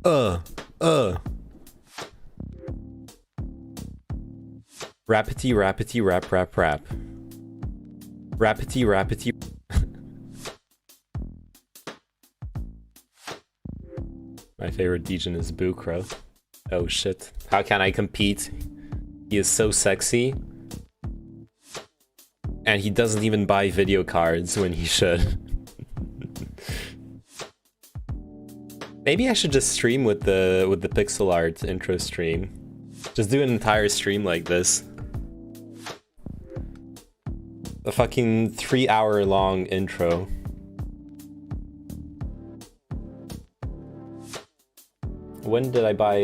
uh. Rappity, rappity, rap, rap, rap. Rappity, rappity. My favorite Degen is Bukro. Oh shit. How can I compete? He is so sexy. And he doesn't even buy video cards when he should. Maybe I should just stream with the pixel art intro stream. Just do an entire stream like this. A fucking 3-hour long intro. When did I buy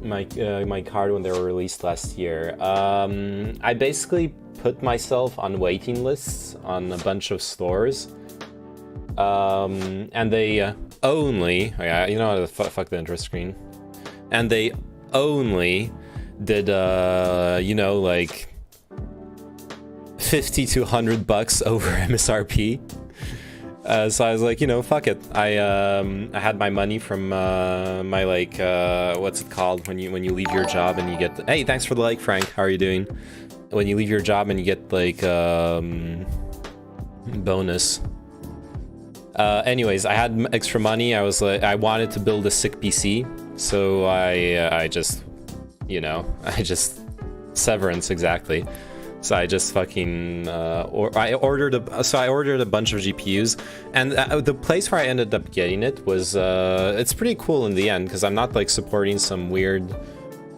my card when they were released last year? I basically put myself on waiting lists on a bunch of stores. And they only, yeah, you know, fuck the intro screen. And they only did, you know, like 50 to 100 bucks over MSRP. So I was like, you know, fuck it. I had my money from my like what's it called when you leave your job and you get hey, thanks for the like, Frank. How are you doing? When you leave your job and you get like bonus. Anyways, I had extra money. I was like, I wanted to build a sick PC, so I just, you know, severance exactly. So I just fucking I ordered a bunch of GPUs, and the place where I ended up getting it was it's pretty cool in the end because I'm not like supporting some weird,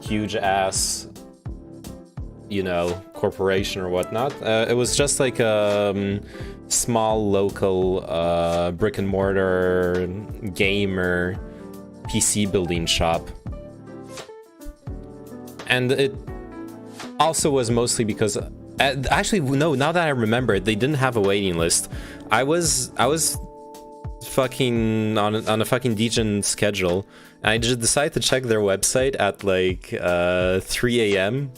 huge ass, you know, corporation or whatnot. It was just like a small local brick and mortar gamer PC building shop, and it also was mostly because actually no, now that I remember it, they didn't have a waiting list. I was fucking on a fucking Degen schedule, and I just decided to check their website at like 3 a.m.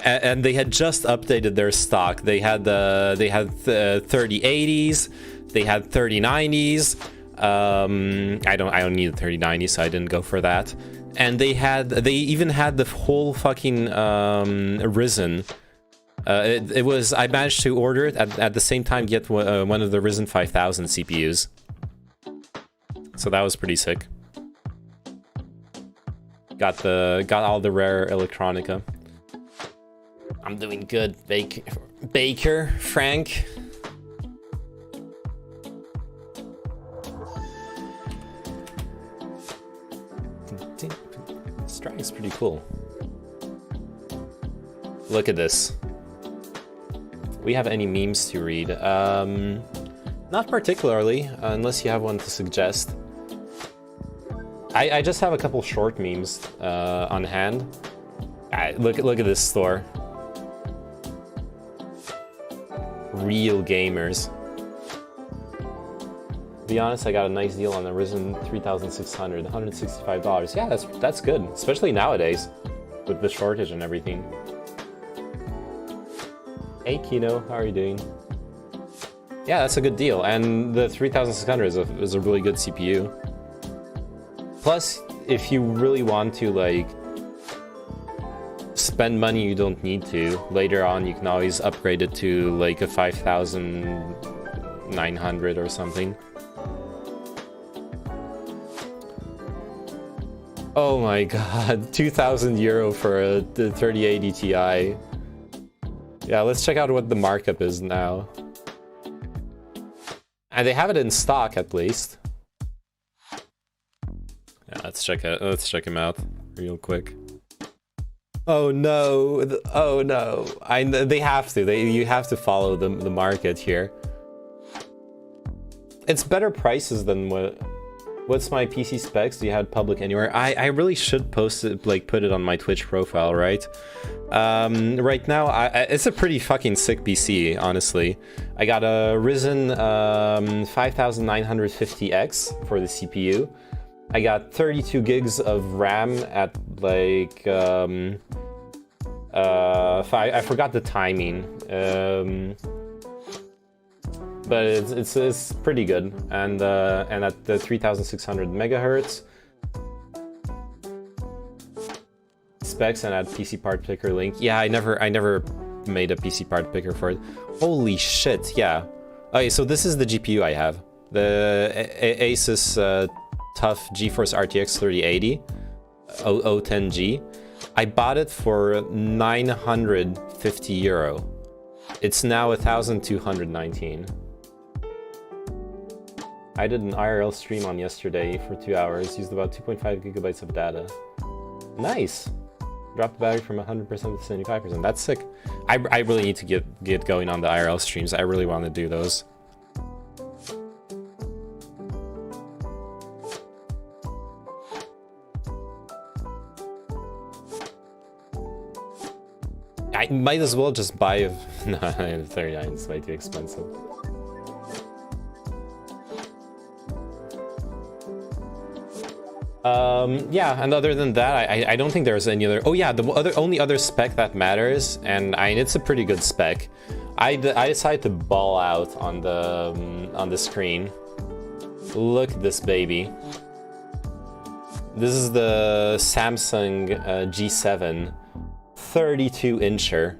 and they had just updated their stock. They had 3080s, they had 3090s. I don't need a 3090, so I didn't go for that. And they even had the whole fucking Ryzen. It was, I managed to order it at the same time get one of the Ryzen 5000 CPUs. So that was pretty sick. Got all the rare electronica. I'm doing good, Baker Frank. This drawing is pretty cool. Look at this. We have any memes to read? Not particularly, unless you have one to suggest. I just have a couple short memes on hand. Look at this store. Real gamers. To be honest, I got a nice deal on the Ryzen 3600, $165. Yeah, that's good, especially nowadays with the shortage and everything. Hey Kino, how are you doing? Yeah, that's a good deal, and the 3600 is a really good CPU. Plus, if you really want to like spend money you don't need to, later on you can always upgrade it to like a 5900 or something. Oh my god, 2,000 euro for a 3080 Ti. Yeah, let's check out what the markup is now. And they have it in stock at least. Yeah, let's check him out real quick. Oh no! Oh no! They have to. You have to follow the market here. It's better prices than what. What's my PC specs? Do you have public anywhere? I really should post it, like put it on my Twitch profile, right? Right now, it's a pretty fucking sick PC, honestly. I got a Ryzen 5950X for the CPU. I got 32 gigs of RAM at like I forgot the timing. but it's pretty good, and at the 3600 megahertz specs and at PC part picker link. Yeah, I never made a PC part picker for it. Holy shit, yeah. Okay, so this is the GPU I have, the Asus TUF GeForce RTX 3080 010G. I bought it for 950 euro. It's now 1,219. I did an IRL stream on yesterday for 2 hours, used about 2.5 gigabytes of data. Nice! Dropped the battery from 100% to 75%. That's sick. I really need to get going on the IRL streams. I really want to do those. I might as well just buy no, 39 is way too expensive. Yeah, and other than that, I don't think there's any other. Oh yeah, the only other spec that matters, and it's a pretty good spec. I decided to ball out on the screen. Look at this baby. This is the Samsung G7 32-incher.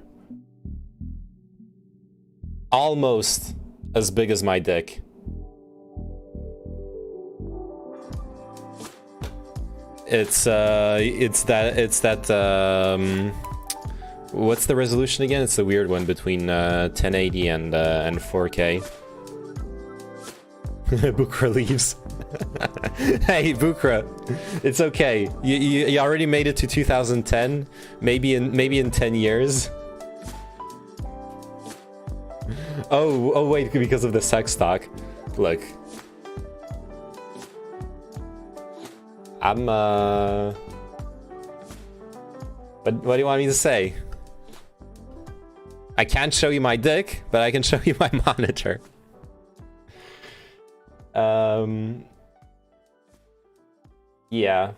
Almost as big as my dick. It's that what's the resolution again? It's the weird one between 1080 and 4K. Bukra leaves. Hey Bukra, it's okay. You already made it to 2010. Maybe in 10 years. Oh wait, because of the sex talk. Look. But what do you want me to say? I can't show you my dick, but I can show you my monitor. Yeah.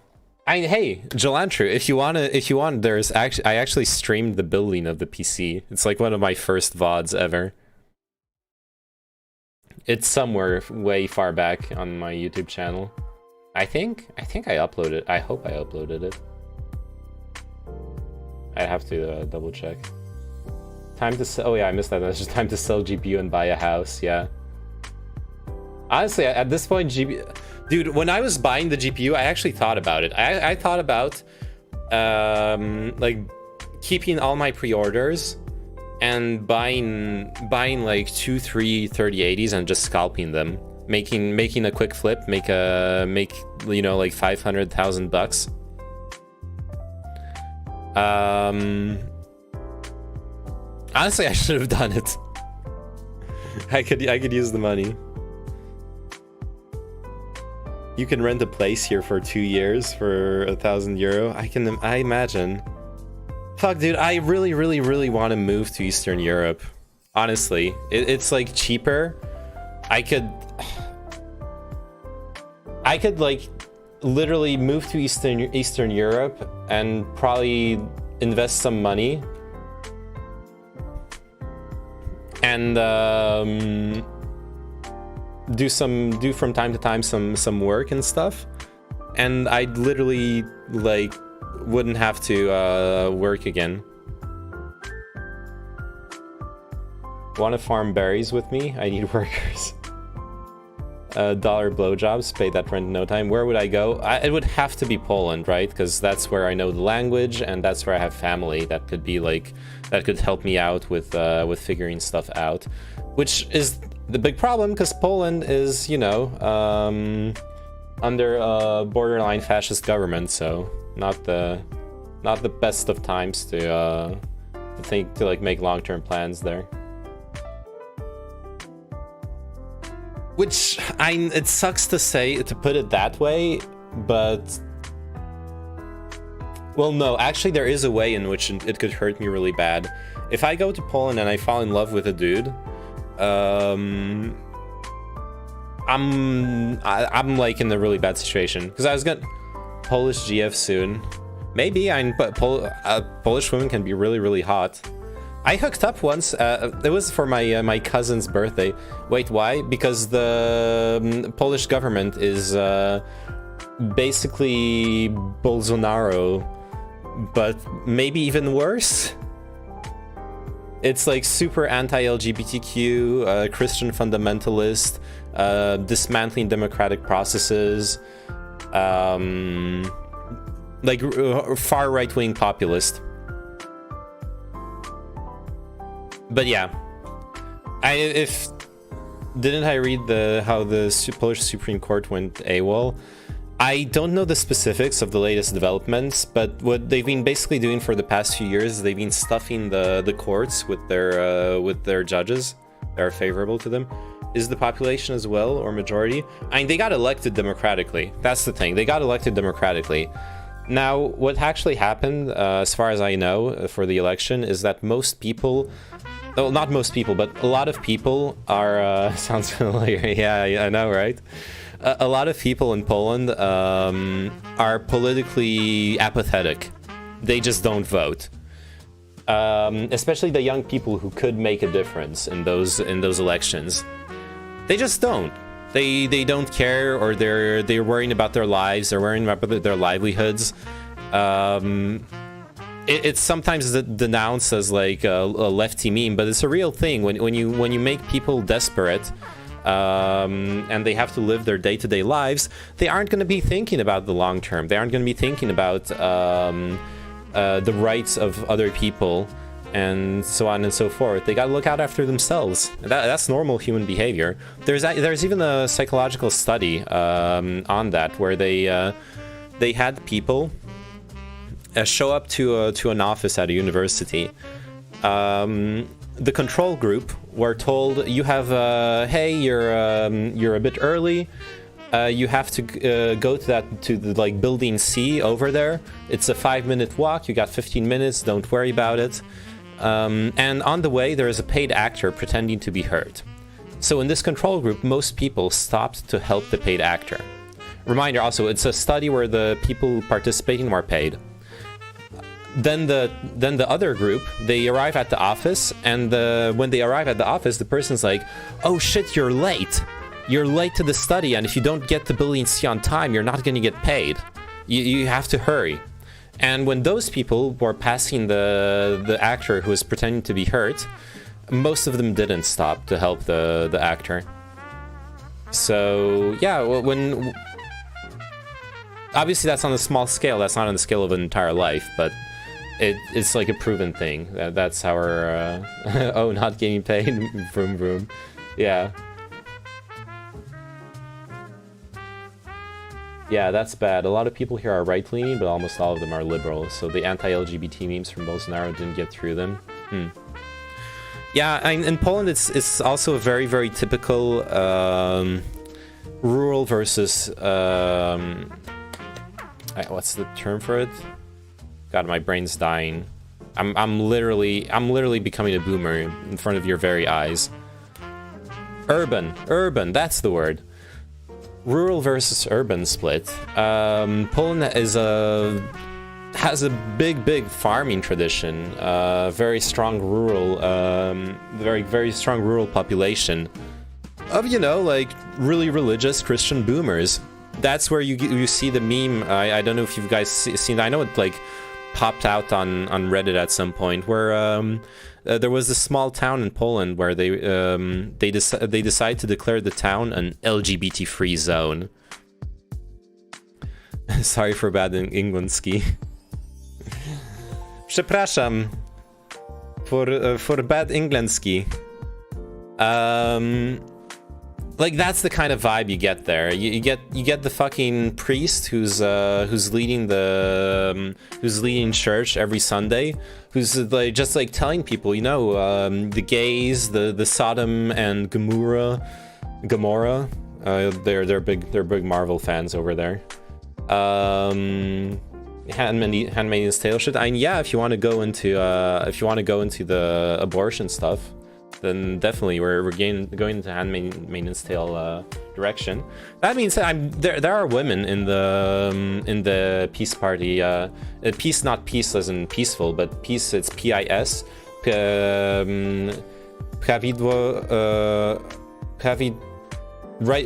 Hey, Jelantru, if you want, I actually streamed the building of the PC. It's like one of my first VODs ever. It's somewhere way far back on my YouTube channel. I think I uploaded. I hope I uploaded it. I have to double check. Time to sell. Oh yeah, I missed that. That's just time to sell GPU and buy a house. Yeah. Honestly, at this point, dude, when I was buying the GPU, I actually thought about it. I thought about like keeping all my pre-orders and buying like 2-3 3080s and just scalping them. Making a quick flip, make you know, like 500,000 bucks. Honestly, I should have done it. I could use the money. You can rent a place here for 2 years for 1,000 euro. I imagine. Fuck, dude, I really want to move to Eastern Europe. Honestly, it's like cheaper. I could like literally move to Eastern Europe and probably invest some money and do from time to time some work and stuff, and I literally like wouldn't have to work again. Want to farm berries with me? I need workers. Dollar blowjobs, pay that rent in no time. Where would I go? It would have to be Poland, right? Because that's where I know the language, and that's where I have family that could be like, that could help me out with figuring stuff out, which is the big problem because Poland is, you know, under a borderline fascist government, so not the best of times to like make long-term plans there. Which, it sucks to say, to put it that way, but... Well, no, actually there is a way in which it could hurt me really bad. If I go to Poland and I fall in love with a dude, I'm like in a really bad situation. Because I was gonna... Polish GF soon. Maybe, but Polish women can be really hot. I hooked up once. It was for my cousin's birthday. Wait, why? Because the Polish government is basically Bolsonaro, but maybe even worse. It's like super anti-LGBTQ, Christian fundamentalist, dismantling democratic processes, like far right-wing populist. But yeah, didn't I read how the Polish Supreme Court went AWOL? I don't know the specifics of the latest developments, but what they've been basically doing for the past few years, they've been stuffing the courts with their judges that are favorable to them. Is the population as well, or majority? I mean, they got elected democratically. That's the thing. They got elected democratically. Now, what actually happened, as far as I know, for the election, is that most people... Well, not most people, but a lot of people are... sounds familiar. Yeah, I know, right? A lot of people in Poland are politically apathetic. They just don't vote. Especially the young people who could make a difference in those elections. They just don't. They don't care, or they're worrying about their lives. They're worrying about their livelihoods. It's sometimes denounced as like a lefty meme, but it's a real thing. When you make people desperate, and they have to live their day-to-day lives, they aren't going to be thinking about the long term. They aren't going to be thinking about the rights of other people and so on and so forth. They got to look out after themselves. That's normal human behavior. There's even a psychological study on that, where they had people show up to an office at a university. The control group were told, you have hey, you're a bit early, you have to go to the like building C over there. It's a 5-minute walk, you got 15 minutes, don't worry about it. And on the way there is a paid actor pretending to be hurt. So in this control group, most people stopped to help the paid actor. Reminder also, it's a study where the people participating were paid. Then the other group, they arrive at the office, and when they arrive at the office, the person's like, oh shit, you're late. You're late to the study, and if you don't get to building C on time, you're not going to get paid. You have to hurry. And when those people were passing the actor who was pretending to be hurt, most of them didn't stop to help the actor. So yeah, when obviously that's on a small scale, that's not on the scale of an entire life, but it's like a proven thing. That's our oh, not getting paid. Vroom vroom. Yeah, that's bad. A lot of people here are right-leaning, but almost all of them are liberal, so the anti-LGBT memes from Bolsonaro didn't get through them. Yeah, in Poland it's also a very, very typical rural versus what's the term for it? God, my brain's dying. I'm literally becoming a boomer in front of your very eyes. Urban, that's the word. Rural versus urban split. Poland has a big farming tradition. Very strong rural, very strong rural population of, you know, like really religious Christian boomers. That's where you see the meme. I don't know if you guys seen. I know it like popped out on Reddit at some point, where there was a small town in Poland where they decided to declare the town an LGBT-free zone. Sorry for bad Englandski. Przepraszam for bad Englandski. Like, that's the kind of vibe you get there. You get the fucking priest who's leading church every Sunday, who's like just like telling people, you know, the gays, the Sodom and Gomorrah, they're big Marvel fans over there. Handmaid's Tale shit. I mean, yeah, if you want to go into the abortion stuff, then definitely we're going into Handmaid's Tale direction. That means there are women in the Peace Party. Peace, not peace as in peaceful, but peace. It's PIS.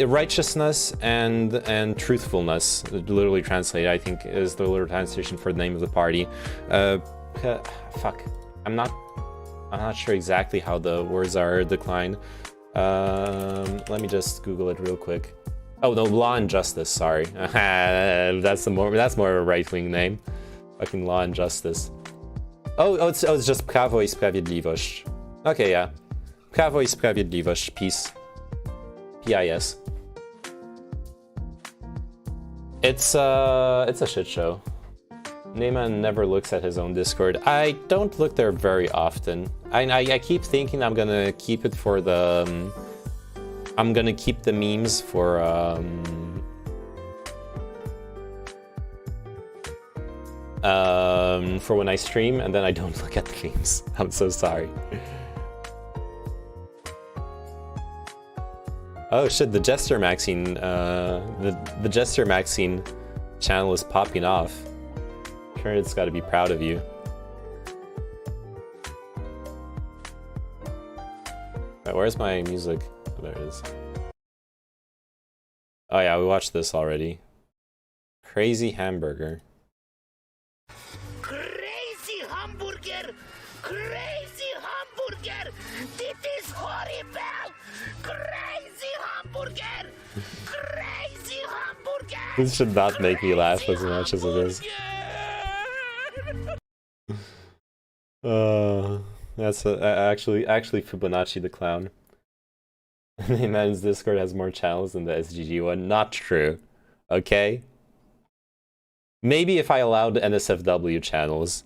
righteousness and truthfulness, literally translated, I think, is the literal translation for the name of the party. Fuck, I'm not sure exactly how the words are declined. Let me just Google it real quick. Oh no, Law and Justice. Sorry, that's more of a right-wing name. Fucking Law and Justice. Oh, it's just Prawo i Sprawiedliwość. Okay, yeah, Prawo i Sprawiedliwość. Peace. PIS. It's a shit show. Neyman never looks at his own Discord. I don't look there very often. I keep thinking I'm gonna keep it for the I'm gonna keep the memes for when I stream, and then I don't look at the memes. I'm so sorry. Oh shit, the Jester Maxine, the Jester Maxine channel is popping off. It's got to be proud of you. Right, where's my music? Oh, there it is. Oh yeah, we watched this already. Crazy Hamburger. Crazy Hamburger! Crazy Hamburger! This is horrible! Crazy Hamburger! Crazy Hamburger! This should not make me laugh as much as it is. That's actually Fibonacci the Clown. Neyman's Discord has more channels than the SGG one. Not true. Okay? Maybe if I allowed NSFW channels.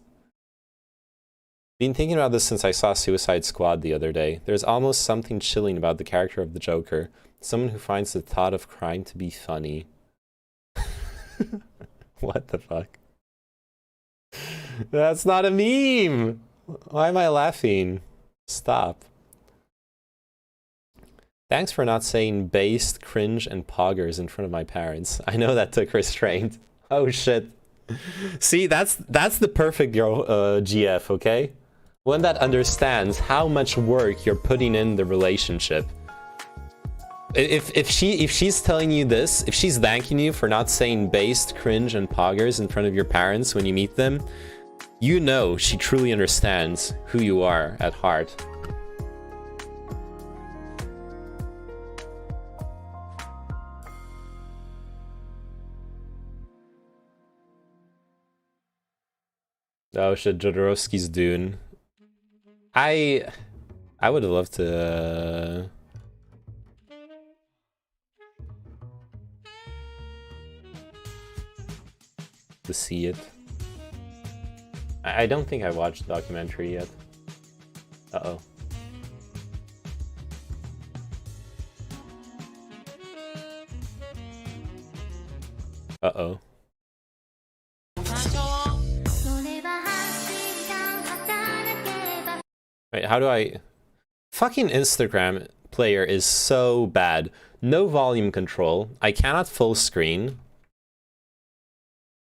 Been thinking about this since I saw Suicide Squad the other day. There's almost something chilling about the character of the Joker. Someone who finds the thought of crime to be funny. What the fuck? That's not a meme! Why am I laughing? Stop. Thanks for not saying based, cringe, and poggers in front of my parents. I know that took restraint. Oh shit. See, that's the perfect girl, GF, okay? One that understands how much work you're putting in the relationship. If she's telling you this, if she's thanking you for not saying based, cringe, and poggers in front of your parents when you meet them, you know she truly understands who you are at heart. Oh shit, Jodorowsky's Dune. I would have loved to see it. I don't think I watched the documentary yet. Uh-oh. Uh-oh. Wait, how do I... Fucking Instagram player is so bad. No volume control. I cannot full screen.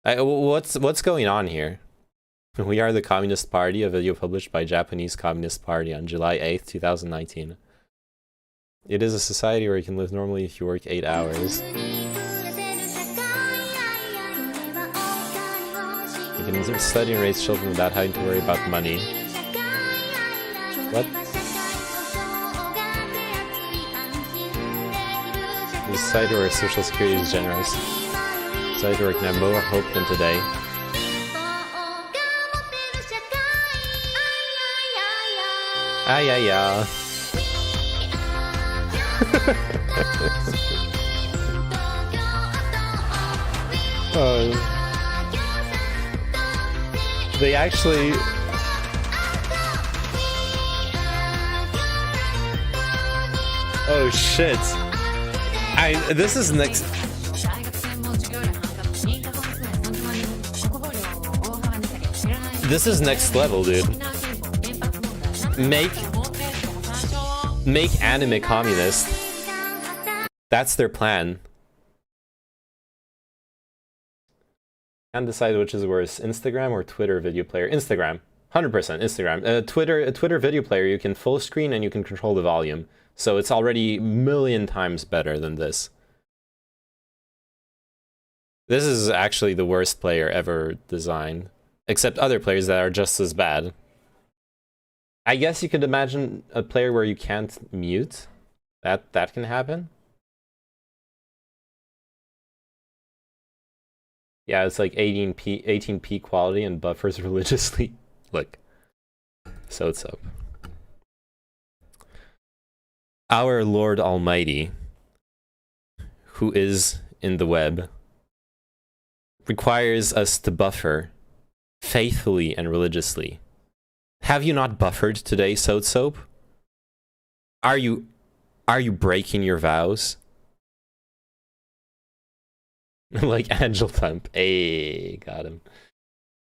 What's going on here? We are the Communist Party, a video published by Japanese Communist Party on July 8th, 2019. It is a society where you can live normally if you work 8 hours. You can study and raise children without having to worry about money. What? It's a society where social security is generous. A society where you can have more hope than today. Ay, ay, ay. Oh. They actually... Oh shit. This is next... This is next level, dude. Make anime communist. That's their plan. Can't decide which is worse, Instagram or Twitter video player. Instagram, 100% Instagram. A Twitter video player, you can full screen and you can control the volume. So it's already a million times better than this. This is actually the worst player ever designed. Except other players that are just as bad. I guess you could imagine a player where you can't mute. That can happen. Yeah, it's like 18p quality and buffers religiously. Look. So it's up. Our Lord Almighty, who is in the web, requires us to buffer faithfully and religiously. Have you not buffered today, Soap? Are you breaking your vows? Like Angel Thump. Hey, got him.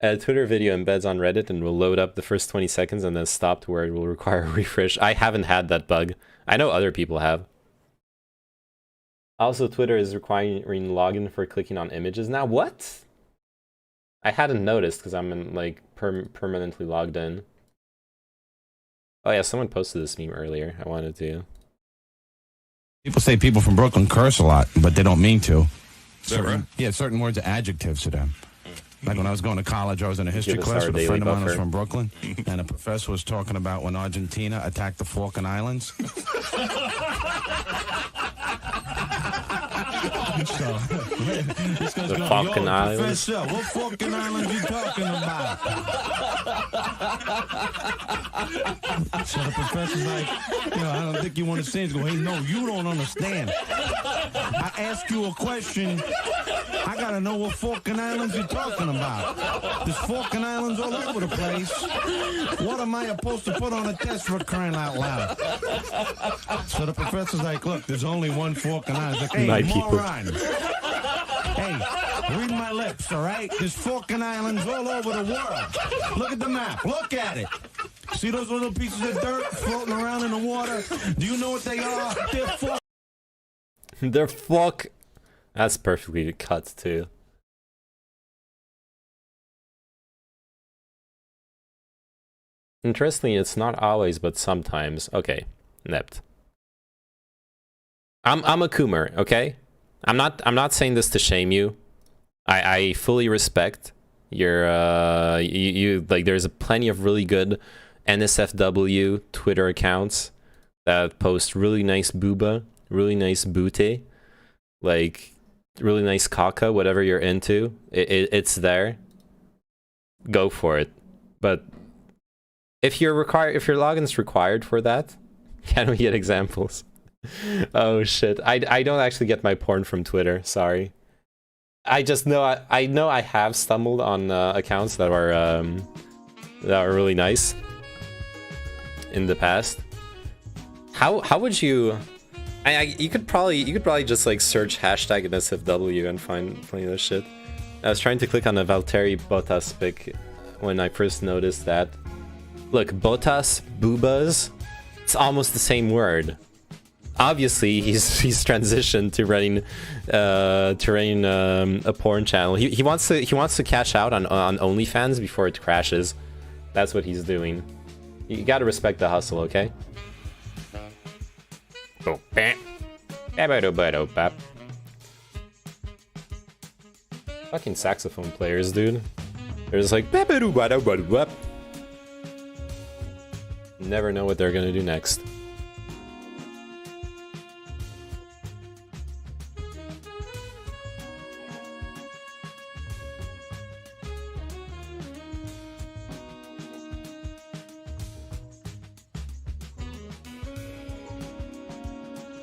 A Twitter video embeds on Reddit and will load up the first 20 seconds and then stop to where it will require a refresh. I haven't had that bug. I know other people have. Also, Twitter is requiring login for clicking on images. Now, what? I hadn't noticed because I'm like permanently logged in. Oh yeah, someone posted this meme earlier. I wanted to. People say people from Brooklyn curse a lot, but they don't mean to. Certain words are adjectives to them. Like when I was going to college, I was in a history class with a friend of mine who was from Brooklyn, and the professor was talking about when Argentina attacked the Falkland Islands. The Falkland Islands? Professor, what Falkland Islands you talking about? So the professor's like, I don't think you understand. He's going, hey, no, you don't understand. I ask you a question. I got to know what Falkland Islands you're talking about. There's Falkland Islands all over the place. What am I supposed to put on a test for crying out loud? So the professor's like, look, there's only one Falkland Islands. Like, hey, moron. Hey, read my lips, all right? There's Falkland Islands all over the world. Look at the map. Look at it. See those little pieces of dirt floating around in the water? Do you know what they are? They're Falkland. They're fuck. That's perfectly cut too. Interestingly, it's not always, but sometimes. Okay, nipped. I'm a Coomer, okay? I'm not saying this to shame you. I fully respect your you like. There's plenty of really good NSFW Twitter accounts that post really nice booba, really nice booty, like really nice caca, whatever you're into. It's there. Go for it. But if your login's required for that, can we get examples? Oh shit. I don't actually get my porn from Twitter, sorry. I just know I know I have stumbled on accounts that are really nice in the past. How would you you could probably just like search hashtag NSFW and find plenty of this shit. I was trying to click on a Valtteri Bottas pic when I first noticed that. Look, Bottas, boobas, it's almost the same word. Obviously, he's transitioned to running a porn channel. He wants to cash out on OnlyFans before it crashes. That's what he's doing. You gotta respect the hustle, okay? Oh, fucking saxophone players, dude. They're just like never know what they're gonna do next.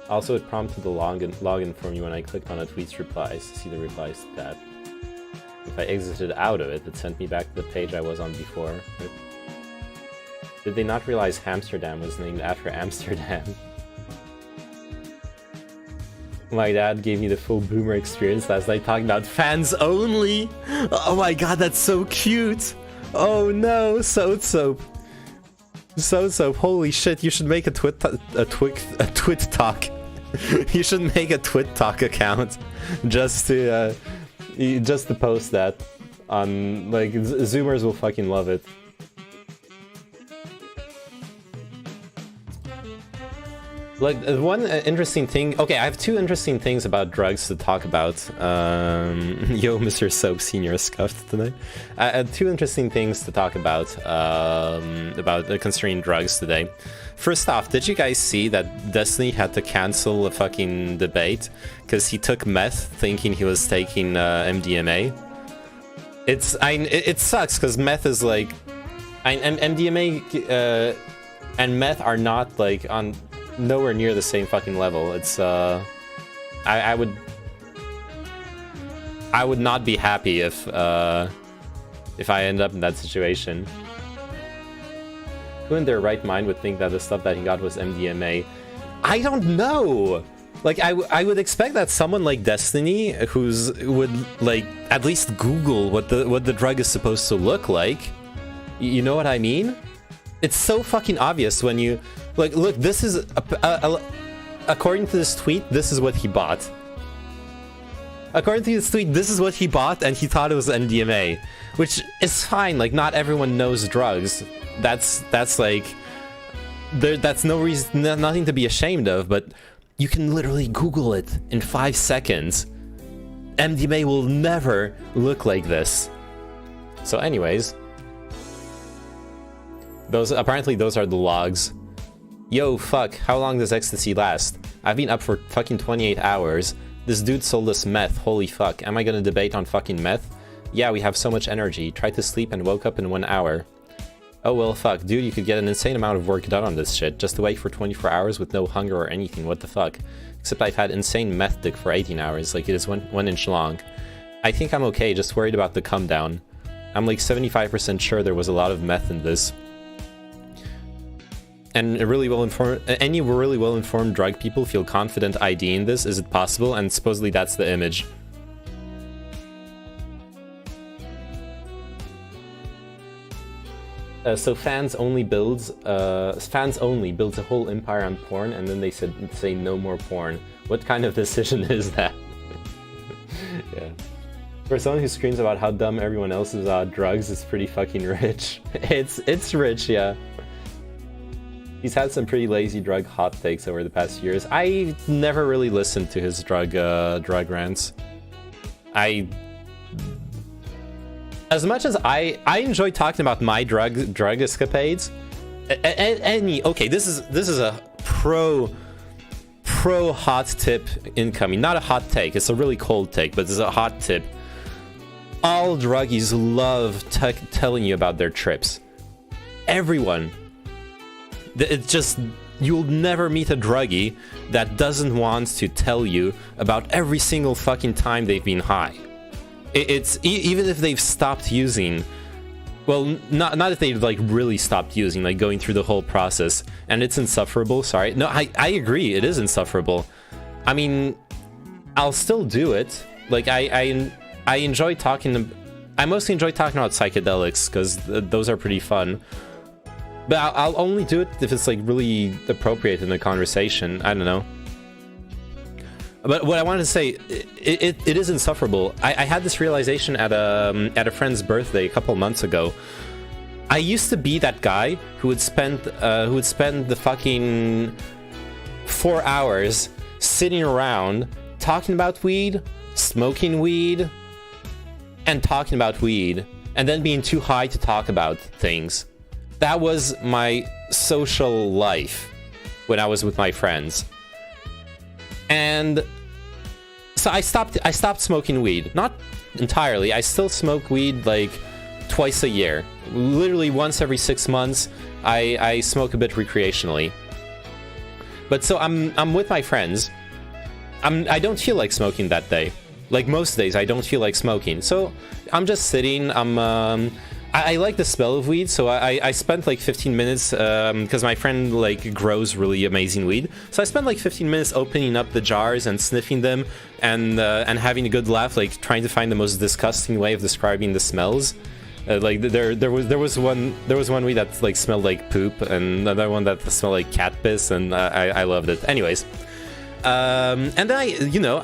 Also, it prompted the login for me when I clicked on a tweet's replies to see the replies to that. If I exited out of it, it sent me back to the page I was on before. Did they not realize Hamsterdam was named after Amsterdam? My dad gave me the full boomer experience last night talking about fans only! Oh my god, that's so cute! Oh no, Soap. Holy shit, you should make a twit talk. You should make a twit talk account just to post that on, like, Zoomers will fucking love it. Like, one interesting thing... Okay, I have two interesting things about drugs to talk about. Yo, Mr. Soap Senior scuffed today. I had two interesting things to talk about concerning drugs today. First off, did you guys see that Destiny had to cancel a fucking debate because he took meth thinking he was taking MDMA? It sucks because meth is like... MDMA and meth are not like on... nowhere near the same fucking level. It's I would not be happy if I end up in that situation. Who in their right mind would think that the stuff that he got was MDMA? I don't know. Like I would expect that someone like Destiny would like at least Google what the drug is supposed to look like. You know what I mean? It's so fucking obvious when you like look. This is according to this tweet. This is what he bought. According to this tweet, this is what he bought, and he thought it was MDMA, which is fine. Like not everyone knows drugs. That's like that's no reason, nothing to be ashamed of. But you can literally Google it in 5 seconds. MDMA will never look like this. So, anyways. Apparently those are the logs. Yo, fuck, how long does ecstasy last? I've been up for fucking 28 hours. This dude sold us meth, holy fuck. Am I gonna debate on fucking meth? Yeah, we have so much energy. Tried to sleep and woke up in 1 hour. Oh well, fuck, dude, you could get an insane amount of work done on this shit. Just awake for 24 hours with no hunger or anything, what the fuck? Except I've had insane meth dick for 18 hours, like it is 1 inch long. I think I'm okay, just worried about the come down. I'm like 75% sure there was a lot of meth in this. And any really well-informed drug people feel confident IDing this. Is it possible? And supposedly that's the image. So fans only builds a whole empire on porn, and then they say no more porn. What kind of decision is that? Yeah. For someone who screams about how dumb everyone else is about drugs, it's pretty fucking rich. It's rich, yeah. He's had some pretty lazy drug hot takes over the past years. I never really listened to his drug rants. As much as I enjoy talking about my drug escapades. Okay, this is a pro hot tip incoming. Not a hot take. It's a really cold take, but it's a hot tip. All druggies love telling you about their trips. Everyone. It's just, you'll never meet a druggie that doesn't want to tell you about every single fucking time they've been high. It's even if they've stopped using, well, not if they've like really stopped using, like going through the whole process, and it's insufferable. Sorry, no, I agree, it is insufferable. I mean, I'll still do it. Like I enjoy talking. I mostly enjoy talking about psychedelics because those are pretty fun. But I'll only do it if it's like really appropriate in the conversation. I don't know. But what I wanted to say, it is insufferable. I had this realization at a friend's birthday a couple months ago. I used to be that guy who would spend the fucking 4 hours sitting around talking about weed, smoking weed, and talking about weed, and then being too high to talk about things. That was my social life when I was with my friends. And so I stopped smoking weed. Not entirely. I still smoke weed like twice a year. Literally once every 6 months, I smoke a bit recreationally. But so I'm with my friends. I don't feel like smoking that day. Like most days, I don't feel like smoking. So I'm just sitting. I like the smell of weed, so I spent like 15 minutes because my friend like grows really amazing weed. So I spent like 15 minutes opening up the jars and sniffing them and having a good laugh, like trying to find the most disgusting way of describing the smells. Like there was one weed that like smelled like poop, and another one that smelled like cat piss, and I loved it. Anyways, and then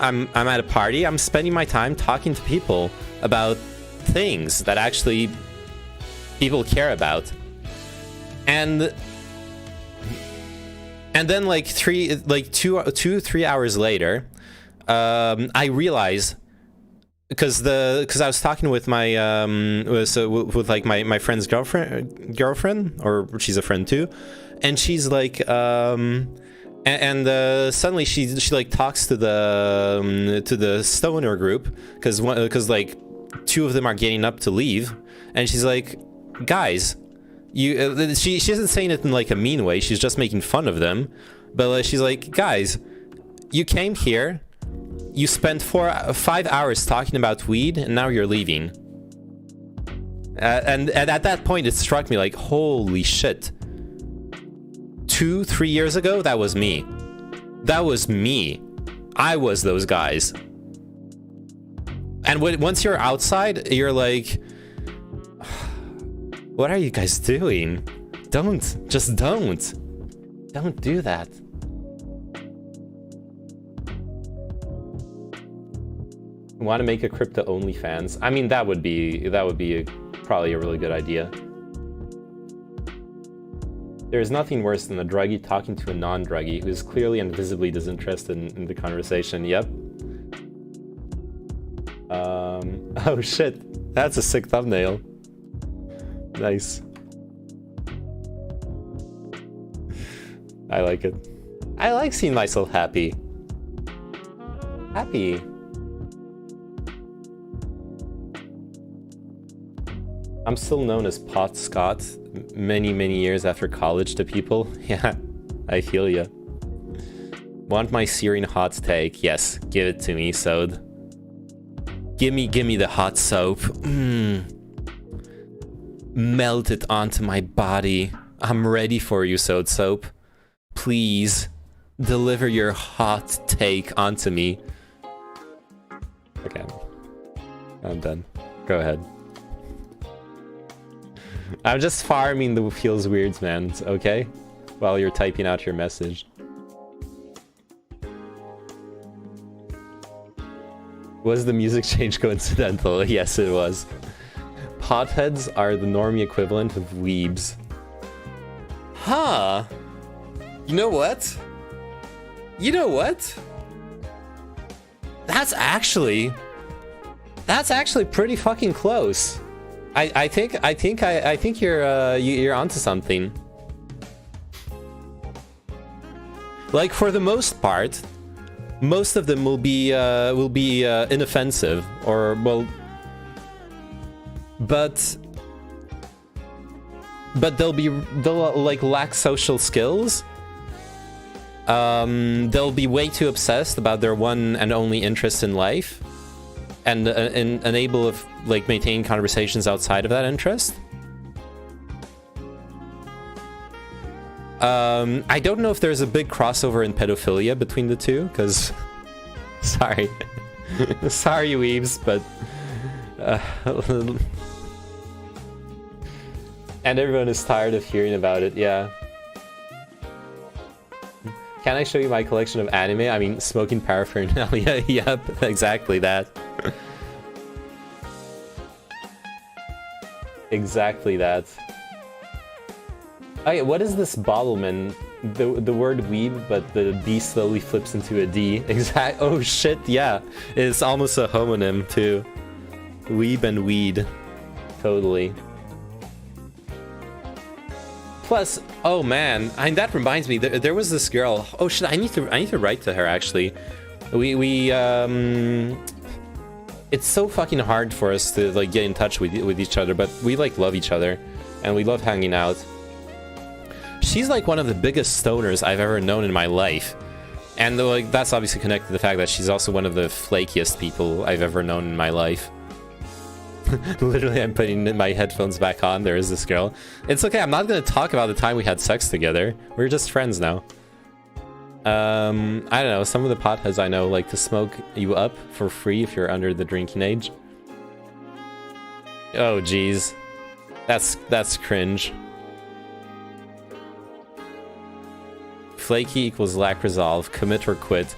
I'm at a party. I'm spending my time talking to people about things that actually people care about, and And then like 3 hours later, I realized, because I was talking with my with like my friend's girlfriend, or she's a friend too, and she's like suddenly she like talks to the stoner group, because like 2 of them are getting up to leave, and she's like, guys, you she isn't saying it in like a mean way, she's just making fun of them, but she's like, guys, you came here, you spent 5 hours talking about weed, and now you're leaving. And at that point it struck me like, holy shit, 2-3 years ago, that was me. That was me. I was those guys. And once you're outside, you're like, what are you guys doing? Don't do that. Want to make a crypto OnlyFans? I mean, that would be probably a really good idea. There's nothing worse than a druggie talking to a non-druggie who is clearly and visibly disinterested in the conversation. Yep. Oh shit, that's a sick thumbnail. Nice. I like it. I like seeing myself happy. Happy. I'm still known as Pot Scott many years after college to people. Yeah, I feel ya. Want my searing hot take? Yes, give it to me, Sode. Give me the hot soap. Melt it onto my body. I'm ready for you, Sode Soap. Please, deliver your hot take onto me. Okay, I'm done. Go ahead. I'm just farming the feels weirds, man, okay? While you're typing out your message. Was the music change coincidental? Yes, it was. Potheads are the normie equivalent of weebs. Huh? You know what? You know what? That's actually pretty fucking close. I think you're onto something. Like, for the most part, most of them will be inoffensive, or well, but they'll like lack social skills. They'll be way too obsessed about their one and only interest in life, and unable of like maintaining conversations outside of that interest. I don't know if there's a big crossover in pedophilia between the two, because sorry sorry weebs, but and everyone is tired of hearing about it. Yeah. Can I show you my collection of anime? I mean, smoking paraphernalia. Yep, exactly that. Exactly that. Okay, what is this Bottleman? The word weeb, but the B slowly flips into a D. Exact. Oh shit, yeah. It's almost a homonym too. Weeb and weed. Totally. Plus, oh man, that reminds me. There was this girl. Oh shit, I need to write to her actually. It's so fucking hard for us to like get in touch with each other, but we like love each other, and we love hanging out. She's like one of the biggest stoners I've ever known in my life, and like that's obviously connected to the fact that she's also one of the flakiest people I've ever known in my life. Literally, I'm putting my headphones back on. There is this girl. It's okay. I'm not gonna talk about the time we had sex together. We're just friends now. I don't know. Some of the potheads I know like to smoke you up for free if you're under the drinking age. Oh, geez, that's cringe. Flaky equals lack resolve. Commit or quit.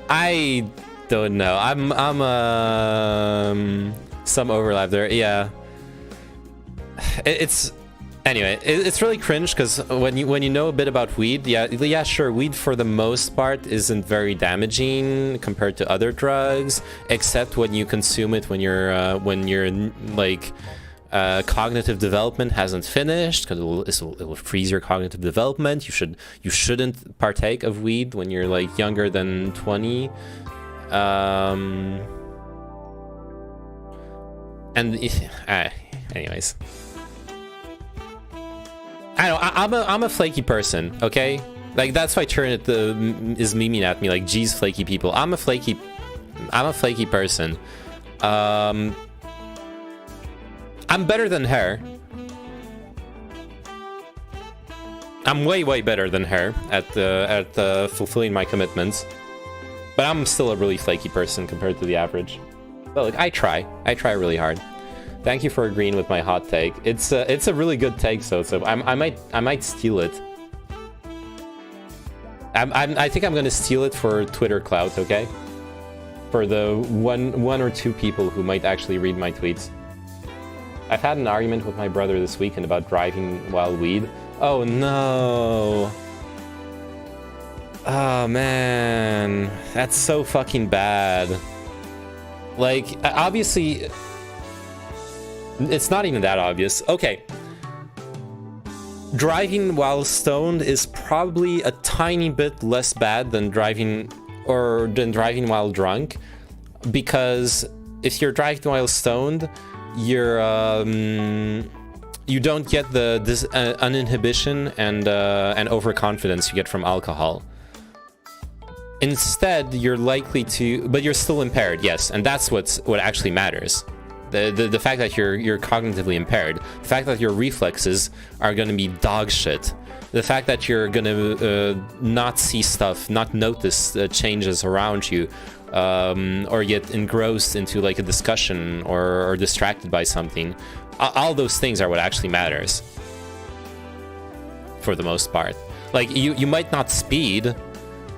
I don't know. I'm some overlap there. Yeah. It's Anyway, it's really cringe because when you know a bit about weed, yeah, sure, weed for the most part isn't very damaging compared to other drugs, except when you consume it when you're like cognitive development hasn't finished, because it will freeze your cognitive development. You shouldn't partake of weed when you're like younger than 20. Anyways. I know, I'm a flaky person, okay? Like, that's why Turnet is memeing at me like, geez, flaky people. I'm a flaky person. I'm better than her. I'm way better than her at fulfilling my commitments. But I'm still a really flaky person compared to the average. But look, I try really hard. Thank you for agreeing with my hot take. It's a really good take, so I might steal it. I think I'm gonna steal it for Twitter clout, okay? For the one or two people who might actually read my tweets. I've had an argument with my brother this weekend about driving while weed. Oh no. Oh man, that's so fucking bad. Like, obviously, it's not even that obvious. Okay. Driving while stoned is probably a tiny bit less bad than driving while drunk, because if you're driving while stoned, you don't get the uninhibition and overconfidence you get from alcohol. Instead, you're likely to, but you're still impaired, yes, and that's what actually matters. The fact that you're cognitively impaired, the fact that your reflexes are going to be dog shit, the fact that you're going to not see stuff, not notice changes around you, or get engrossed into like a discussion or distracted by something, all those things are what actually matters for the most part. Like, you might not speed,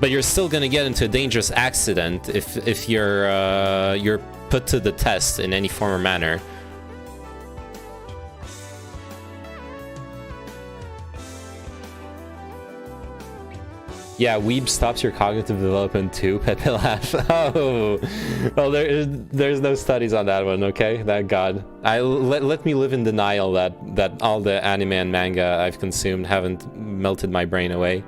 but you're still going to get into a dangerous accident if you're put to the test in any form or manner. Yeah, weeb stops your cognitive development too, Pepe laugh. Oh, well, there's no studies on that one, okay? Thank God. Let me live in denial that all the anime and manga I've consumed haven't melted my brain away.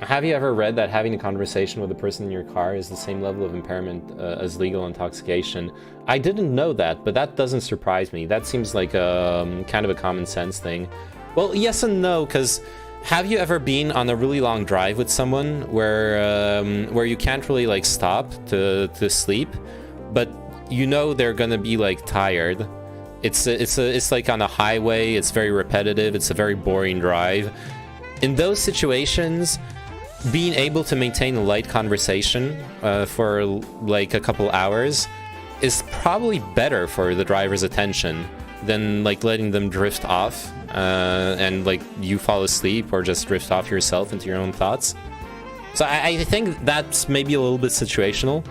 Have you ever read that having a conversation with a person in your car is the same level of impairment as legal intoxication? I didn't know that, but that doesn't surprise me. That seems like a kind of a common sense thing. Well, yes and no, because have you ever been on a really long drive with someone where you can't really like stop to sleep, but you know they're gonna be like tired? It's like on a highway. It's very repetitive. It's a very boring drive. In those situations, being able to maintain a light conversation for like a couple hours is probably better for the driver's attention than like letting them drift off and like you fall asleep or just drift off yourself into your own thoughts. So I think that's maybe a little bit situational.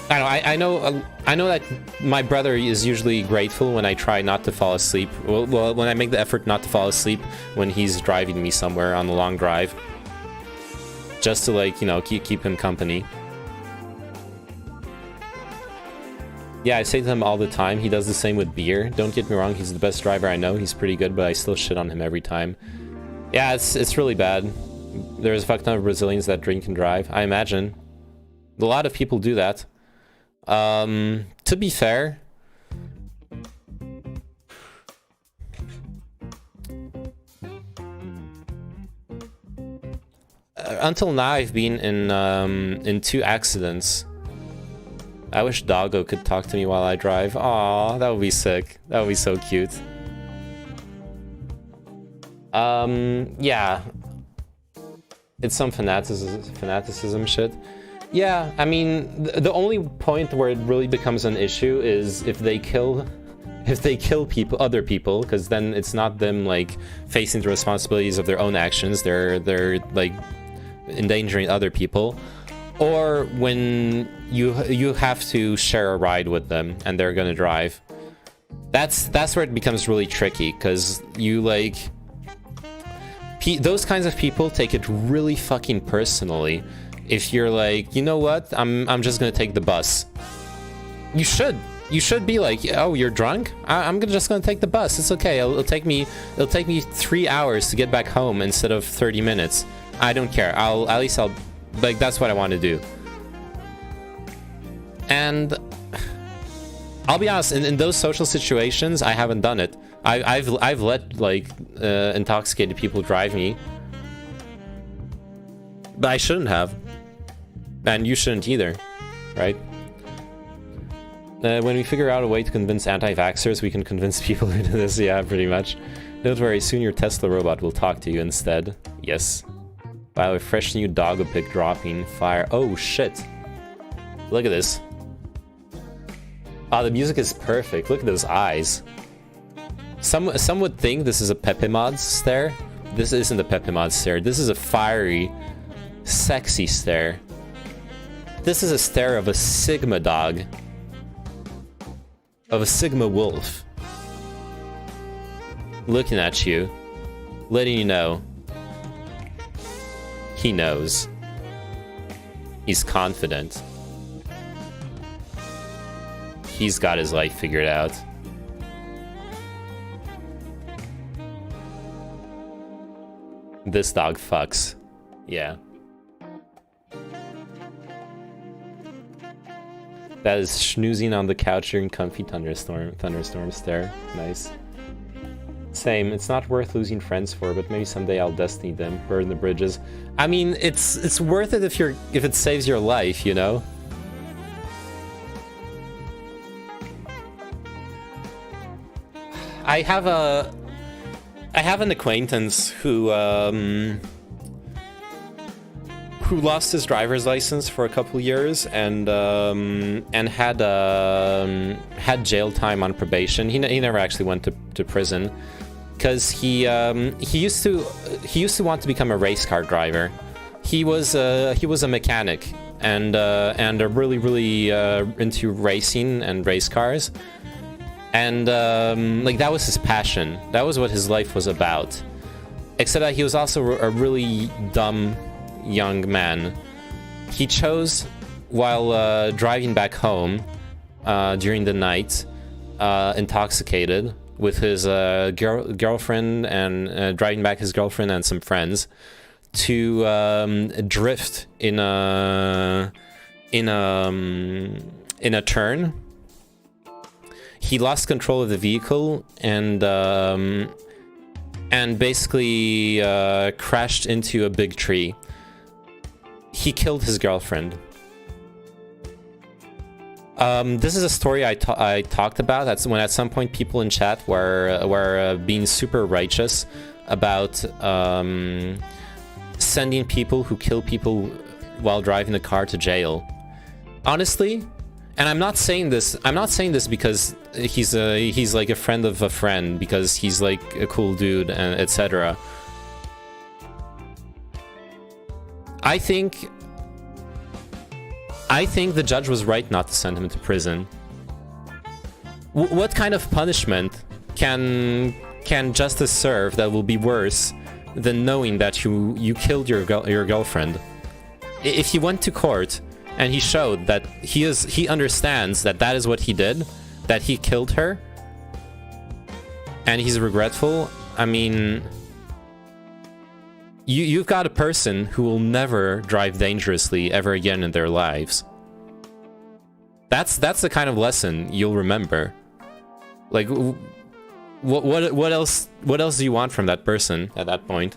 I know that my brother is usually grateful when I try not to fall asleep. Well, when I make the effort not to fall asleep when he's driving me somewhere on a long drive, just to like, you know, keep him company. Yeah, I say to him all the time. He does the same with beer. Don't get me wrong, he's the best driver I know. He's pretty good, but I still shit on him every time. Yeah, it's really bad. There's a fuck ton of Brazilians that drink and drive, I imagine. A lot of people do that. To be fair, until now I've been in 2 accidents. I wish Doggo could talk to me while I drive. Aw, that would be sick. That would be so cute. Yeah. It's some fanaticism shit. Yeah, I mean, the only point where it really becomes an issue is if they kill other people, because then it's not them like facing the responsibilities of their own actions. They're like endangering other people, or when you have to share a ride with them and they're gonna drive. That's where it becomes really tricky, because you like those kinds of people take it really fucking personally if you're like, you know what, I'm just gonna take the bus. You should be like, oh, you're drunk? I'm just gonna take the bus. It's okay. It'll take me 3 hours to get back home instead of 30 minutes. I don't care. I'll like, that's what I want to do. And I'll be honest, in those social situations, I haven't done it. I've let like intoxicated people drive me, but I shouldn't have, and you shouldn't either, right? When we figure out a way to convince anti-vaxxers, we can convince people who do this. Yeah, pretty much. Don't worry, soon your Tesla robot will talk to you instead. Yes. Wow, a fresh new dog pic dropping fire. Oh shit. Look at this. Oh, the music is perfect. Look at those eyes. Some would think this is a Pepimod stare. This isn't a Pepimod stare. This is a fiery, sexy stare. This is a stare of a Sigma dog. Of a Sigma wolf. Looking at you. Letting you know. He knows. He's confident. He's got his life figured out. This dog fucks. Yeah. That is schnoozing on the couch during comfy thunderstorm stare. Nice. Same. It's not worth losing friends for, but maybe someday I'll destiny them. Burn the bridges. I mean, it's worth it if it saves your life, you know? I have an acquaintance who lost his driver's license for a couple years and had jail time on probation. He never actually went to prison because he used to want to become a race car driver. He was a mechanic and really into racing and race cars. And like, that was his passion. That was what his life was about. Except that he was also a really dumb young man. He chose, while driving back home during the night, intoxicated, with his girlfriend and driving back his girlfriend and some friends, to drift in a turn. He lost control of the vehicle and basically crashed into a big tree. He killed his girlfriend. This is a story I talked about. That's when at some point people in chat were being super righteous about sending people who kill people while driving a car to jail. Honestly. And I'm not saying this because he's like a friend of a friend, because he's like a cool dude and etc. I think the judge was right not to send him to prison. What kind of punishment can justice serve that will be worse than knowing that you killed your girlfriend? If you went to court and he showed that he understands that is what he did, that he killed her, and he's regretful, I mean, you've got a person who will never drive dangerously ever again in their lives. That's the kind of lesson you'll remember. Like, what else do you want from that person at that point?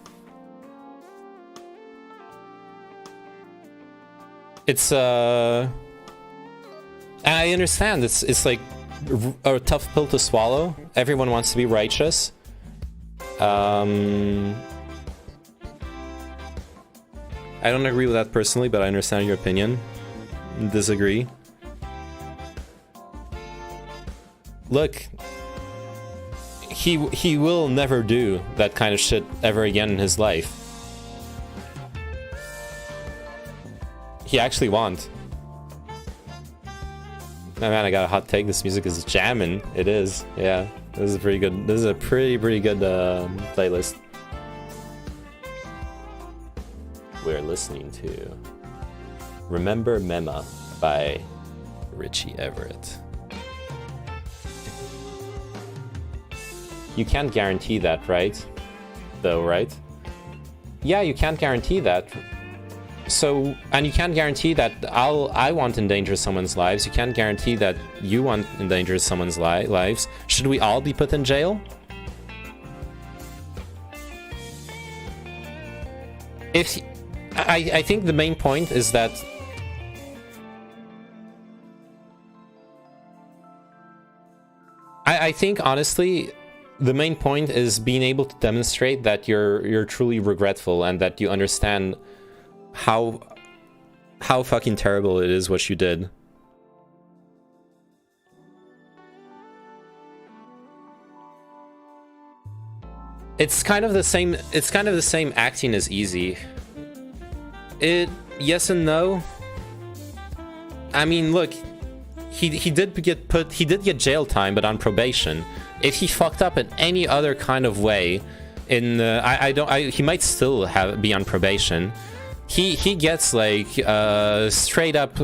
It's and I understand it's like a tough pill to swallow. Everyone wants to be righteous. I don't agree with that personally, but I understand your opinion. Disagree. Look, he will never do that kind of shit ever again in his life. He actually won't. Oh, man, I got a hot take. This music is jamming. It is. Yeah. This is pretty good. This is a pretty good playlist. We're listening to Remember Mema by Richie Everett. You can't guarantee that, right? Though, right? Yeah, you can't guarantee that. So, and you can't guarantee that I want to endanger someone's lives. You can't guarantee that you want to endanger someone's lives. Should we all be put in jail? If I think the main point is that I think honestly the main point is being able to demonstrate that you're truly regretful and that you understand how fucking terrible it is what you did. It's kind of the same acting as easy. Yes and no. I mean, look, he did get jail time, but on probation. If he fucked up in any other kind of way, he might still be on probation. He gets like straight up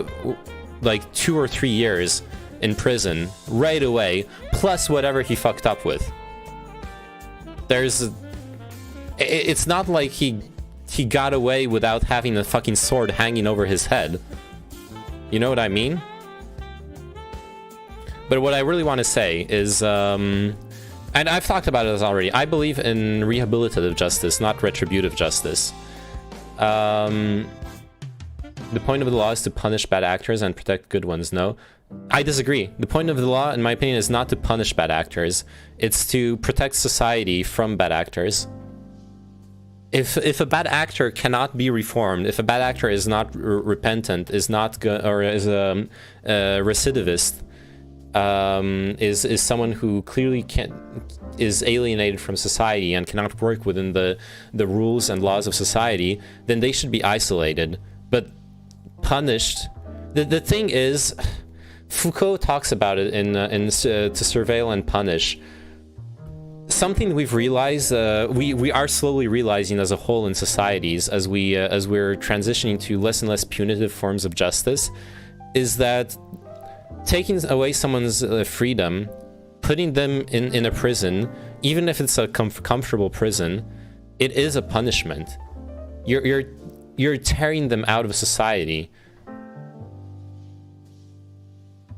like 2 or 3 years in prison right away, plus whatever he fucked up with. It's not like he got away without having a fucking sword hanging over his head. You know what I mean? But what I really want to say is, and I've talked about it already, I believe in rehabilitative justice, not retributive justice. The point of the law is to punish bad actors and protect good ones. No, I disagree. The point of the law, in my opinion, is not to punish bad actors. It's to protect society from bad actors. If a bad actor cannot be reformed, if a bad actor is not repentant, is not or is a recidivist, is someone who clearly is alienated from society and cannot work within the rules and laws of society, then they should be isolated, but punished. The thing is, Foucault talks about it in To Surveil and Punish. Something we've realized, we are slowly realizing as a whole in societies, as we're transitioning to less and less punitive forms of justice, is that taking away someone's freedom, putting them in a prison, even if it's a comfortable prison, it is a punishment. You're tearing them out of society.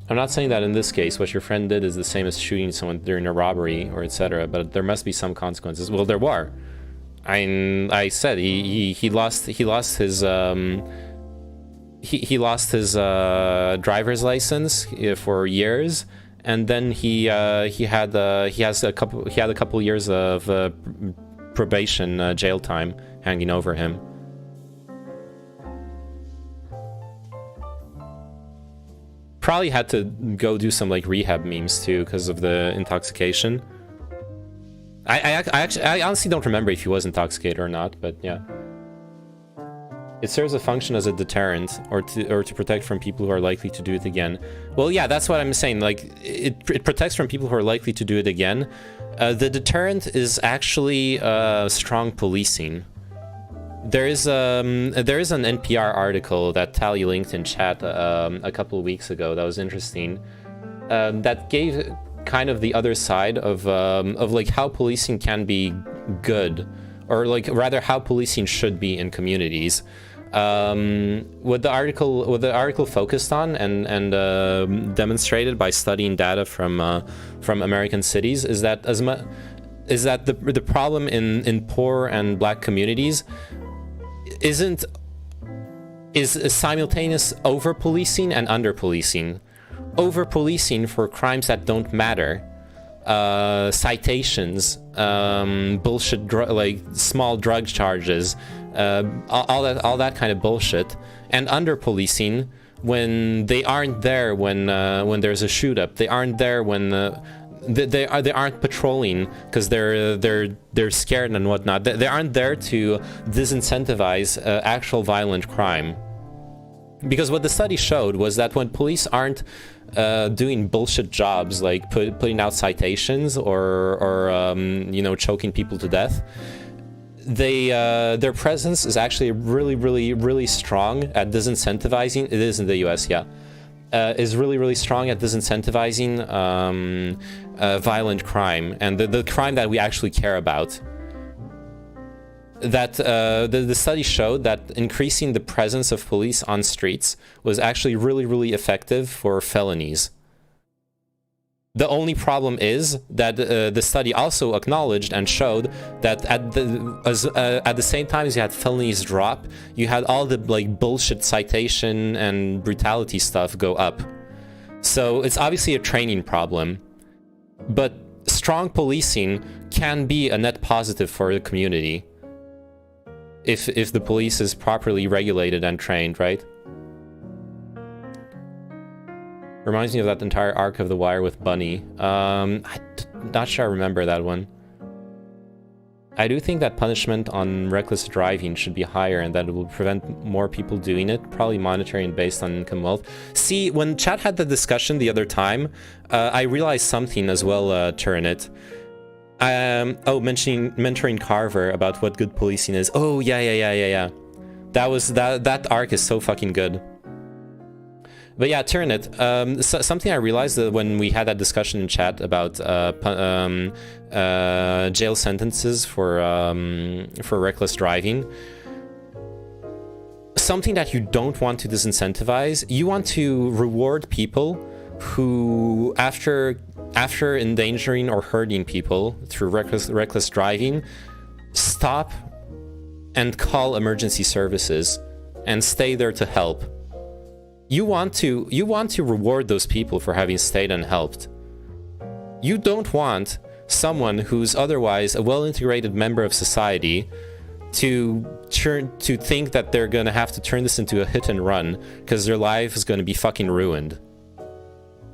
I'm not saying that in this case what your friend did is the same as shooting someone during a robbery or etc., but there must be some consequences. Well, there were. I said he lost his driver's license for years, and then he had a couple years of probation jail time hanging over him. Probably had to go do some like rehab memes too because of the intoxication. I honestly don't remember if he was intoxicated or not, but yeah. It serves a function as a deterrent or to protect from people who are likely to do it again. Well, yeah, that's what I'm saying. Like, it protects from people who are likely to do it again. The deterrent is actually strong policing. There is an NPR article that Tally linked in chat a couple of weeks ago that was interesting. That gave kind of the other side of like how policing can be good, or like rather how policing should be in communities. What the article focused on and demonstrated by studying data from American cities is that the problem in poor and black communities is simultaneous over-policing and under-policing. Over-policing for crimes that don't matter, citations, bullshit, like small drug charges, all that kind of bullshit, and under-policing when they aren't there when there's a shoot-up. They aren't there when they aren't patrolling because they're scared and whatnot. They aren't there to disincentivize actual violent crime. Because what the study showed was that when police aren't doing bullshit jobs like putting out citations or you know, choking people to death, their presence is actually really strong at disincentivizing. It is in the US, yeah. Is really strong at disincentivizing violent crime and the crime that we actually care about. That the study showed that increasing the presence of police on streets was actually really effective for felonies. The only problem is that the study also acknowledged and showed that at the same time as you had felonies drop, you had all the like bullshit citation and brutality stuff go up. So it's obviously a training problem, but strong policing can be a net positive for the community if the police is properly regulated and trained, right? Reminds me of that entire arc of The Wire with Bunny. I'm not sure I remember that one. I do think that punishment on reckless driving should be higher and that it will prevent more people doing it, probably monetary and based on income wealth. See, when chat had the discussion the other time, I realized something as well, Turnit. Oh, mentoring Carver about what good policing is. Oh, yeah. That arc is so fucking good. But yeah, Turnit, something I realized that when we had that discussion in chat about jail sentences for reckless driving, something that you don't want to disincentivize, you want to reward people who, after endangering or hurting people through reckless driving, stop and call emergency services and stay there to help. You want to reward those people for having stayed and helped. You don't want someone who's otherwise a well-integrated member of society to think that they're gonna have to turn this into a hit and run because their life is gonna be fucking ruined.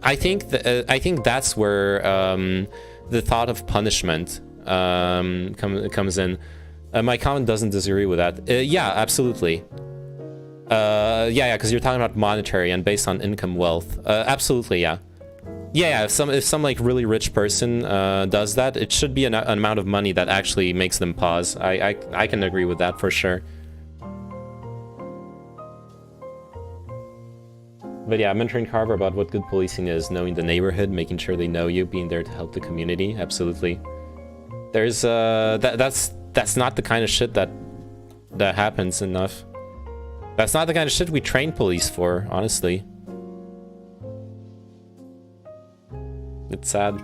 I think that's where the thought of punishment comes in. My comment doesn't disagree with that. Yeah, absolutely. Yeah, because you're talking about monetary and based on income wealth. Absolutely, yeah. Yeah, if some like really rich person does that, it should be an amount of money that actually makes them pause. I can agree with that for sure. But yeah, mentoring Carver about what good policing is, knowing the neighborhood, making sure they know you, being there to help the community. Absolutely. There's that's not the kind of shit that happens enough. That's not the kind of shit we train police for, honestly. It's sad.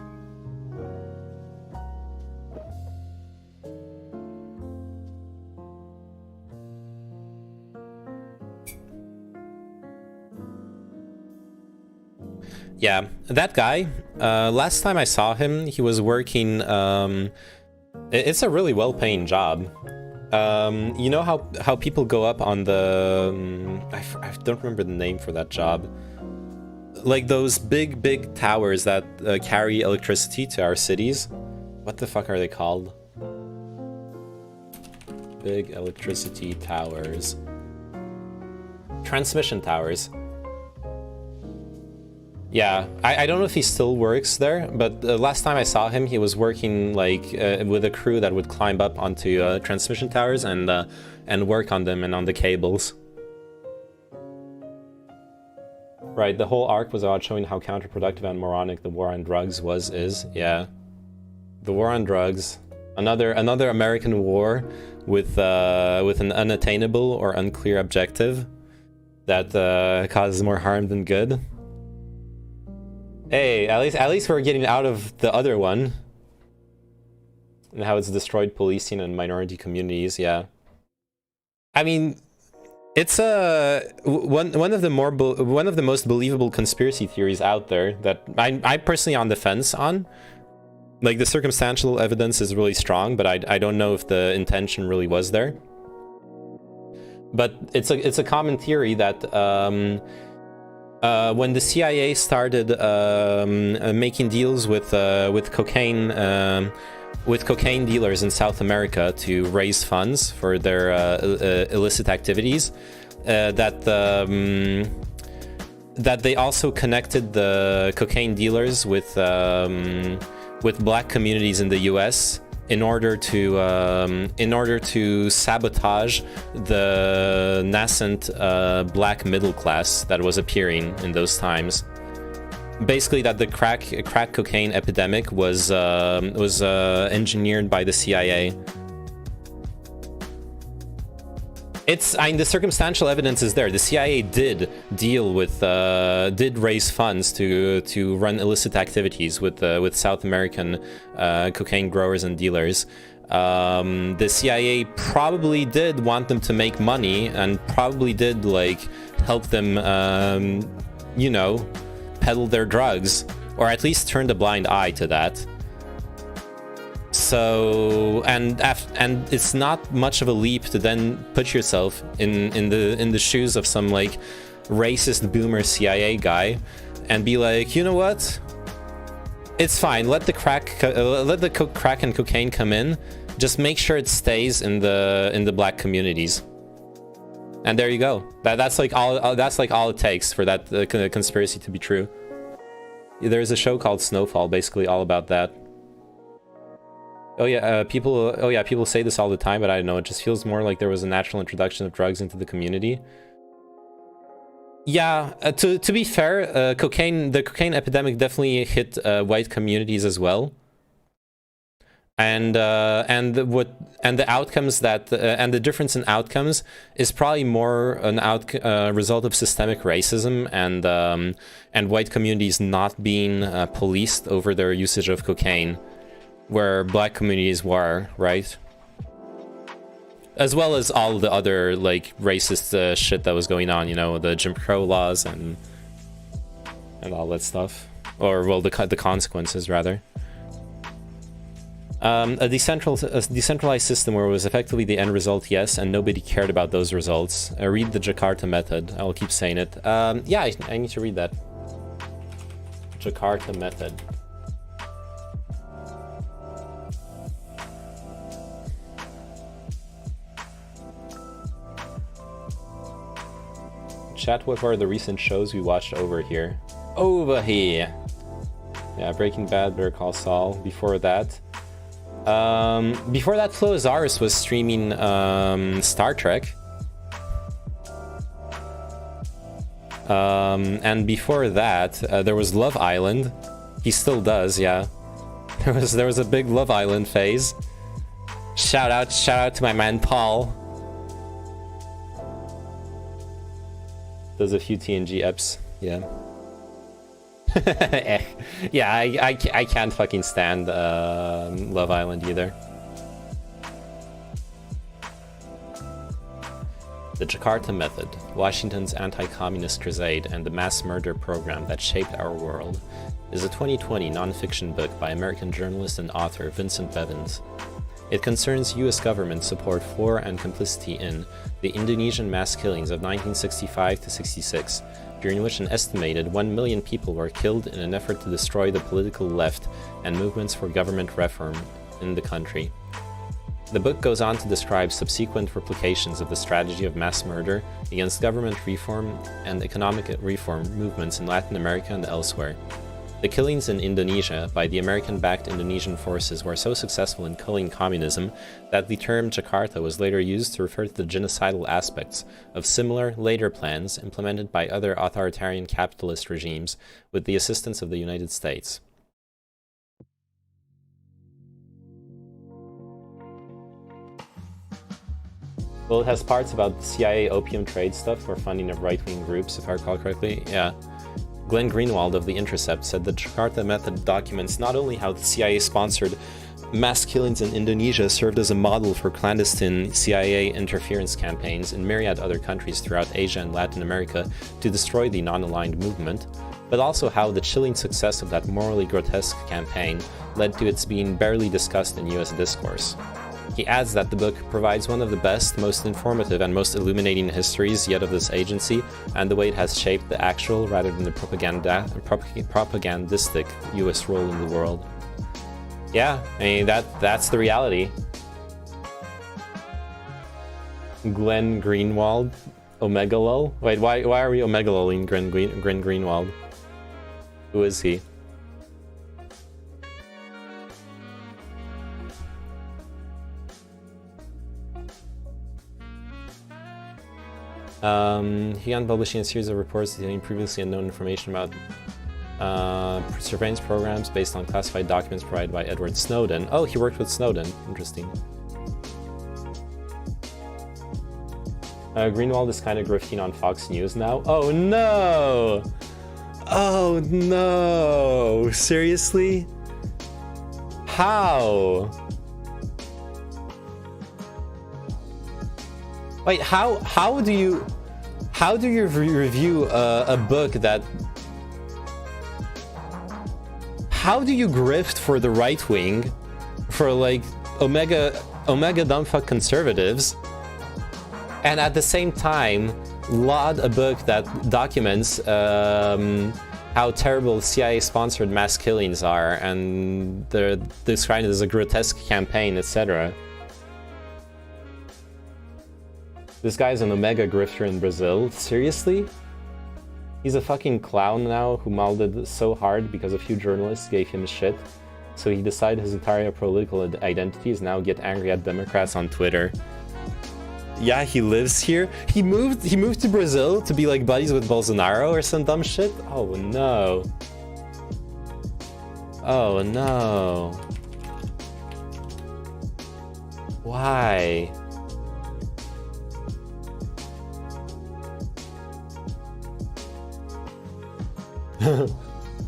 Yeah, that guy, last time I saw him, he was working, it's a really well-paying job. You know how people go up on the, I don't remember the name for that job. Like those big towers that carry electricity to our cities. What the fuck are they called? Big electricity towers. Transmission towers. Yeah, I don't know if he still works there, but last time I saw him, he was working like with a crew that would climb up onto transmission towers and work on them and on the cables. Right, the whole arc was about showing how counterproductive and moronic the war on drugs is. Yeah, the war on drugs, another American war with an unattainable or unclear objective that causes more harm than good. Hey, at least we're getting out of the other one. And how it's destroyed policing and minority communities, yeah. I mean, it's one of the most believable conspiracy theories out there that I personally on the fence on. Like the circumstantial evidence is really strong, but I don't know if the intention really was there. But it's a common theory that when the CIA started making deals with cocaine dealers in South America to raise funds for their illicit activities, that they also connected the cocaine dealers with black communities in the U.S. in order to sabotage the nascent black middle class that was appearing in those times. Basically, that the crack cocaine epidemic was engineered by the CIA. The circumstantial evidence is there. The CIA did deal with, did raise funds to run illicit activities with South American cocaine growers and dealers. The CIA probably did want them to make money and probably did like help them, you know, peddle their drugs, or at least turned a blind eye to that. So, and it's not much of a leap to then put yourself in the shoes of some like racist boomer CIA guy and be like, you know what? It's fine. Let the crack and cocaine come in. Just make sure it stays in the black communities. And there you go. That's like all it takes for that conspiracy to be true. There's a show called Snowfall, basically all about that. Oh yeah, people say this all the time, but I don't know. It just feels more like there was a natural introduction of drugs into the community. Yeah, to be fair, the cocaine epidemic definitely hit white communities as well. And the outcomes that and the difference in outcomes is probably more an result of systemic racism and white communities not being policed over their usage of cocaine, where black communities were, right? As well as all the other like racist shit that was going on, you know, the Jim Crow laws and all that stuff, or well, the consequences rather. A decentralized system where it was effectively the end result, yes, and nobody cared about those results. Read the Jakarta Method. I will keep saying it. Yeah, I need to read that. Jakarta Method. Chat, what were the recent shows we watched over here? Over here! Yeah, Breaking Bad, Better Call Saul. Before that, Flo Azaris was streaming Star Trek. And before that, there was Love Island. He still does, yeah. There was a big Love Island phase. Shout out to my man Paul. Does a few TNG eps, yeah. Yeah, I can't fucking stand Love Island either. The Jakarta Method, Washington's anti-communist crusade and the mass murder program that shaped our world, is a 2020 non-fiction book by American journalist and author Vincent Bevins. It concerns US government support for and complicity in the Indonesian mass killings of 1965 to 66, during which an estimated 1 million people were killed in an effort to destroy the political left and movements for government reform in the country. The book goes on to describe subsequent replications of the strategy of mass murder against government reform and economic reform movements in Latin America and elsewhere. The killings in Indonesia by the American-backed Indonesian forces were so successful in culling communism that the term Jakarta was later used to refer to the genocidal aspects of similar later plans implemented by other authoritarian capitalist regimes with the assistance of the United States. Well, it has parts about CIA opium trade stuff for funding of right-wing groups, if I recall correctly. Yeah. Glenn Greenwald of The Intercept said the Jakarta Method documents not only how the CIA-sponsored mass killings in Indonesia served as a model for clandestine CIA interference campaigns in myriad other countries throughout Asia and Latin America to destroy the non-aligned movement, but also how the chilling success of that morally grotesque campaign led to its being barely discussed in US discourse. He adds that the book provides one of the best, most informative, and most illuminating histories yet of this agency, and the way it has shaped the actual, rather than the propagandistic US role in the world. Yeah, I mean, that's the reality. Glenn Greenwald. Omega Lol? Wait, why are we Omega Lolling Gren Greenwald? Who is he? He began publishing a series of reports detailing previously unknown information about surveillance programs based on classified documents provided by Edward Snowden. Oh, he worked with Snowden. Interesting. Greenwald is kind of grifting on Fox News now. Oh no! Oh no! Seriously? How? Wait, how do you review a book that? How do you grift for the right wing, for like omega dumbfuck conservatives, and at the same time laud a book that documents how terrible CIA-sponsored mass killings are, and they're described as a grotesque campaign, etc. This guy's an Omega grifter in Brazil. Seriously? He's a fucking clown now who molded so hard because a few journalists gave him shit. So he decided his entire political identity is now get angry at Democrats on Twitter. Yeah, he lives here. He moved to Brazil to be like buddies with Bolsonaro or some dumb shit. Oh no. Oh no. Why?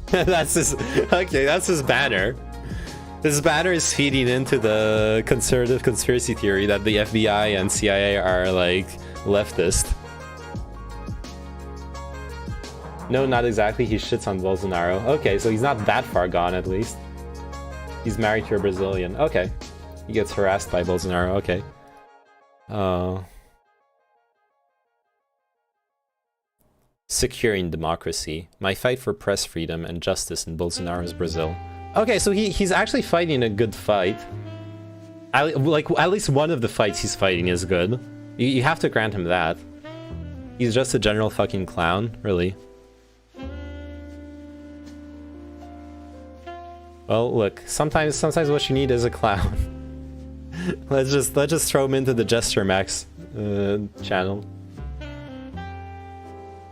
That's his. Okay, that's his banner. This banner is feeding into the conservative conspiracy theory that the FBI and CIA are like leftist. No, not exactly. He shits on Bolsonaro. Okay, so he's not that far gone at least. He's married to a Brazilian. Okay. He gets harassed by Bolsonaro. Okay. Securing democracy. My fight for press freedom and justice in Bolsonaro's Brazil. Okay, so he's actually fighting a good fight. Like, at least one of the fights he's fighting is good. You have to grant him that. He's just a general fucking clown, really. Well, look, sometimes what you need is a clown. let's just throw him into the Jester Max channel.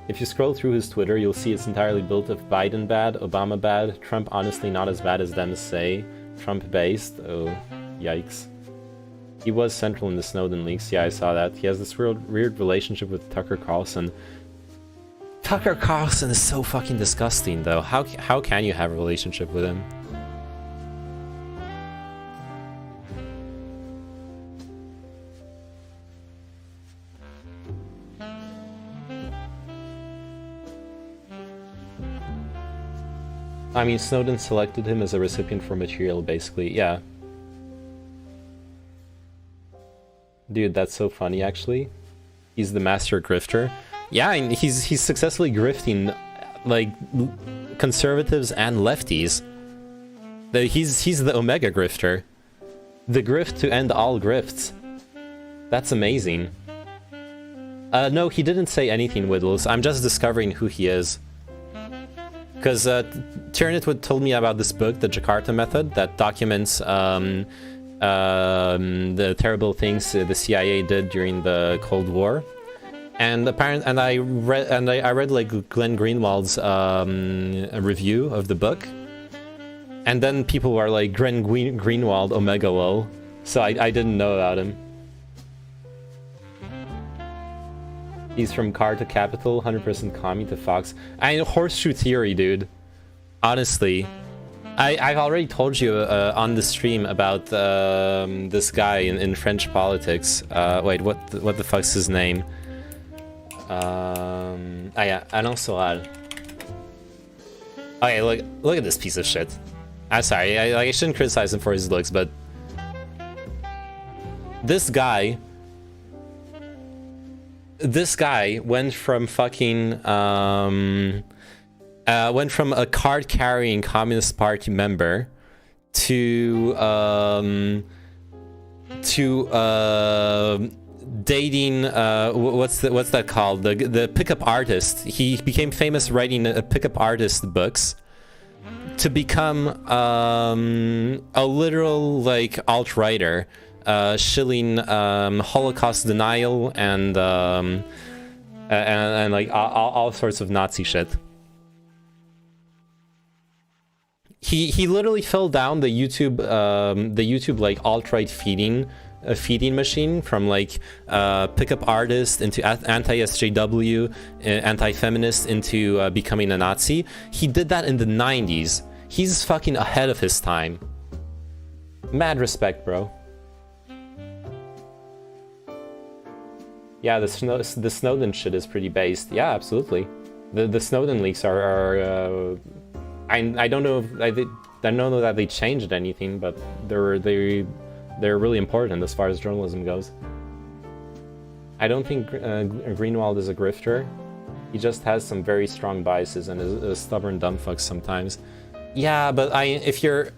If you scroll through his Twitter, you'll see it's entirely built of Biden bad, Obama bad, Trump honestly not as bad as them say, Trump based. Oh, yikes. He was central in the Snowden leaks. Yeah, I saw that. He has this weird relationship with Tucker Carlson. Tucker Carlson is so fucking disgusting, though. How can you have a relationship with him? I mean, Snowden selected him as a recipient for material, basically. Yeah. Dude, that's so funny, actually. He's the master grifter. Yeah, and he's successfully grifting, like, conservatives and lefties. He's the Omega grifter. The grift to end all grifts. That's amazing. No, he didn't say anything, Whittles. I'm just discovering who he is. Because Tyrannid told me about this book, the Jakarta Method, that documents the terrible things the CIA did during the Cold War, and I read like Glenn Greenwald's review of the book, and then people were like Glenn Greenwald Omega lol, so I didn't know about him. He's from Car to Capital, 100% commie to Fox. I know, horseshoe theory, dude. Honestly. I've already told you on the stream about this guy in French politics. Wait, what the fuck's his name? Yeah, Alain Soral. Okay, look at this piece of shit. I'm sorry, I shouldn't criticize him for his looks, but... This guy went from fucking went from a card-carrying Communist Party member to dating what's that called, the pickup artist. He became famous writing pickup artist books to become a literal like alt-writer, shilling Holocaust denial and like all sorts of Nazi shit. He literally fell down the YouTube like alt-right feeding machine from like pickup artist into anti-SJW, anti-feminist into becoming a Nazi. He did that in the 90s. He's fucking ahead of his time. Mad respect, bro. Yeah, the Snowden shit is pretty based. Yeah, absolutely. The Snowden leaks are I don't know if I don't know that they changed anything, but they're really important as far as journalism goes. I don't think Greenwald is a grifter. He just has some very strong biases and is a stubborn dumb fuck sometimes. Yeah, but if your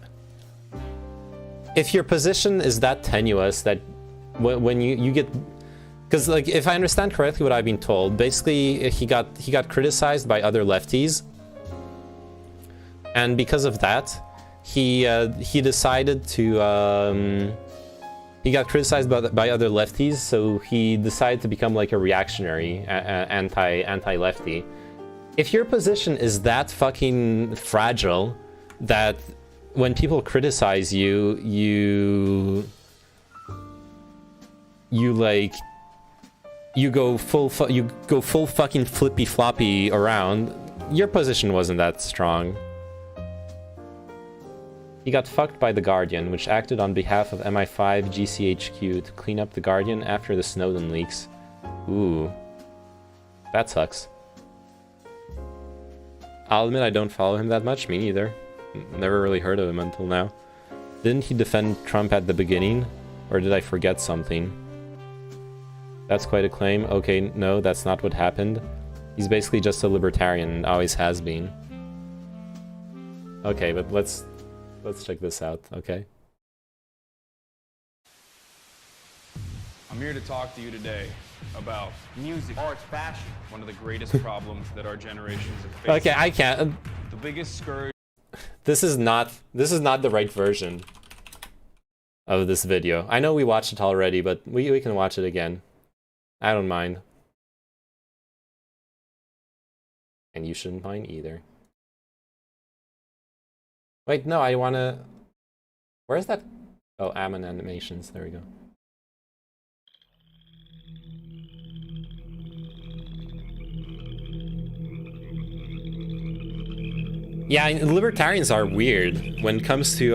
position is that tenuous that when you get, because like if I understand correctly what I've been told, basically he got criticized by other lefties, and because of that, he decided to he got criticized by other lefties, so he decided to become like a reactionary, anti-lefty. If your position is that fucking fragile that when people criticize you, you go full fucking flippy floppy around, your position wasn't that strong. He got fucked by The Guardian, which acted on behalf of MI5 GCHQ to clean up The Guardian after the Snowden leaks. Ooh. That sucks. I'll admit I don't follow him that much, me neither. Never really heard of him until now. Didn't he defend Trump at the beginning? Or did I forget something? That's quite a claim. Okay, no, that's not what happened. He's basically just a libertarian and always has been. Okay, but let's check this out, okay? I'm here to talk to you today about music, arts, fashion, one of the greatest problems that our generations have faced. Okay, I can't. The biggest scourge. This is not the right version of this video. I know we watched it already, but we can watch it again. I don't mind. And you shouldn't mind either. Wait, no, I wanna... Where's that? Oh, Ammon Animations, there we go. Yeah, libertarians are weird when it comes to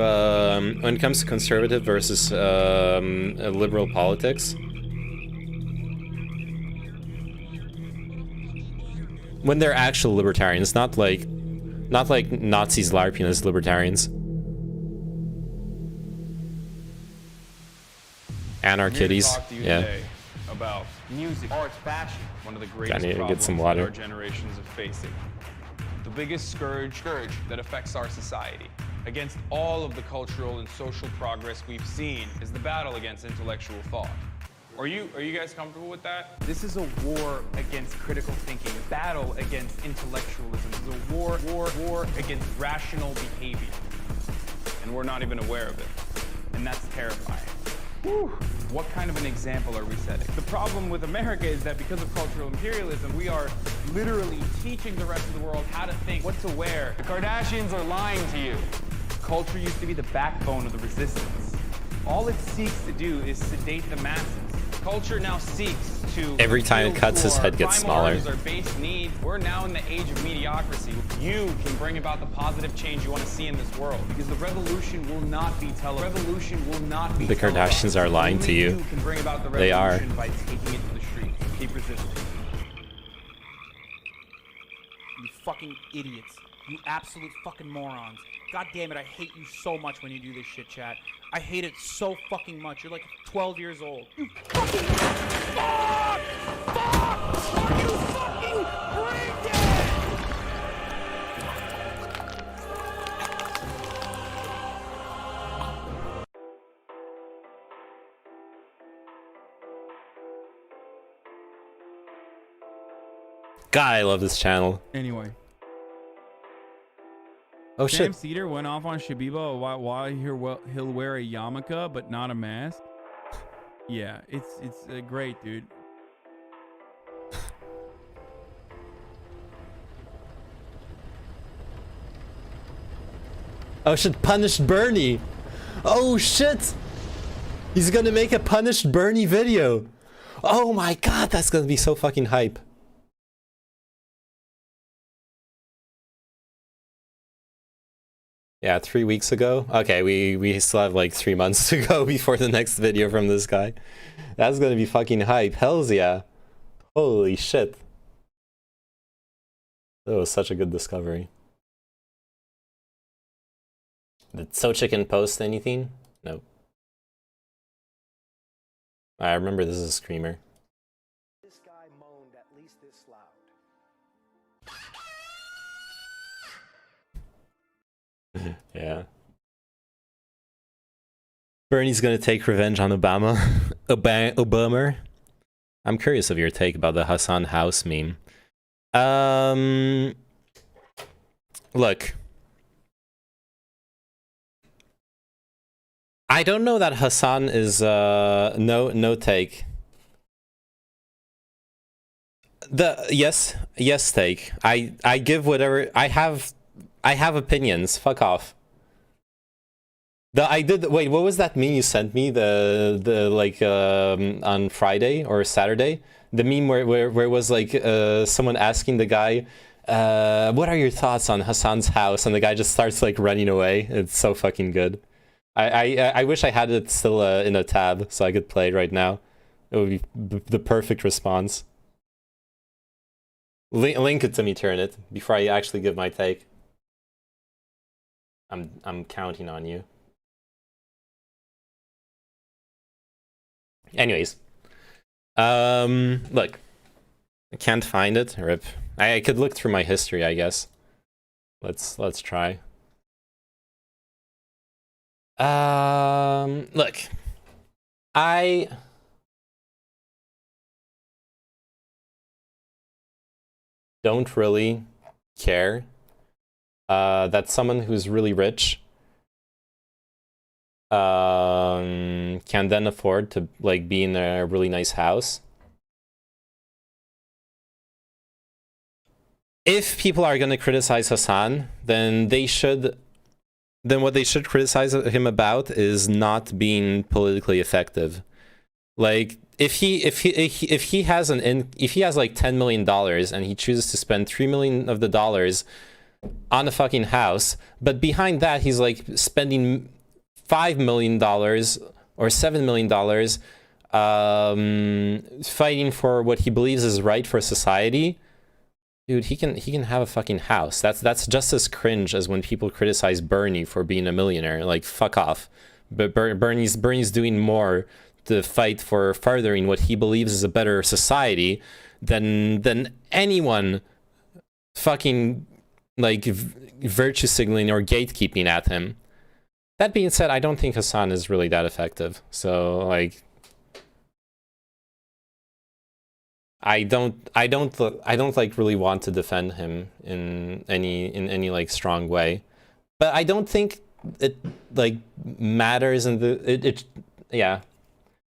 conservative versus liberal politics. When they're actual libertarians, not like Nazis LARPing as libertarians. Anarchitties, yeah. About music, arts, fashion, one of the greatest problems get some water. that our generations are facing. The biggest scourge that affects our society, against all of the cultural and social progress we've seen, is the battle against intellectual thought. Are you guys comfortable with that? This is a war against critical thinking, a battle against intellectualism. This is a war against rational behavior. And we're not even aware of it. And that's terrifying. Whew. What kind of an example are we setting? The problem with America is that because of cultural imperialism, we are literally teaching the rest of the world how to think, what to wear. The Kardashians are lying to you. Culture used to be the backbone of the resistance. All it seeks to do is sedate the masses. Culture now seeks to... Every time it cuts, his head gets smaller. Our base needs. We're now in the age of mediocrity. You can bring about the positive change you want to see in this world. Because the revolution will not be televised. Revolution will not be The Kardashians are lying to you. Can bring about the They are. revolution by taking it to the streets. Keep resisting. You fucking idiots. You absolute fucking morons. God damn it, I hate you so much when you do this shit, chat. I hate it so fucking much. You're like 12 years old. You fucking... Fuck! Fuck! You fucking brain dead! God, I love this channel. Anyway. Oh Sam shit. Cedar went off on Shabiba why he'll wear a yarmulke but not a mask. Yeah, it's great, dude. Oh shit, punished Bernie. Oh shit. He's gonna make a punished Bernie video. Oh my god, that's gonna be so fucking hype. Yeah, 3 weeks ago. Okay, we still have like 3 months to go before the next video from this guy. That's gonna be fucking hype. Hells yeah. Holy shit. That was such a good discovery. Did SoChicken post anything? Nope. I remember this is a screamer. This guy moaned at least this loud. Yeah. Bernie's gonna take revenge on Obama. Obama. I'm curious of your take about the Hassan House meme. Look. I don't know that Hassan is no take. Yes take. I give whatever I have opinions. Fuck off. Wait, what was that meme you sent me? The like on Friday or Saturday? The meme where it was like someone asking the guy, what are your thoughts on Hassan's house? And the guy just starts like running away. It's so fucking good. I wish I had it still in a tab so I could play it right now. It would be the perfect response. Link it to me, turn it, before I actually give my take. I'm counting on you. Anyways, look, I can't find it. Rip. I could look through my history, I guess. Let's try. Look, I don't really care that someone who's really rich can then afford to like be in a really nice house. If people are going to criticize Hassan, then what they should criticize him about is not being politically effective. Like if he has like $10 million and he chooses to spend $3 million of the dollars on a fucking house, but behind that he's like spending $5 million or $7 million fighting for what he believes is right for society. Dude, he can have a fucking house. That's just as cringe as when people criticize Bernie for being a millionaire. Like, fuck off. But Bernie's doing more to fight for furthering what he believes is a better society than anyone fucking like virtue signaling or gatekeeping at him. That being said, I don't think Hassan is really that effective. So like, I don't like really want to defend him in any like strong way, but I don't think it like matters in the yeah.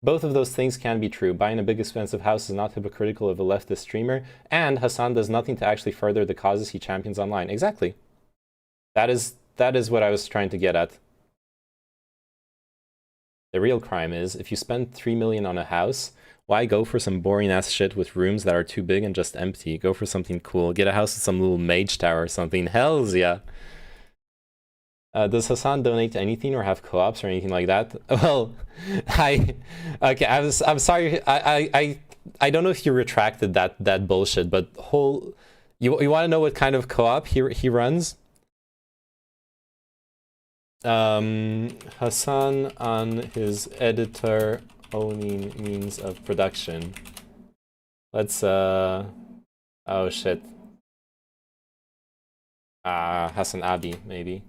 Both of those things can be true. Buying a big expensive house is not hypocritical of a leftist streamer, and Hassan does nothing to actually further the causes he champions online. Exactly. That is what I was trying to get at. The real crime is if you spend $3 million on a house, why go for some boring ass shit with rooms that are too big and just empty? Go for something cool. Get a house with some little mage tower or something. Hells yeah. Does Hassan donate to anything or have co-ops or anything like that? Well, I'm sorry. I don't know if you retracted that bullshit, but you want to know what kind of co-op he runs? Hassan on his editor owning means of production. Let's oh shit. Hassan Abi maybe.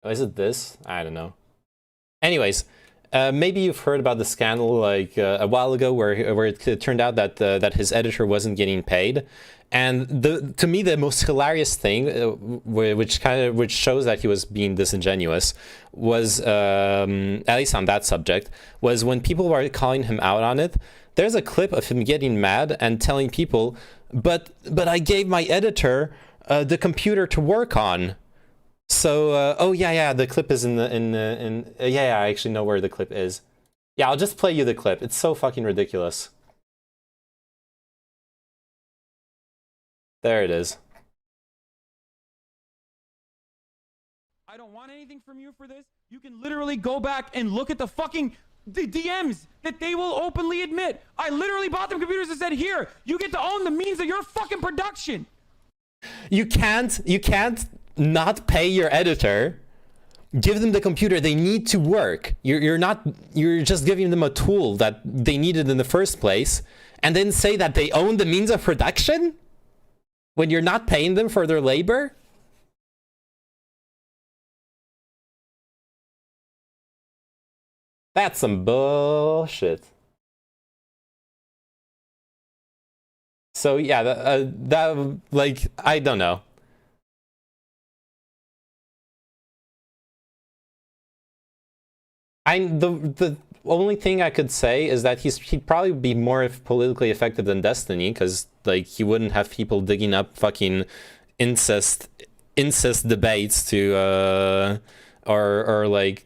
Oh, is it this? I don't know. Anyways, Maybe you've heard about the scandal like a while ago, where it turned out that that his editor wasn't getting paid, and to me the most hilarious thing, which shows that he was being disingenuous, was at least on that subject, was when people were calling him out on it. There's a clip of him getting mad and telling people, "But I gave my editor the computer to work on." So, oh yeah, the clip is in yeah, I actually know where the clip is. Yeah, I'll just play you the clip. It's so fucking ridiculous. There it is. I don't want anything from you for this. You can literally go back and look at the DMs that they will openly admit. I literally bought them computers and said, here, you get to own the means of your fucking production. You can't not pay your editor. Give them the computer. They need to work. You're just giving them a tool that they needed in the first place, and then say that they own the means of production when you're not paying them for their labor. That's some bullshit. So yeah, that like, I don't know. The only thing I could say is that he'd probably be more politically effective than Destiny, because like he wouldn't have people digging up fucking incest debates to or like,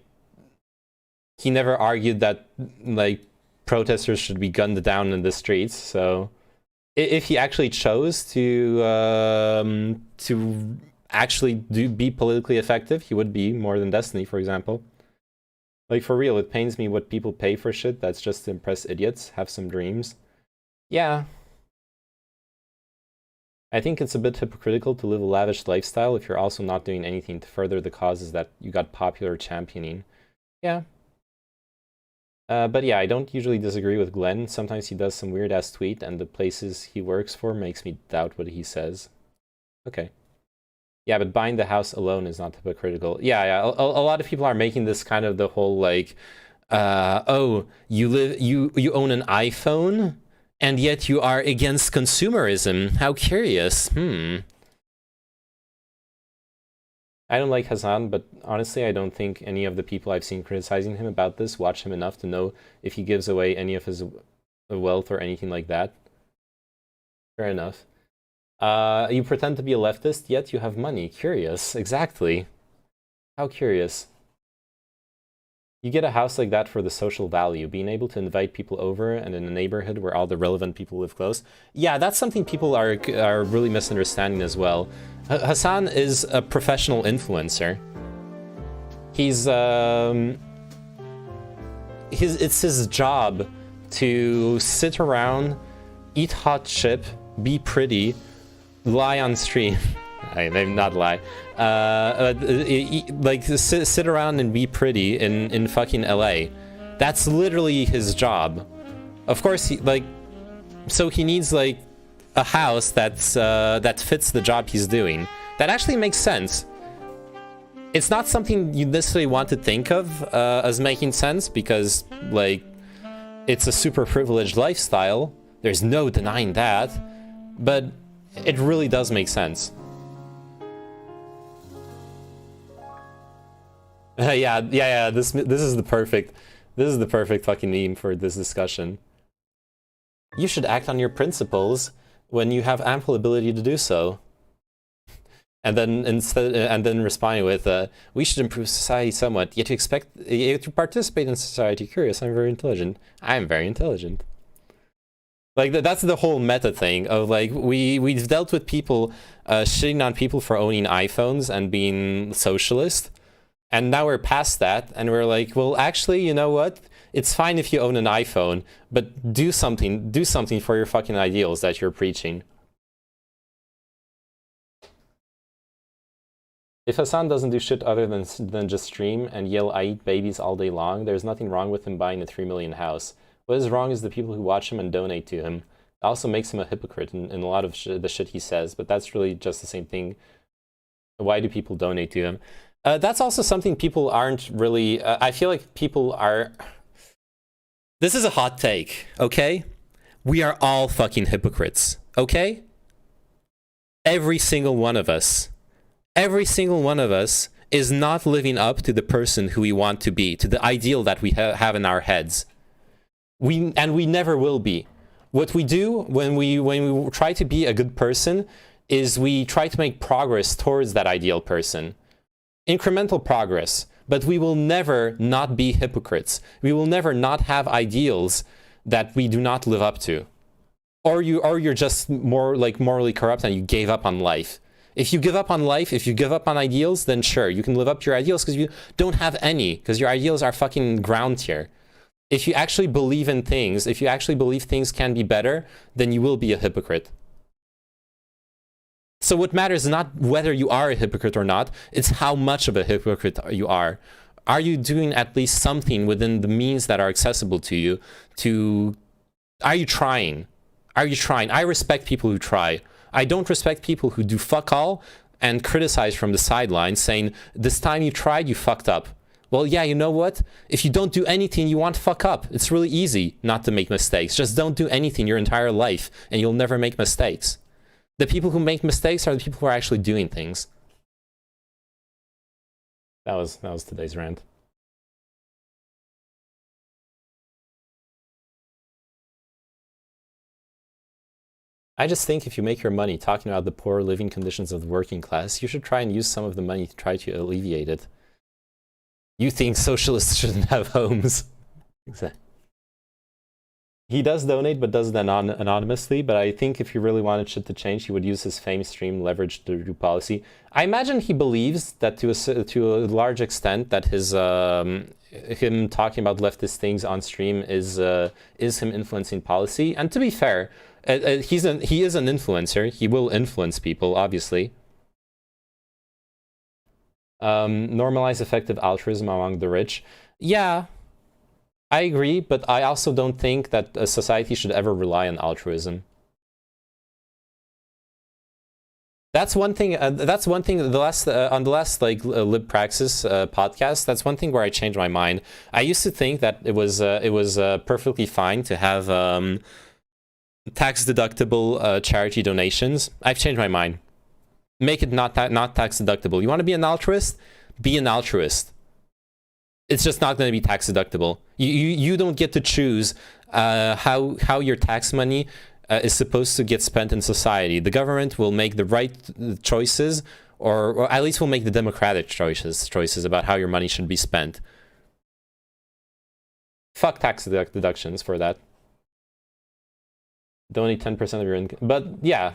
he never argued that like protesters should be gunned down in the streets. So if he actually chose to actually be politically effective, he would be more than Destiny, for example. Like, for real, it pains me what people pay for shit that's just to impress idiots. Have some dreams. Yeah. I think it's a bit hypocritical to live a lavish lifestyle if you're also not doing anything to further the causes that you got popular championing. Yeah. But yeah, I don't usually disagree with Glenn. Sometimes he does some weird-ass tweet, and the places he works for makes me doubt what he says. Okay. Yeah, but buying the house alone is not hypocritical. Yeah. A lot of people are making this kind of the whole like, oh, you own an iPhone, and yet you are against consumerism. How curious. I don't like Hasan, but honestly, I don't think any of the people I've seen criticizing him about this watch him enough to know if he gives away any of his wealth or anything like that. Fair enough. You pretend to be a leftist, yet you have money. Curious. Exactly. How curious. You get a house like that for the social value, being able to invite people over and in a neighborhood where all the relevant people live close. Yeah, that's something people are really misunderstanding as well. Hasan is a professional influencer. He's it's his job to sit around, eat hot chip, be pretty, lie on stream. Maybe not lie. Like sit around and be pretty in fucking LA. That's literally his job. Of course, so he needs like a house that's that fits the job he's doing. That actually makes sense. It's not something you necessarily want to think of as making sense, because like it's a super privileged lifestyle. There's no denying that, but it really does make sense. Yeah. This is the perfect fucking meme for this discussion. You should act on your principles when you have ample ability to do so. And then responding with, "We should improve society somewhat. Yet you participate in society. Curious. I'm very intelligent. I'm very intelligent." Like that's the whole meta thing of like we've dealt with people shitting on people for owning iPhones and being socialist. And now we're past that, and we're like, well, actually, you know what? It's fine if you own an iPhone, but do something for your fucking ideals that you're preaching. If Hasan doesn't do shit other than just stream and yell "I eat babies" all day long, there's nothing wrong with him buying a 3 million house. What is wrong is the people who watch him and donate to him. It also makes him a hypocrite in a lot of the shit he says, but that's really just the same thing. Why do people donate to him? That's also something people aren't really... I feel like people are... This is a hot take, okay? We are all fucking hypocrites, okay? Every single one of us. Every single one of us is not living up to the person who we want to be, to the ideal that we have in our heads. We never will be. What we do when we try to be a good person is we try to make progress towards that ideal person. Incremental progress, but we will never not be hypocrites. We will never not have ideals that we do not live up to. Or you're just more like morally corrupt and you gave up on life. If you give up on life, if you give up on ideals, then sure, you can live up to your ideals because you don't have any, because your ideals are fucking ground tier. If you actually believe in things, if you actually believe things can be better, then you will be a hypocrite. So what matters is not whether you are a hypocrite or not, it's how much of a hypocrite you are. Are you doing at least something within the means that are accessible to you are you trying? Are you trying? I respect people who try. I don't respect people who do fuck all and criticize from the sidelines saying, this time you tried, you fucked up. Well, yeah, you know what? If you don't do anything, you won't fuck up. It's really easy not to make mistakes. Just don't do anything your entire life and you'll never make mistakes. The people who make mistakes are the people who are actually doing things. That was today's rant. I just think if you make your money talking about the poor living conditions of the working class, you should try and use some of the money to try to alleviate it. You think socialists shouldn't have homes. Exactly. He does donate, but does it anonymously. But I think if he really wanted shit to change, he would use his fame stream leverage to do policy. I imagine he believes that to a large extent that his him talking about leftist things on stream is him influencing policy. And to be fair, he is an influencer. He will influence people, obviously. Normalize effective altruism among the rich. Yeah. I agree, but I also don't think that a society should ever rely on altruism. That's one thing. That's one thing. On the last like Lib Praxis podcast, that's one thing where I changed my mind. I used to think that it was perfectly fine to have tax deductible charity donations. I've changed my mind. Make it not tax deductible. You want to be an altruist? Be an altruist. It's just not going to be tax deductible. You don't get to choose how your tax money is supposed to get spent in society. The government will make the right choices, or at least will make the democratic choices about how your money should be spent. Fuck tax deductions for that. Donate 10% of your income. But yeah.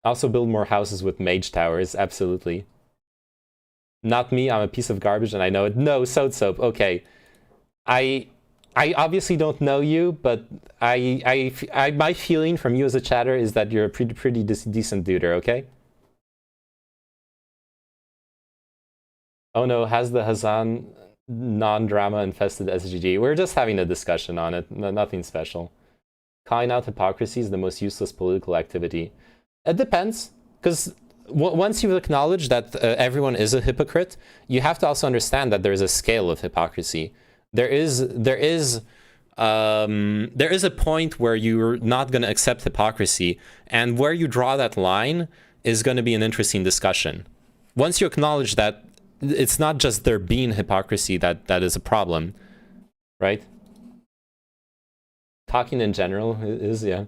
Also build more houses with mage towers, absolutely. Not me, I'm a piece of garbage and I know it. No, Soap. Okay. I obviously don't know you, but my feeling from you as a chatter is that you're a pretty decent duder, okay? Oh no, has the Hazan non-drama infested SGG? We're just having a discussion on it, nothing special. Calling out hypocrisy is the most useless political activity. It depends, because once you've acknowledged that everyone is a hypocrite, you have to also understand that there is a scale of hypocrisy. There is a point where you're not going to accept hypocrisy, and where you draw that line is going to be an interesting discussion. Once you acknowledge that it's not just there being hypocrisy that is a problem, right? Talking in general is, yeah.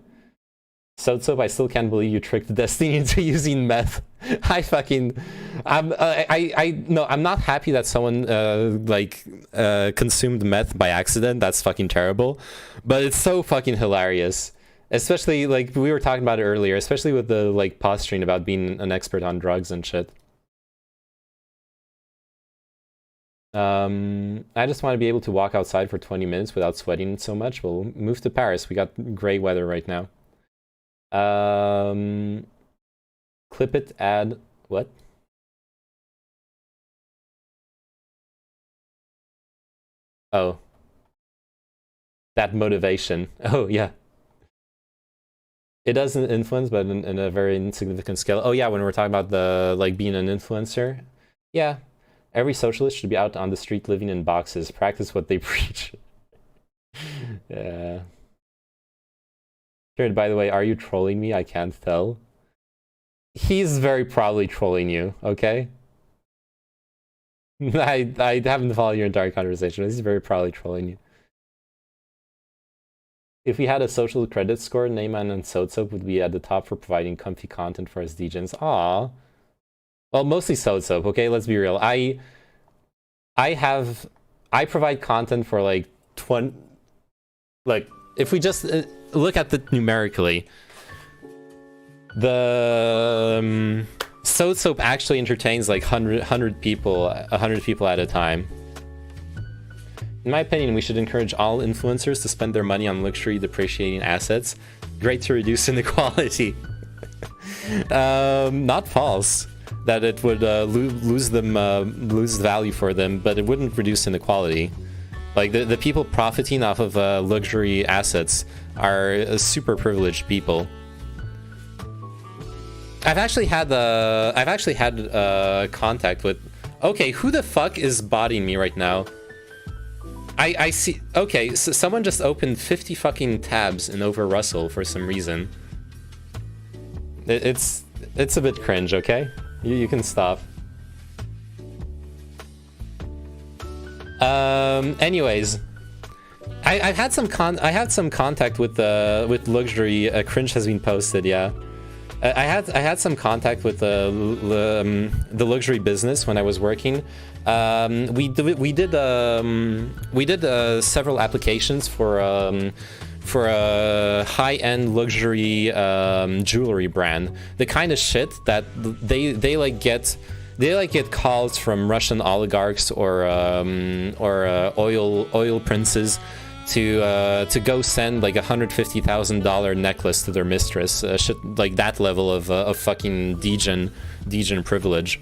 Soap, I still can't believe you tricked Destiny into using meth. I'm not happy that someone consumed meth by accident. That's fucking terrible. But it's so fucking hilarious. Especially, like, we were talking about it earlier, especially with the, like, posturing about being an expert on drugs and shit. I just want to be able to walk outside for 20 minutes without sweating so much. We'll move to Paris. We got gray weather right now. Clip it, add what? Oh. That motivation. Oh, yeah. It doesn't influence, but in a very insignificant scale. Oh yeah, when we're talking about the like being an influencer, yeah, every socialist should be out on the street living in boxes, practice what they preach. Yeah. Jared, by the way, are you trolling me? I can't tell. He's very probably trolling you. Okay. I haven't followed your entire conversation. He's very probably trolling you. If we had a social credit score, Neyman and Sotsop would be at the top for providing comfy content for us degens. Aw. Well, mostly Sotsop, okay? Let's be real. I provide content for like 20... Like, if we just look at it numerically, the Sotsop actually entertains like 100 people at a time. In my opinion, we should encourage all influencers to spend their money on luxury depreciating assets. Great to reduce inequality. Not false that it would lose value for them, but it wouldn't reduce inequality. Like the people profiting off of luxury assets are super privileged people. I've actually had contact with. Okay, who the fuck is botting me right now? I see. Okay, so someone just opened 50 fucking tabs in Over Russell for some reason. It's a bit cringe. Okay, you can stop. Anyways, I've had some contact with luxury. Cringe has been posted. Yeah. I had some contact with the luxury business when I was working. We did several applications for a high-end luxury jewelry brand. The kind of shit that they get calls from Russian oligarchs or oil princes to go send like $150,000 necklace to their mistress, shit like that level of fucking degen privilege.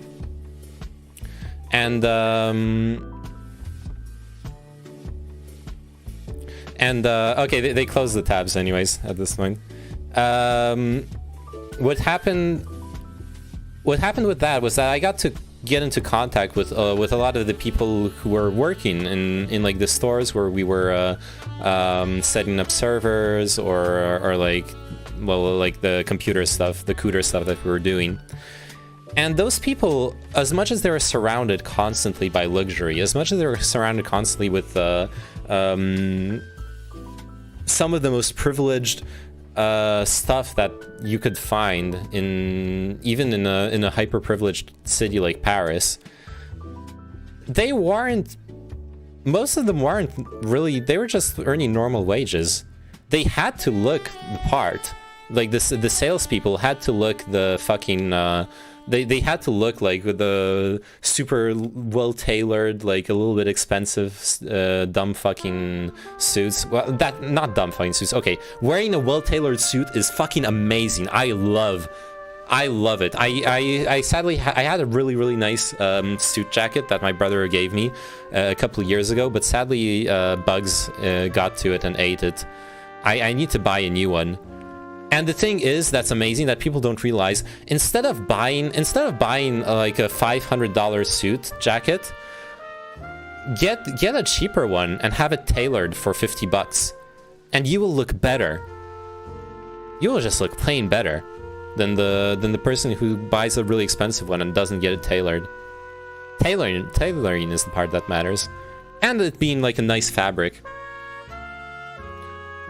And okay, they closed the tabs anyways at this point. What happened with that was that I got to get into contact with a lot of the people who were working in like the stores where we were setting up servers or like, well, like the computer stuff, the CUDA stuff that we were doing. And those people, as much as they were surrounded constantly by luxury, as much as they were surrounded constantly with some of the most privileged stuff that you could find even in a hyper privileged city like Paris, most of them weren't really, they were just earning normal wages. They had to look the part. Like the salespeople had to look the fucking they had to look like the super well tailored, like a little bit expensive dumb fucking suits. Well, that not dumb fucking suits. Okay, wearing a well tailored suit is fucking amazing. I love it. I sadly had a really nice suit jacket that my brother gave me a couple of years ago, but sadly bugs got to it and ate it. I need to buy a new one. And the thing is, that's amazing that people don't realize, instead of buying like a $500 suit jacket, get a cheaper one and have it tailored for $50, and you will look better. You will just look plain better than the person who buys a really expensive one and doesn't get it tailored. Tailoring is the part that matters, and it being like a nice fabric.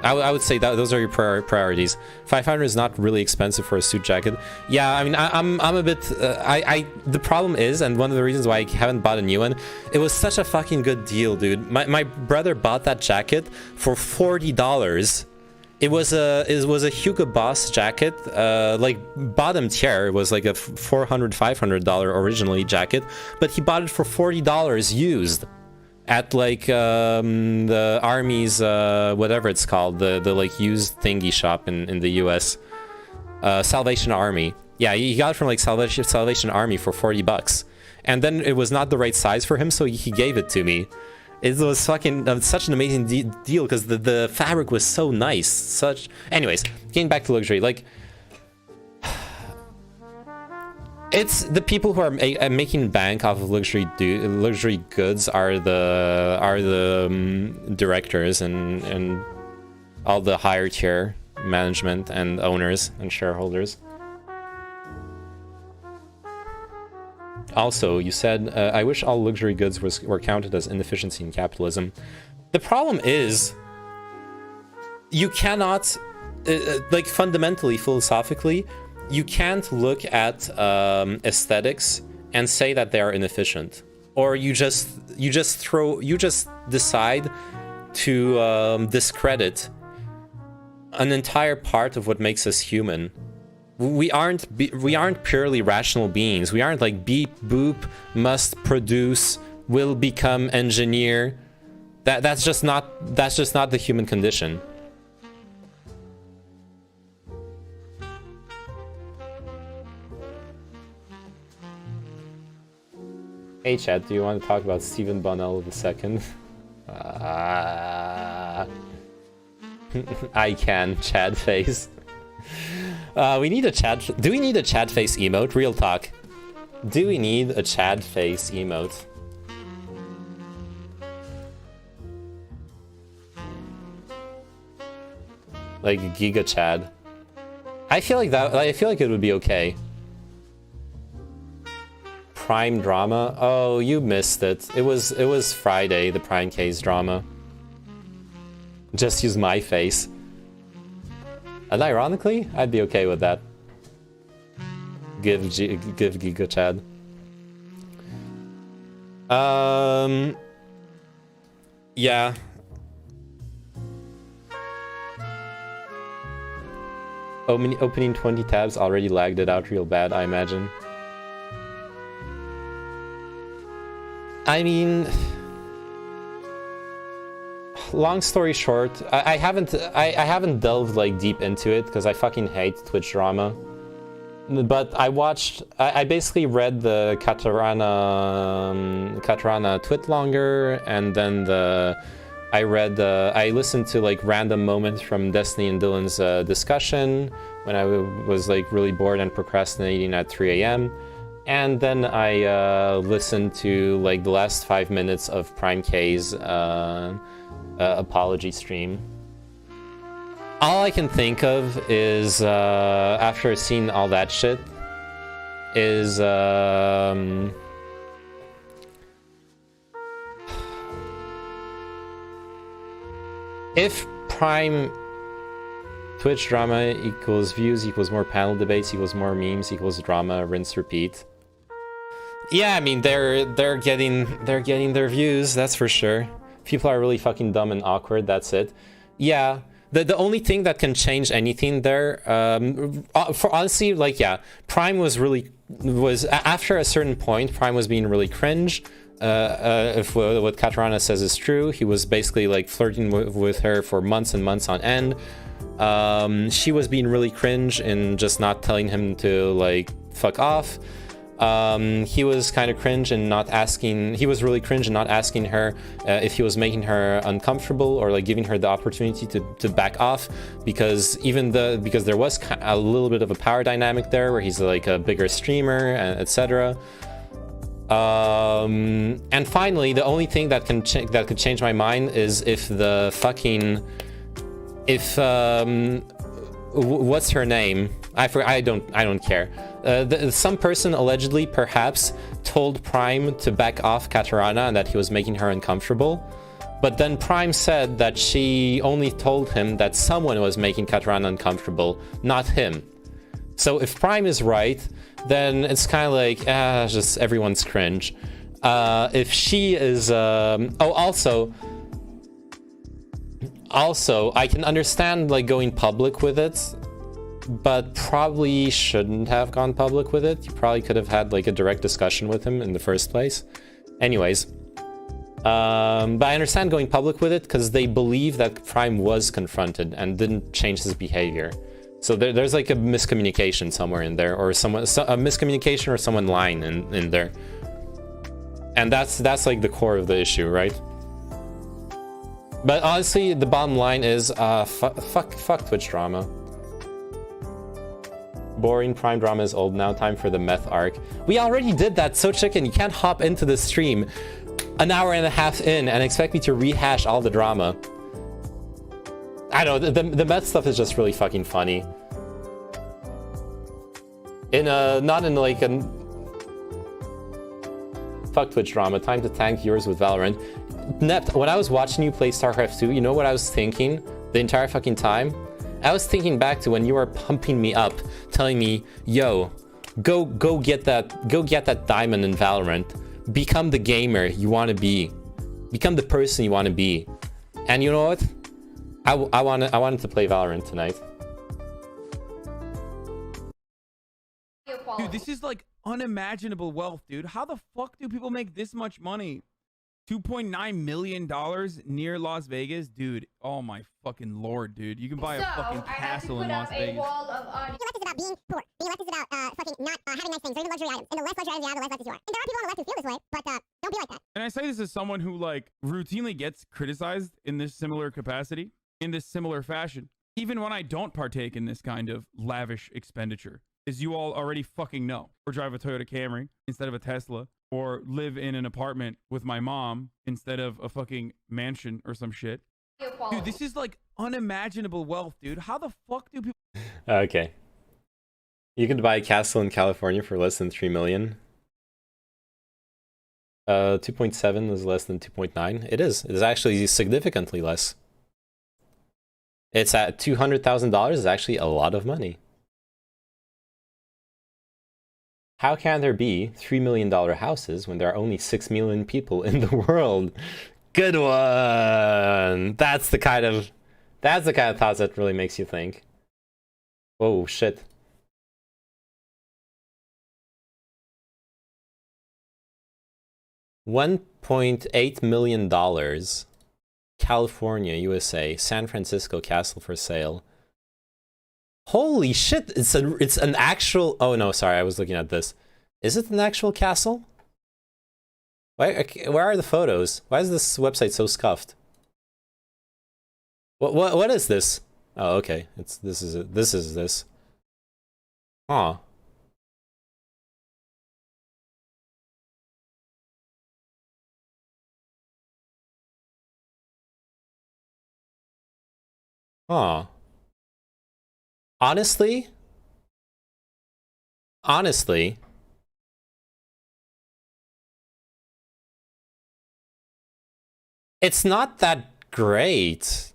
I would say that those are your priorities. 500 is not really expensive for a suit jacket. Yeah, I mean, I'm a bit. The problem is, and one of the reasons why I haven't bought a new one, it was such a fucking good deal, dude. My brother bought that jacket for $40. It was a Hugo Boss jacket, like bottom tier. It was like a $400-500 originally jacket, but he bought it for $40 used. At like the Army's whatever it's called, the like used thingy shop in the US, Salvation Army. Yeah, he got it from like Salvation Army for $40, and then it was not the right size for him, so he gave it to me, It was fucking such an amazing deal because the fabric was so nice. Anyways, getting back to luxury, like, it's the people who are making bank off of luxury goods are the directors and all the higher tier management and owners and shareholders. Also, you said, I wish all luxury goods were counted as inefficiency in capitalism. The problem is, you cannot, like fundamentally, philosophically, you can't look at aesthetics and say that they are inefficient. Or you just decide to discredit an entire part of what makes us human. We aren't purely rational beings. We aren't like beep boop, must produce, will become engineer. That's just not the human condition. Hey Chad, do you want to talk about Stephen Bonnell II? I can, Chad face. We need a Chad. Do we need a Chad face emote? Real talk. Do we need a Chad face emote? Like Giga Chad. I feel like that. I feel like it would be okay. Prime drama. Oh, you missed it. It was Friday. The Prime Case drama. Just use my face. And ironically, I'd be okay with that. Give Giga Chad. Yeah. Opening 20 tabs already lagged it out real bad, I imagine. I mean, long story short, I haven't delved like deep into it because I fucking hate Twitch drama. But I basically read the Katarana Twitlonger, and then I listened to like random moments from Destiny and Dylan's discussion when I was like really bored and procrastinating at 3 AM. And then I listened to like the last 5 minutes of Prime K's apology stream. All I can think of is, after seeing all that shit, is if Prime Twitch drama equals views equals more panel debates equals more memes equals drama, rinse repeat. Yeah, I mean they're getting their views, that's for sure. People are really fucking dumb and awkward, that's it. Yeah, the only thing that can change anything there, for honestly, like, yeah, Prime was after a certain point, Prime was being really cringe. If what Katarana says is true, he was basically like flirting with her for months and months on end. She was being really cringe and just not telling him to like fuck off. He was kind of cringe and not asking. He was really cringe and not asking her if he was making her uncomfortable or like giving her the opportunity to back off, because there was a little bit of a power dynamic there where he's like a bigger streamer, etc. And finally, the only thing that could change my mind is if what's her name? I don't care. Some person allegedly, perhaps, told Prime to back off Katarana and that he was making her uncomfortable. But then Prime said that she only told him that someone was making Katarana uncomfortable, not him. So if Prime is right, then it's kind of like, just everyone's cringe. If she is... Also, I can understand like going public with it, but probably shouldn't have gone public with it. You probably could have had like a direct discussion with him in the first place. Anyways, but I understand going public with it because they believe that Prime was confronted and didn't change his behavior. So there's like a miscommunication somewhere in there, or a miscommunication or someone lying in there. And that's like the core of the issue, right? But honestly, the bottom line is, fuck Twitch drama. Boring Prime drama is old now. Time for the meth arc. We already did that, so chicken. You can't hop into the stream an hour and a half in and expect me to rehash all the drama. I know, the meth stuff is just really fucking funny. Not in like a... Fuck Twitch drama. Time to tank yours with Valorant. Nept, when I was watching you play StarCraft 2, you know what I was thinking the entire fucking time? I was thinking back to when you were pumping me up, telling me, yo, go get that diamond in Valorant. Become the gamer you want to be. Become the person you want to be. And you know what? I wanted to play Valorant tonight. Dude, this is like unimaginable wealth, dude. How the fuck do people make this much money? $2.9 million near Las Vegas, dude. Oh my fucking lord, dude. You can buy a fucking castle in Las Vegas. Being left is about being poor. Being left is about fucking not having nice things or even luxury items. And the less luxury items you have, the less left is you are. And there are people on the left who feel this way, but don't be like that. And I say this as someone who like routinely gets criticized in this similar capacity, in this similar fashion, even when I don't partake in this kind of lavish expenditure. As you all already fucking know, or drive a Toyota Camry instead of a Tesla, or live in an apartment with my mom instead of a fucking mansion or some shit. Dude, this is like unimaginable wealth, dude. How the fuck do people... Okay. You could buy a castle in California for less than 3 million. 2.7 is less than 2.9. It is. It is actually significantly less. It's at $200,000 is actually a lot of money. How can there be $3 million houses when there are only 6 million people in the world? Good one. That's the kind of thoughts that really makes you think. Oh shit. $1.8 million. California, USA. San Francisco castle for sale. Holy shit, it's an actual... Oh no, sorry, I was looking at this. Is it an actual castle? Where are the photos? Why is this website so scuffed? What is this? Oh, okay. This is this. Huh. Huh. Honestly, it's not that great.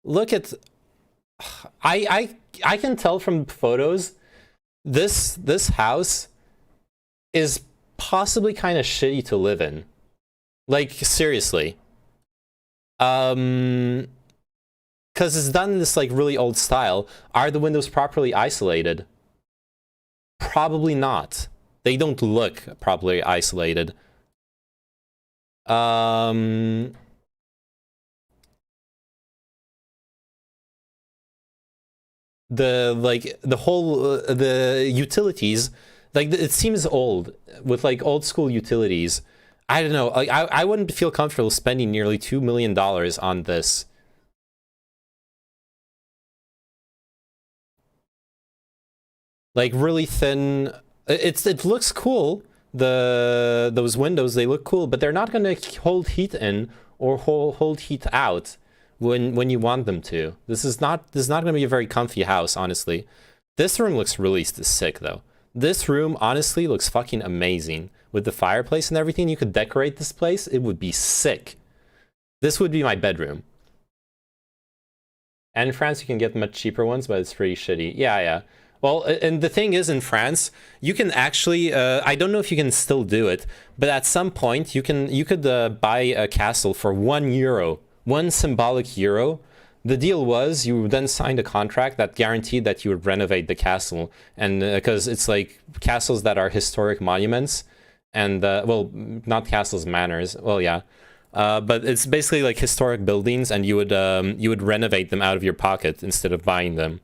Look at, I can tell from photos, this house is possibly kind of shitty to live in. Like, seriously. Because it's done in this like really old style. Are the windows properly isolated? Probably not. They don't look properly isolated. The utilities, like it seems old with like old school utilities. I don't know. Like I wouldn't feel comfortable spending nearly $2 million on this. Like really thin. It looks cool. Those windows, they look cool, but they're not gonna hold heat in or hold heat out when you want them to. This is not gonna be a very comfy house, honestly. This room looks really sick though. This room honestly looks fucking amazing with the fireplace and everything. You could decorate this place. It would be sick. This would be my bedroom. And in France, you can get much cheaper ones, but it's pretty shitty. Yeah. Well, and the thing is, in France, you can actually, I don't know if you can still do it, but at some point, you could buy a castle for €1, 1 symbolic euro. The deal was you then signed a contract that guaranteed that you would renovate the castle, and because it's like castles that are historic monuments, and well, not castles, manors. Well, yeah. But it's basically like historic buildings, and you would renovate them out of your pocket instead of buying them,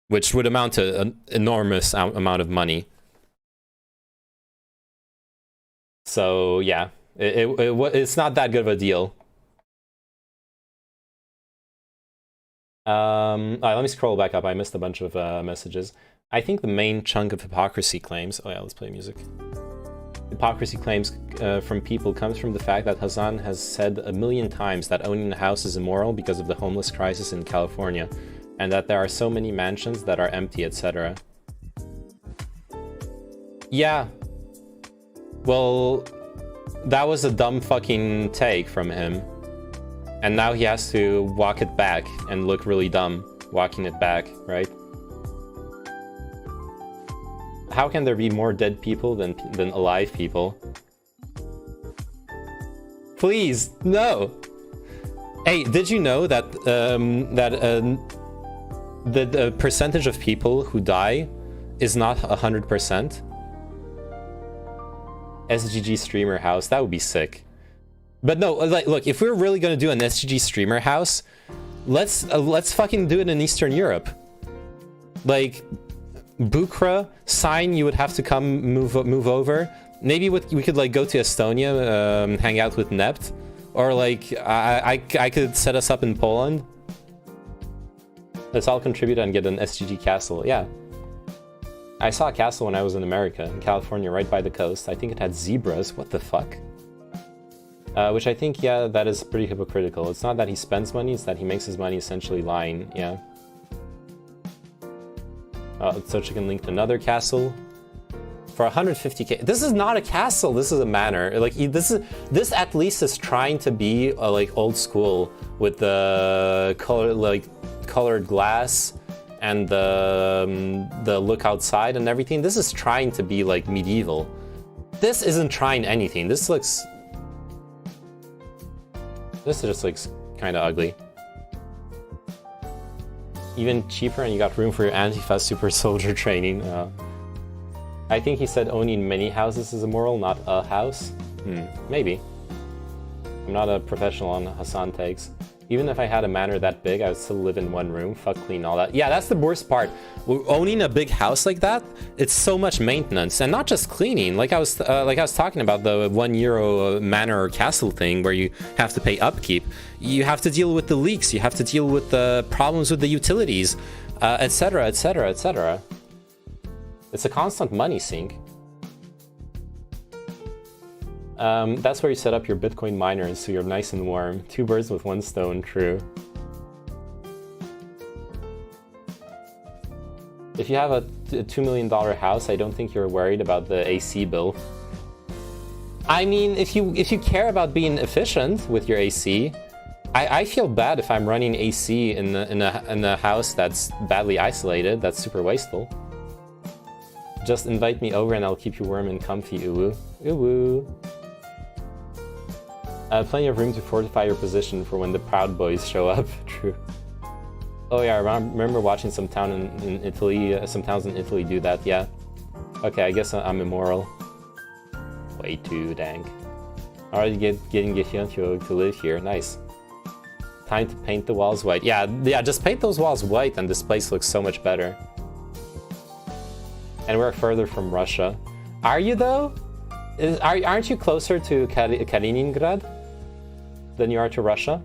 which would amount to an enormous amount of money. So yeah, it's not that good of a deal. Let me scroll back up. I missed a bunch of messages. I think the main chunk of hypocrisy claims... Oh yeah, let's play music. Hypocrisy claims from people comes from the fact that Hassan has said 1,000,000 times that owning a house is immoral because of the homeless crisis in California, and that there are so many mansions that are empty, etc. Yeah. Well, that was a dumb fucking take from him. And now he has to walk it back and look really dumb walking it back, right? How can there be more dead people than alive people? Please, no! Hey, did you know that the percentage of people who die is not 100%? SGG streamer house, that would be sick. But no, like, look, if we're really gonna do an SGG streamer house, let's fucking do it in Eastern Europe. Like, Bukra, Sign, you would have to come move over. Maybe we could like go to Estonia, hang out with Nept, or like I could set us up in Poland. Let's all contribute and get an SGG castle. Yeah, I saw a castle when I was in America, in California, right by the coast. I think it had zebras. What the fuck? Which I think, yeah, that is pretty hypocritical. It's not that he spends money; it's that he makes his money essentially lying. Yeah. So Chicken linked another castle for 150k. This is not a castle. This is a manor. Like this at least is trying to be like old school with the colored glass and the look outside and everything. This is trying to be like medieval. This isn't trying anything. This just looks kind of ugly. Even cheaper, and you got room for your Antifa super soldier training. I think he said owning many houses is immoral, not a house. Maybe. I'm not a professional on Hassan takes. Even if I had a manor that big, I would still live in one room. Fuck clean all that. Yeah, that's the worst part. Owning a big house like that, it's so much maintenance, and not just cleaning. Like I was talking about the €1 manor or castle thing, where you have to pay upkeep. You have to deal with the leaks. You have to deal with the problems with the utilities, etc., etc., etc. It's a constant money sink. That's where you set up your Bitcoin miners so you're nice and warm. 2 birds with 1 stone, true. If you have a $2 million house, I don't think you're worried about the AC bill. I mean, if you care about being efficient with your AC, I feel bad if I'm running AC in a house that's badly isolated. That's super wasteful. Just invite me over and I'll keep you warm and comfy, uwu. Uwu. Plenty of room to fortify your position for when the Proud Boys show up. True. Oh yeah, I remember watching some towns in Italy do that, yeah. Okay, I guess I'm immoral. Way too dank. Already getting Gehyunhyo to live here, nice. Time to paint the walls white. Yeah, just paint those walls white and this place looks so much better. And we're further from Russia. Are you though? Aren't you closer to Kaliningrad than you are to Russia?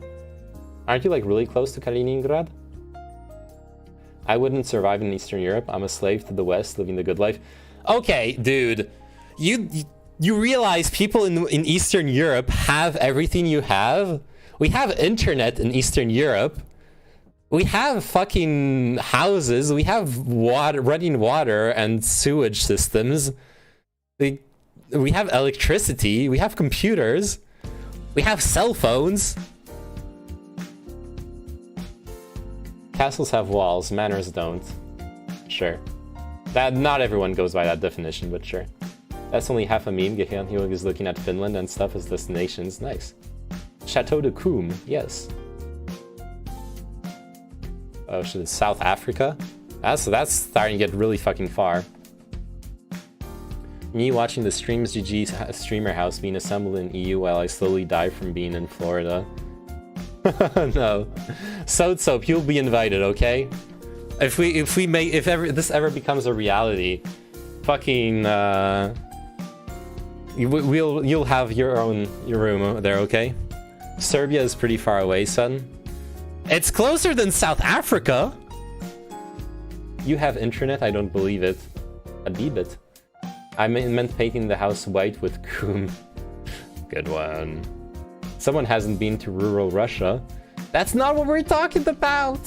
Aren't you like really close to Kaliningrad? I wouldn't survive in Eastern Europe. I'm a slave to the West, living the good life. Okay, dude, you realize people in Eastern Europe have everything you have? We have internet in Eastern Europe. We have fucking houses. We have running water and sewage systems. We have electricity. We have computers. We have cell phones. Castles have walls. Manors don't. Sure. Not everyone goes by that definition, but sure. That's only half a meme. Gehyunhyo is looking at Finland and stuff as destinations. Nice. Chateau de Coum. Yes. Oh shit, it's South Africa? That's starting to get really fucking far. Me watching the Streams GG streamer house being assembled in EU while I slowly die from being in Florida. No. Soap, you'll be invited, okay? If this ever becomes a reality, fucking you'll have your room there, okay? Serbia is pretty far away, son. It's closer than South Africa. You have internet? I don't believe it. Habibit. I meant painting the house white with Koom. Good one. Someone hasn't been to rural Russia. That's not what we're talking about.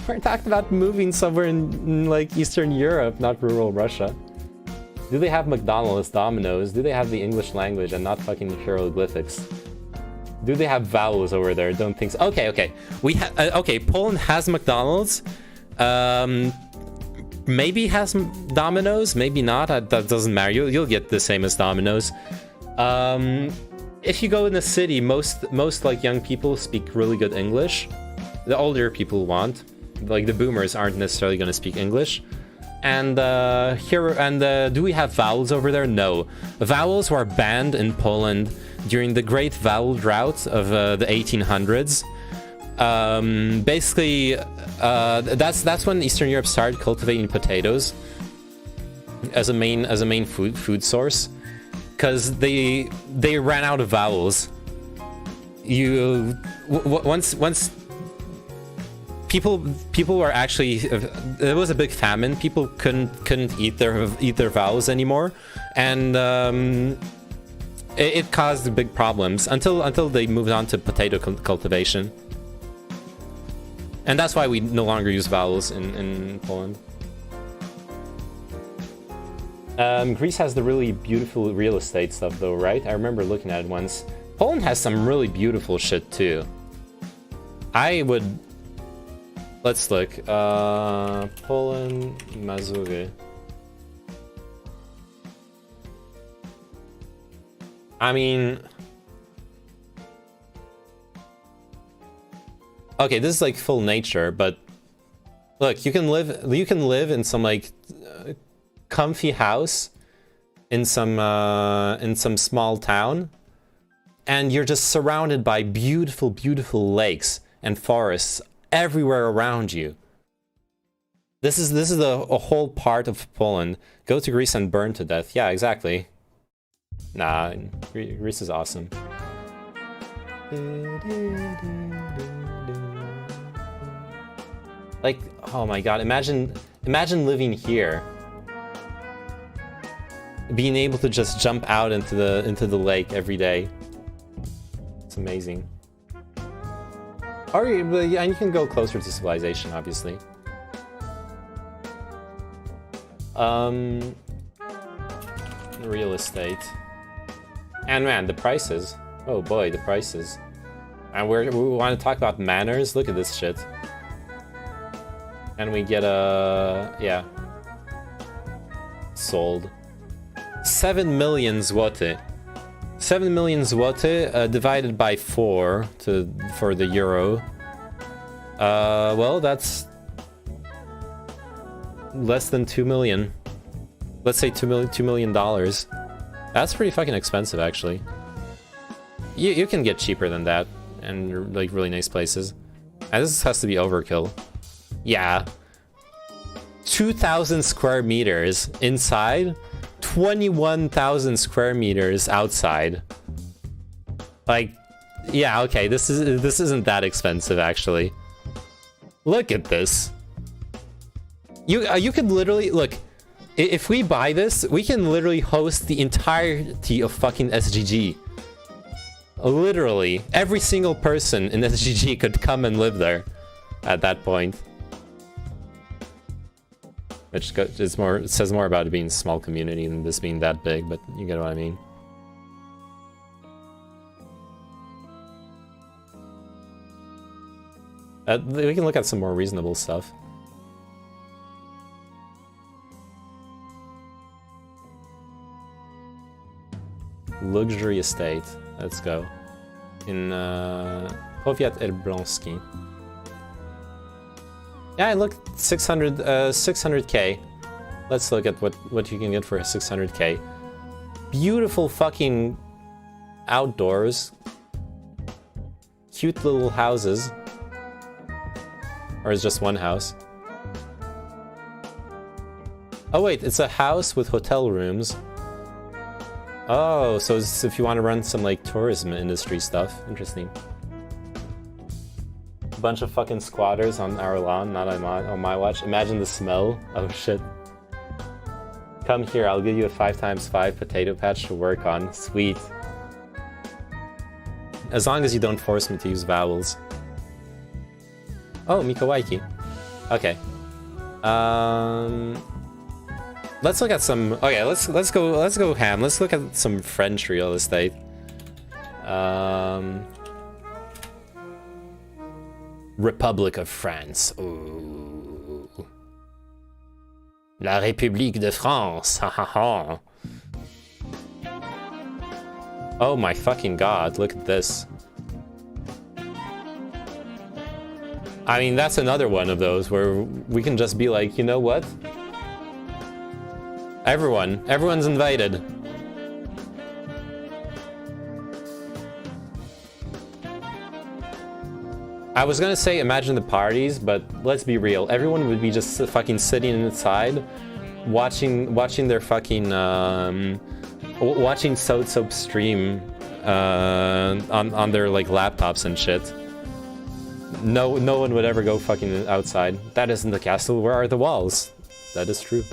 We're talking about moving somewhere in like Eastern Europe, not rural Russia. Do they have McDonald's, Domino's? Do they have the English language and not fucking hieroglyphics? Do they have vowels over there? Don't think so. Okay. Okay, Poland has McDonald's. Maybe has Domino's, maybe not. That doesn't matter. You'll get the same as Domino's. If you go in the city, most like young people speak really good English. The older people won't. Like the boomers aren't necessarily going to speak English. And do we have vowels over there? No. Vowels were banned in Poland during the Great Vowel Drought of the 1800s. Basically, that's when Eastern Europe started cultivating potatoes as a main food source, because they ran out of vowels. Once people were actually, there was a big famine. People couldn't eat their vowels anymore, and it caused big problems until they moved on to potato cultivation. And that's why we no longer use vowels in Poland. Greece has the really beautiful real estate stuff though, right? I remember looking at it once. Poland has some really beautiful shit too. Let's look. Poland, Mazury. I mean... Okay, this is like full nature, but look, you can live in some like comfy house in some small town, and you're just surrounded by beautiful lakes and forests everywhere around you. This is a whole part of Poland. Go to Greece and burn to death. Yeah, exactly. Nah, Greece is awesome. Like, oh my god, imagine living here. Being able to just jump out into the lake every day. It's amazing. Or and you can go closer to civilization, obviously. Real estate. And man, the prices. Oh boy, the prices. And we want to talk about manners. Look at this shit. And we get yeah. Sold. 7 million zloty. 7 million zloty divided by 4 for the euro. Well, that's less than 2 million. Let's say $2 million. That's pretty fucking expensive, actually. You can get cheaper than that, and like really nice places. And this has to be overkill. Yeah. 2,000 square meters inside, 21,000 square meters outside. Like, yeah, okay, this isn't that expensive actually. Look at this. You could literally look. If we buy this, we can literally host the entirety of fucking SGG. Literally, every single person in SGG could come and live there at that point. Which is more, it says more about it being a small community than this being that big, but you get what I mean. We can look at some more reasonable stuff. Luxury estate. Let's go. In Powiat Elbląski. Yeah, look, 600k. Let's look at what you can get for 600k. Beautiful fucking outdoors. Cute little houses. Or is just one house? Oh wait, it's a house with hotel rooms. Oh, so if you want to run some like tourism industry stuff, interesting. bunch of fucking squatters on our lawn, not on my watch. Imagine the smell. Oh shit. Come here, I'll give you a 5x5 potato patch to work on. Sweet. As long as you don't force me to use vowels. Oh, Mikowaiki. Okay. Let's look at some. Okay, let's go ham. Let's look at some French real estate. Republic of France. Ooh. La République de France. Ha ha ha. Oh my fucking god, look at this. I mean, that's another one of those where we can just be like, you know what? Everyone's invited. I was gonna say imagine the parties, but let's be real. Everyone would be just fucking sitting inside, watching their fucking watching Soap stream on their like laptops and shit. No one would ever go fucking outside. That isn't the castle. Where are the walls? That is true.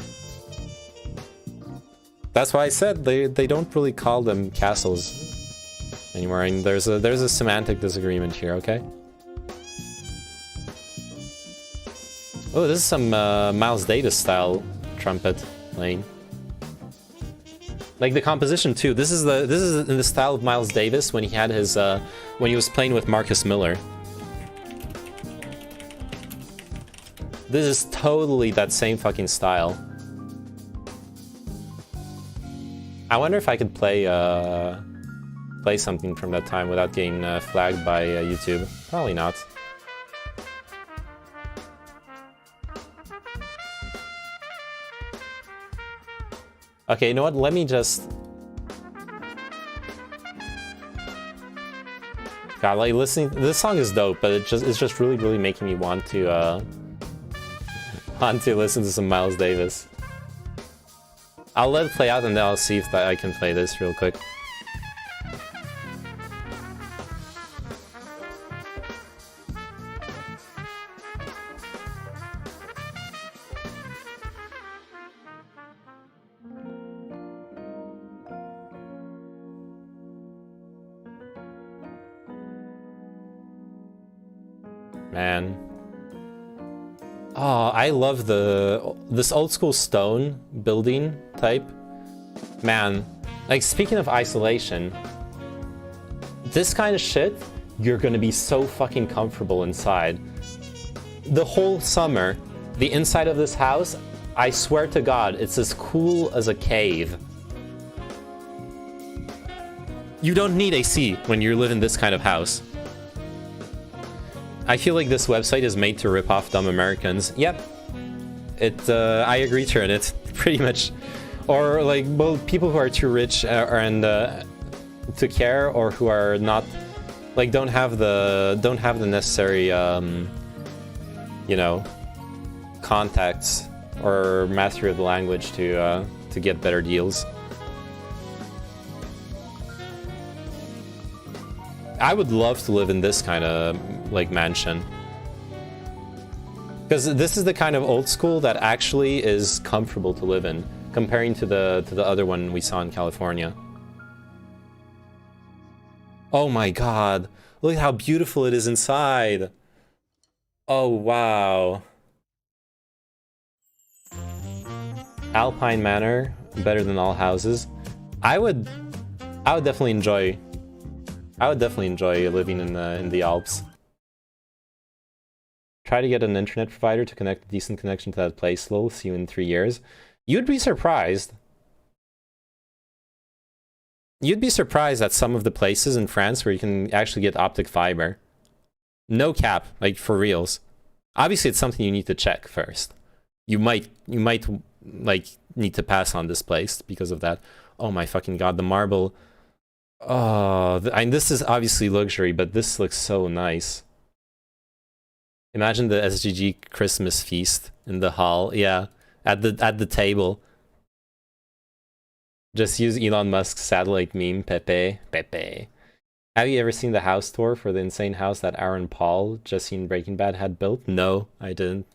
That's why I said they don't really call them castles anymore. And there's a semantic disagreement here. Okay. Oh, this is some Miles Davis style trumpet playing. Like the composition too. This is in the style of Miles Davis when he had his when he was playing with Marcus Miller. This is totally that same fucking style. I wonder if I could play play something from that time without getting flagged by YouTube. Probably not. Okay, you know what? Let me just... God, like listening... This song is dope, but it's just really making me want to listen to some Miles Davis. I'll let it play out and then I'll see if I can play this real quick. Man. Oh, I love this old school stone building type. Man, like speaking of isolation, this kind of shit, you're gonna be so fucking comfortable inside. The whole summer, the inside of this house, I swear to God, it's as cool as a cave. You don't need AC when you live in this kind of house. I feel like this website is made to rip off dumb Americans. Yep. I agree, Turn it. Pretty much. Or like, well, people who are too rich and to care, or who are not, like, don't have the necessary, you know, contacts or mastery of the language to get better deals. I would love to live in this kind of like mansion, because this is the kind of old school that actually is comfortable to live in, comparing to the other one we saw in California. Oh my God! Look at how beautiful it is inside. Oh wow! Alpine Manor, better than all houses. I would definitely enjoy. I would definitely enjoy living in the Alps. Try to get an internet provider to connect a decent connection to that place. Lol, see you in 3 years. You'd be surprised. You'd be surprised at some of the places in France where you can actually get optic fiber. No cap, like for reals. Obviously, it's something you need to check first. You might like need to pass on this place because of that. Oh my fucking God, the marble. Oh, I mean, this is obviously luxury, but this looks so nice. Imagine the SGG Christmas feast in the hall. Yeah, at the table. Just use Elon Musk's satellite meme, Pepe. Have you ever seen the house tour for the insane house that Aaron Paul, just seen Breaking Bad, had built? No, I didn't.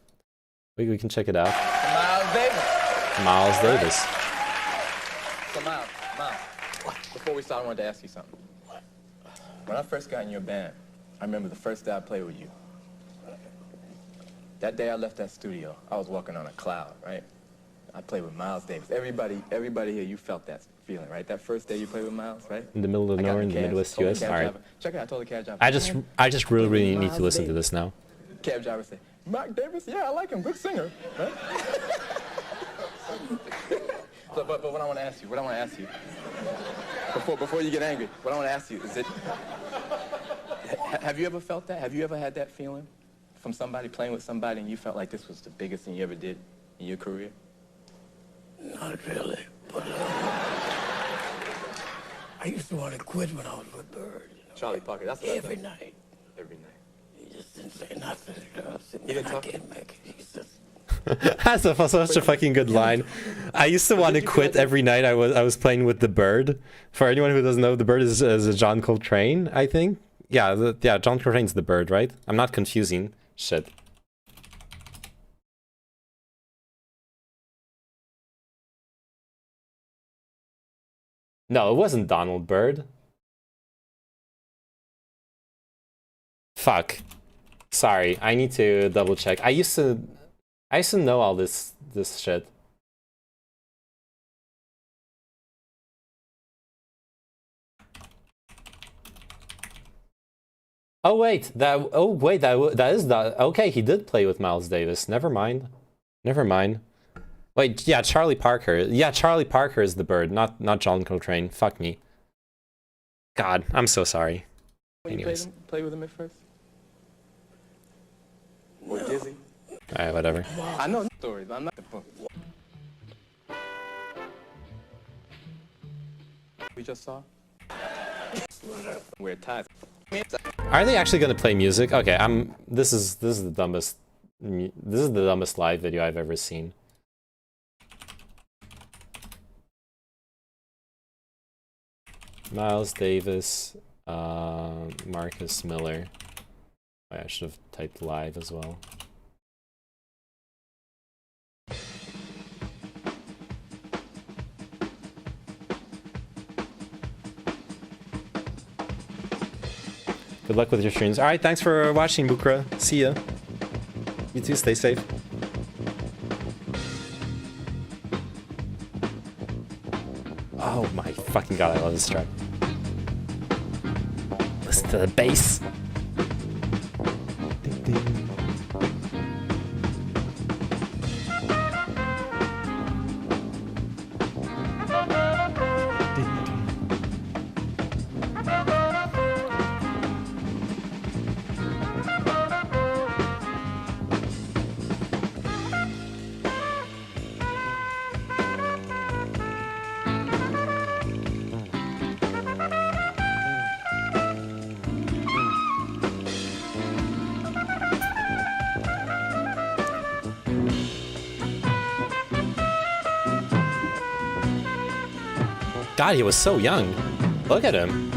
We can check it out. Miles Davis. Miles Davis. So Miles, before we start, I wanted to ask you something. When I first got in your band, I remember the first day I played with you. That day I left that studio, I was walking on a cloud, right? I played with Miles Davis. Everybody here, you felt that feeling, right? That first day you played with Miles, right? In the middle of nowhere in the Midwest US. All right. Check it out. I told the cab driver. I just really need to listen to this now. Cab driver said, Mark Davis? Yeah, I like him. Good singer, right? but what I want to ask you, before you get angry, what I want to ask you is have you ever felt that? Have you ever had that feeling from somebody playing with somebody and you felt like this was the biggest thing you ever did in your career? Not really, but I used to want to quit when I was with Bird. You know? Charlie Parker, that's what every night. Every night. He just didn't say nothing. He didn't talk. I can't make it. He's just... That's such a fucking good line. I used to want to quit every night I was playing with the Bird. For anyone who doesn't know, the Bird is a John Coltrane, I think. Yeah, John Coltrane's the Bird, right? I'm not confusing. Shit. No, it wasn't Donald Byrd. Fuck. Sorry, I need to double check. I used to know all this shit. Oh wait, that is that. Okay, he did play with Miles Davis. Never mind. Wait, yeah, Charlie Parker. Yeah, Charlie Parker is the Bird, not John Coltrane. Fuck me. God, I'm so sorry. Anyways. Play with him at first? Or Dizzy? Alright, whatever. I know stories, but I'm not the book. We just saw? We're ties. Are they actually gonna play music? Okay, this is the dumbest live video I've ever seen. Miles Davis, Marcus Miller. I should have typed live as well. Good luck with your streams. Alright, thanks for watching, Bukra. See ya. You too, stay safe. Oh my fucking god, I love this track. Listen to the bass. Ding, ding. God, he was so young. Look at him.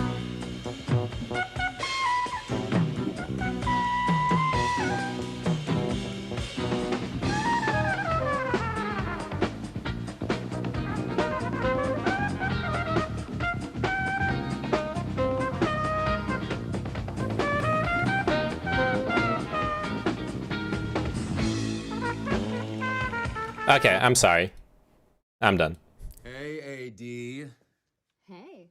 Okay, I'm sorry. I'm done. Hey, AD. Hey.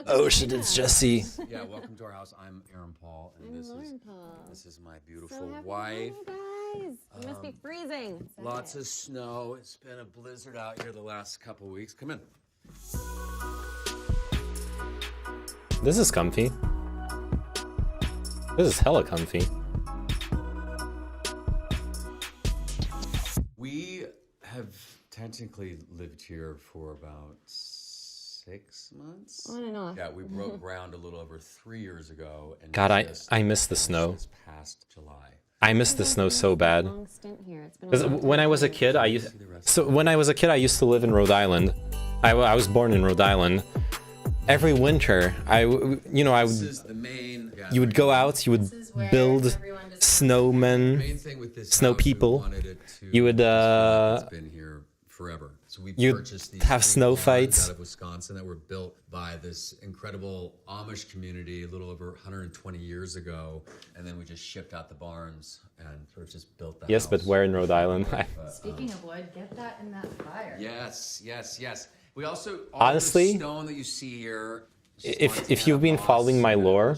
Oh shit, it's Jesse. Yeah, welcome to our house. I'm Aaron Paul, and this is my beautiful So happy wife. Halloween, guys. You must be freezing. Lots of snow. It's been a blizzard out here the last couple weeks. Come in. This is comfy. This is hella comfy. We have technically lived here for about 6 months. On and off. Yeah, we broke ground a little over 3 years ago. And God, I miss the snow. This past July. I miss the snow so bad. Because when I was a kid, I used to live in Rhode Island. I was born in Rhode Island, every winter, you would you would go out, you would build snowmen, snow people. You would been here forever. So we you'd purchased these have snow barns fights. out of Wisconsin that were built by this incredible Amish community a little over 120 years ago, and then we just shipped out the barns and sort of just built the Yes, house. but where in Rhode Island? Speaking of wood, get that in that fire. Yes. We also Honestly, the stone that you see here. if you've been following my lore,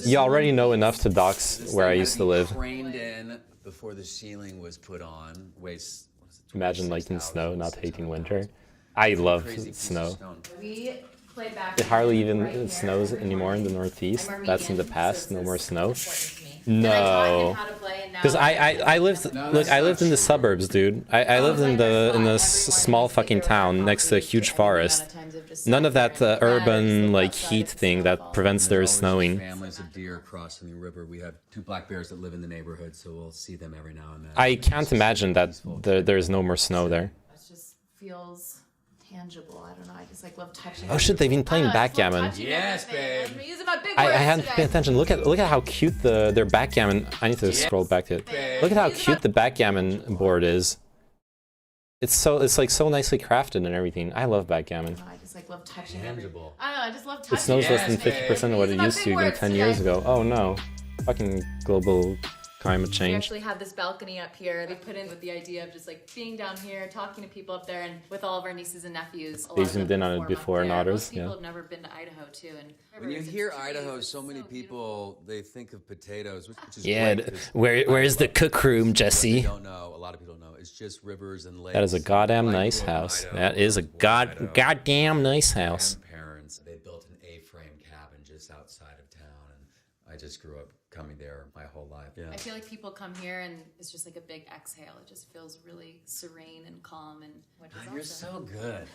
you already know enough to dox where I used to live. Craned in before the ceiling was put on. Imagine liking snow, not hating winter. I love snow. We played back. It hardly even snows anymore in the Northeast. That's in the past. No more snow. No, because I lived in the suburbs, dude. I lived in a small fucking town next to a huge forest. None of that urban like heat thing that prevents there snowing. Families of deer crossing the river. We have 2 black bears that live in the neighborhood, so we'll see them every now and then. I can't imagine that there's no more snow there. It just feels tangible. I don't know. I just like love touching. Oh shit, they've been playing backgammon. Yes, babe. I'm using my big I words hadn't today. paid attention. Look at how cute their backgammon. I need to scroll back to it. Look at how cute the backgammon board is. It's like so nicely crafted and everything. I love backgammon. I just like love touching. Tangible. I don't know. I just love touching. It snows less than 50% of what it used to even 10 years ago. Oh no, fucking global climate We change. actually have this balcony up here. We put in with the idea of just like being down here, talking to people up there, and with all of our nieces and nephews. They zoomed in on it before in otters. Most people Yeah. have never been to Idaho too, and When you hear Idaho, so many people they think of potatoes, which is Yeah, great, 'cause where's the cook room, what they Jesse? don't know, a lot of people don't know. It's just rivers and lakes. That is a goddamn Like nice Grove, house. Idaho, That is a Idaho. goddamn nice house. Parents, they built an A-frame cabin just outside of town, and I just grew up coming there my whole life. Yeah. I feel like people come here and it's just like a big exhale. It just feels really serene and calm, and which is You're awesome. so good.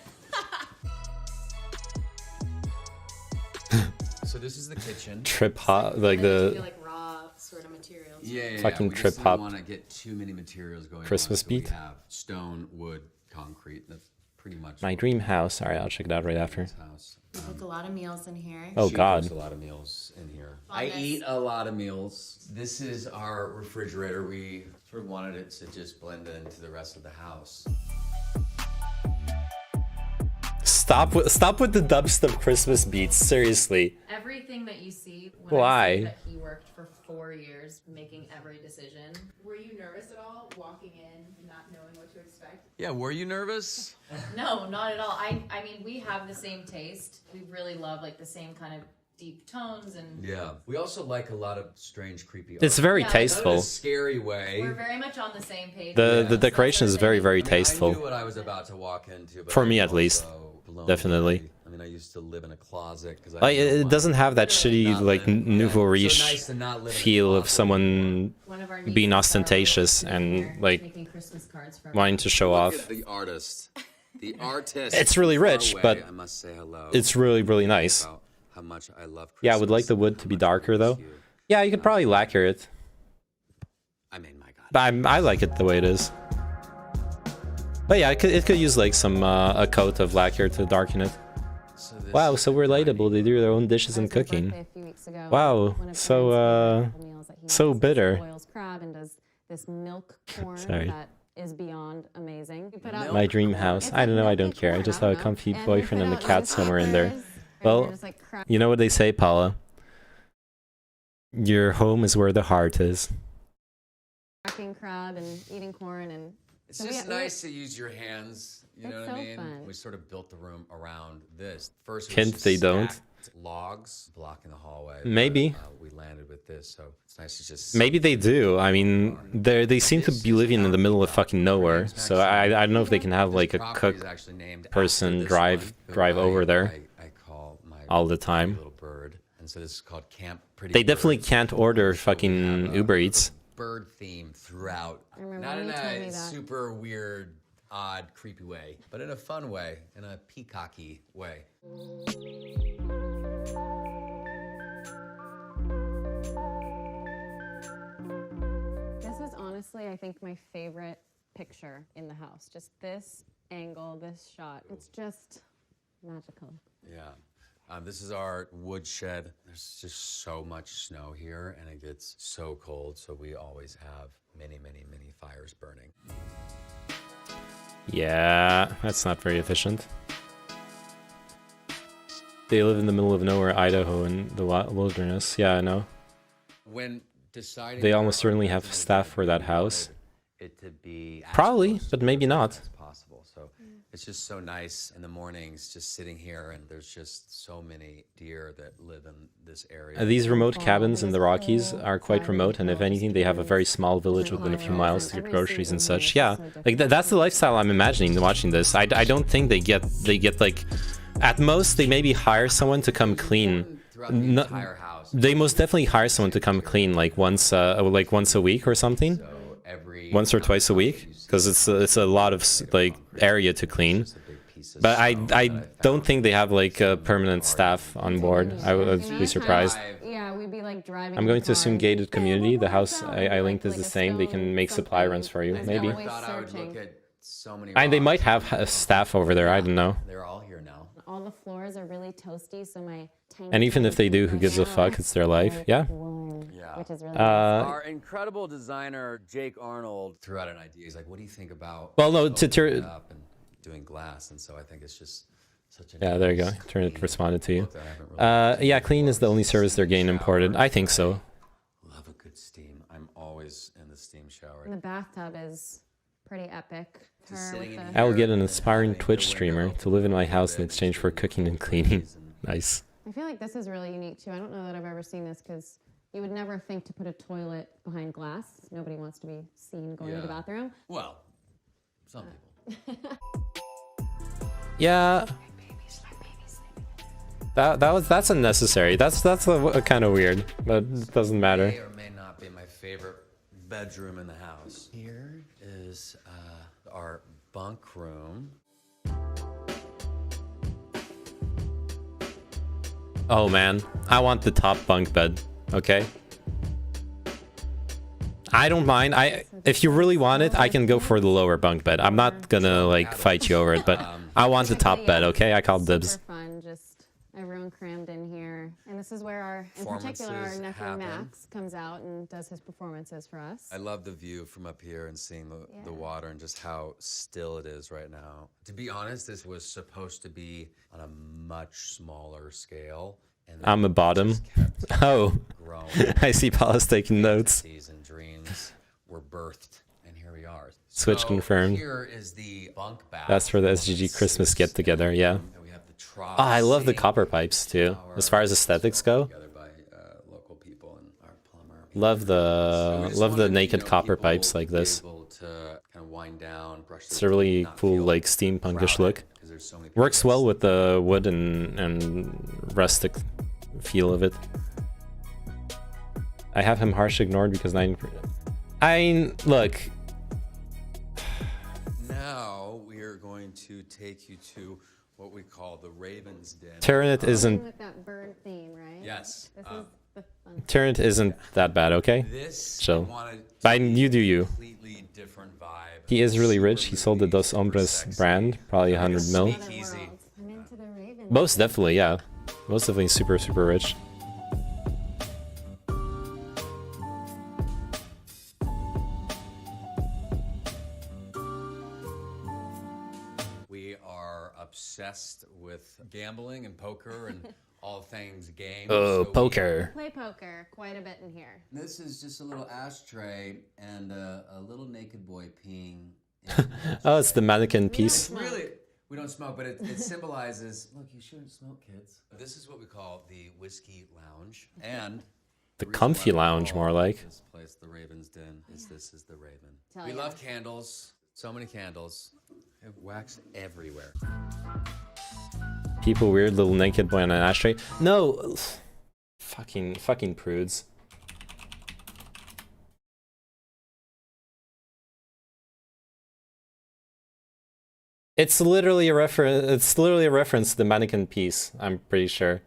So this is the kitchen. Trip hop, like I feel the like raw sort of materials. Yeah. fucking we trip just hop don't want to get too many materials going. Christmas on, so beat. We have stone, wood, concrete. That's pretty much my dream house. All right, I'll check it out right after. house. We cook a lot of meals in here. Oh She God. cooks a lot of meals in here. Fun I this. eat a lot of meals. This is our refrigerator. We sort of wanted it to just blend into the rest of the house. Stop with the dubstep Christmas beats. Seriously. Everything that you see. Why? I say that he worked for 4 years making every decision. Were you nervous at all walking in, not knowing what to expect? Yeah, were you nervous? No, not at all. I mean, we have the same taste. We really love like the same kind of deep tones and. Yeah. We also like a lot of strange, creepy art. It's very Yeah, Not in tasteful. a scary way. We're very much on the same page. The decoration is very I tasteful. knew what I was about to walk into. But For I me, was at least. also blown Definitely. away. I mean, I used to live in a closet because Like it doesn't have that shitty like nouveau riche nice to not live in a feel of someone One of our being nieces, ostentatious Carla, and here, like making Christmas cards for wanting to show Look off. at the artist. The artist. It's really far rich, away, but I must say hello. it's really nice. About how much I love Yeah, I would like Christmas the wood and to how be much I darker miss though. you. Yeah, you could probably lacquer it, I mean, my God. but I like it the way it is. But yeah, it could use like some a coat of lacquer to darken it. So this Wow, is so relatable. They do their own dishes and cooking. Wow, so bitter. boils crab and does this milk corn Sorry. that is beyond amazing. We put out My dream house. I don't know. I don't care. I just have a comfy boyfriend and a cat somewhere in there. Well, you know what they say, Paula? Your home is where the heart is. cracking crab and eating corn and. It's so we- just we- nice to use your hands. You know It's what I so mean? fun. We sort of built the room around this. First, it was Hint just they don't. stacked logs blocking the hallway. Maybe. But, we landed with this, so it's nice to just. Maybe they do. I mean, they seem to be living in the middle of fucking nowhere. So I don't know if they can have like a property is cook actually named after person this drive one, who over there I call my all the time. little bird, and so this is called Camp Pretty. They definitely Bird. can't order So we fucking have a Uber Eats. Bird theme throughout. I remember Not when in you told me a that. super weird, odd, creepy way, but in a fun way, in a peacocky way. This is honestly, I think, my favorite picture in the house. Just this angle, this shot. It's just magical. Yeah. This is our woodshed. There's just so much snow here, and it gets so cold, so we always have many, many, many fires burning. Yeah, that's not very efficient. They live in the middle of nowhere, Idaho, in the wilderness. Yeah, I know. When deciding, They almost certainly have staff for that house. it to be as Probably, close but to maybe the not. as possible. So it's just so nice in the mornings, just sitting here, and there's just so many deer that live in this area. These remote cabins in the Rockies are quite remote, and if anything, they have a very small village within a few miles to get groceries and such. Yeah, like that's the lifestyle I'm imagining watching this. I don't think they get like, at most they maybe hire someone to come clean. No, they most definitely hire someone to come clean like once a week or something, once or twice a week, because it's a lot of like area to clean. But I don't think they have like a permanent staff on board. I would be surprised. Yeah, we'd be like driving. I'm going to assume gated community. The house I linked is the same. They can make supply runs for you, maybe. And they might have a staff over there. I don't know. They're all here now. All the floors are really toasty, so my tiny And even if they do, who gives a fuck? It's their life. Yeah. which is really Our incredible designer Jake Arnold threw out an idea. He's like, "What do you think about?" Well, no, to opening turn. it up and doing glass, and so I think it's just such a Yeah, there you go. Turn it responded to you. Yeah, clean is the only service they're getting imported. I think so. Love a good steam. I'm always in the steam shower. And the bathtub is pretty epic. Her with the- I will get an aspiring Twitch streamer to live in my house in exchange for cooking and cleaning. Nice. I feel like this is really unique too. I don't know that I've ever seen this because you would never think to put a toilet behind glass. Nobody wants to be seen going to the bathroom. Well, some people. Yeah. That's unnecessary. That's a kind of weird, but it doesn't matter. May or may not be my favorite bedroom in the house. Here is our bunk room. Oh man, I want the top bunk bed. Okay. I don't mind. If you really want it, I can go for the lower bunk bed. I'm not gonna like fight you over it, but I want the top bed. Okay, I call dibs. Super fun, just everyone crammed in here. And this is where our, in particular, our nephew Max comes out and does his performances for us. I love the view from up here and seeing the water and just how still it is right now. To be honest, this was supposed to be on a much smaller scale. And I'm a bottom. Oh, I see Paula's taking notes. And dreams were birthed, and here we are. Switch confirmed. Here is the bunk bath. That's for the SGG Christmas get together. Yeah. Oh, I love the copper pipes too. As far as aesthetics go. Love the naked copper pipes like this. It's a really cool like steampunkish look. Works well with the wood and rustic feel of it. I have him harsh ignored because 9. Look. Now we are going to take you to what we call the Raven's Den. Turret isn't. With that bird theme, right? Yes. This is the fun. Turret isn't that bad, okay? Chill. You do you. He is really rich. He sold the Dos Hombres brand, probably 100 mil. Most definitely, yeah. Most definitely super, super rich. We are obsessed with gambling and poker and all things games. Oh, poker. Play poker quite a bit in here. This is just a little ashtray and a little naked boy peeing. Oh, it's the mannequin piece. Really, we don't smoke, but it symbolizes, look, you shouldn't smoke, kids. This is what we call the whiskey lounge. And The comfy lounge, more like. this place, the Raven's Den, this is the Raven. Tell We ya. love candles. So many candles. We have wax everywhere. People weird little naked boy on an ashtray. No. Fucking prudes. It's literally a reference to the mannequin piece, I'm pretty sure.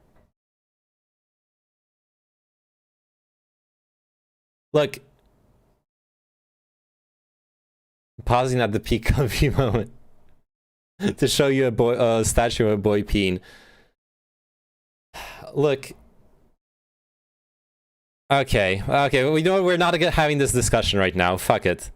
Look. Pausing at the peak comfy moment. To show you a statue of a boy peeing. Look. Okay, okay. We know we're not having this discussion right now. Fuck it.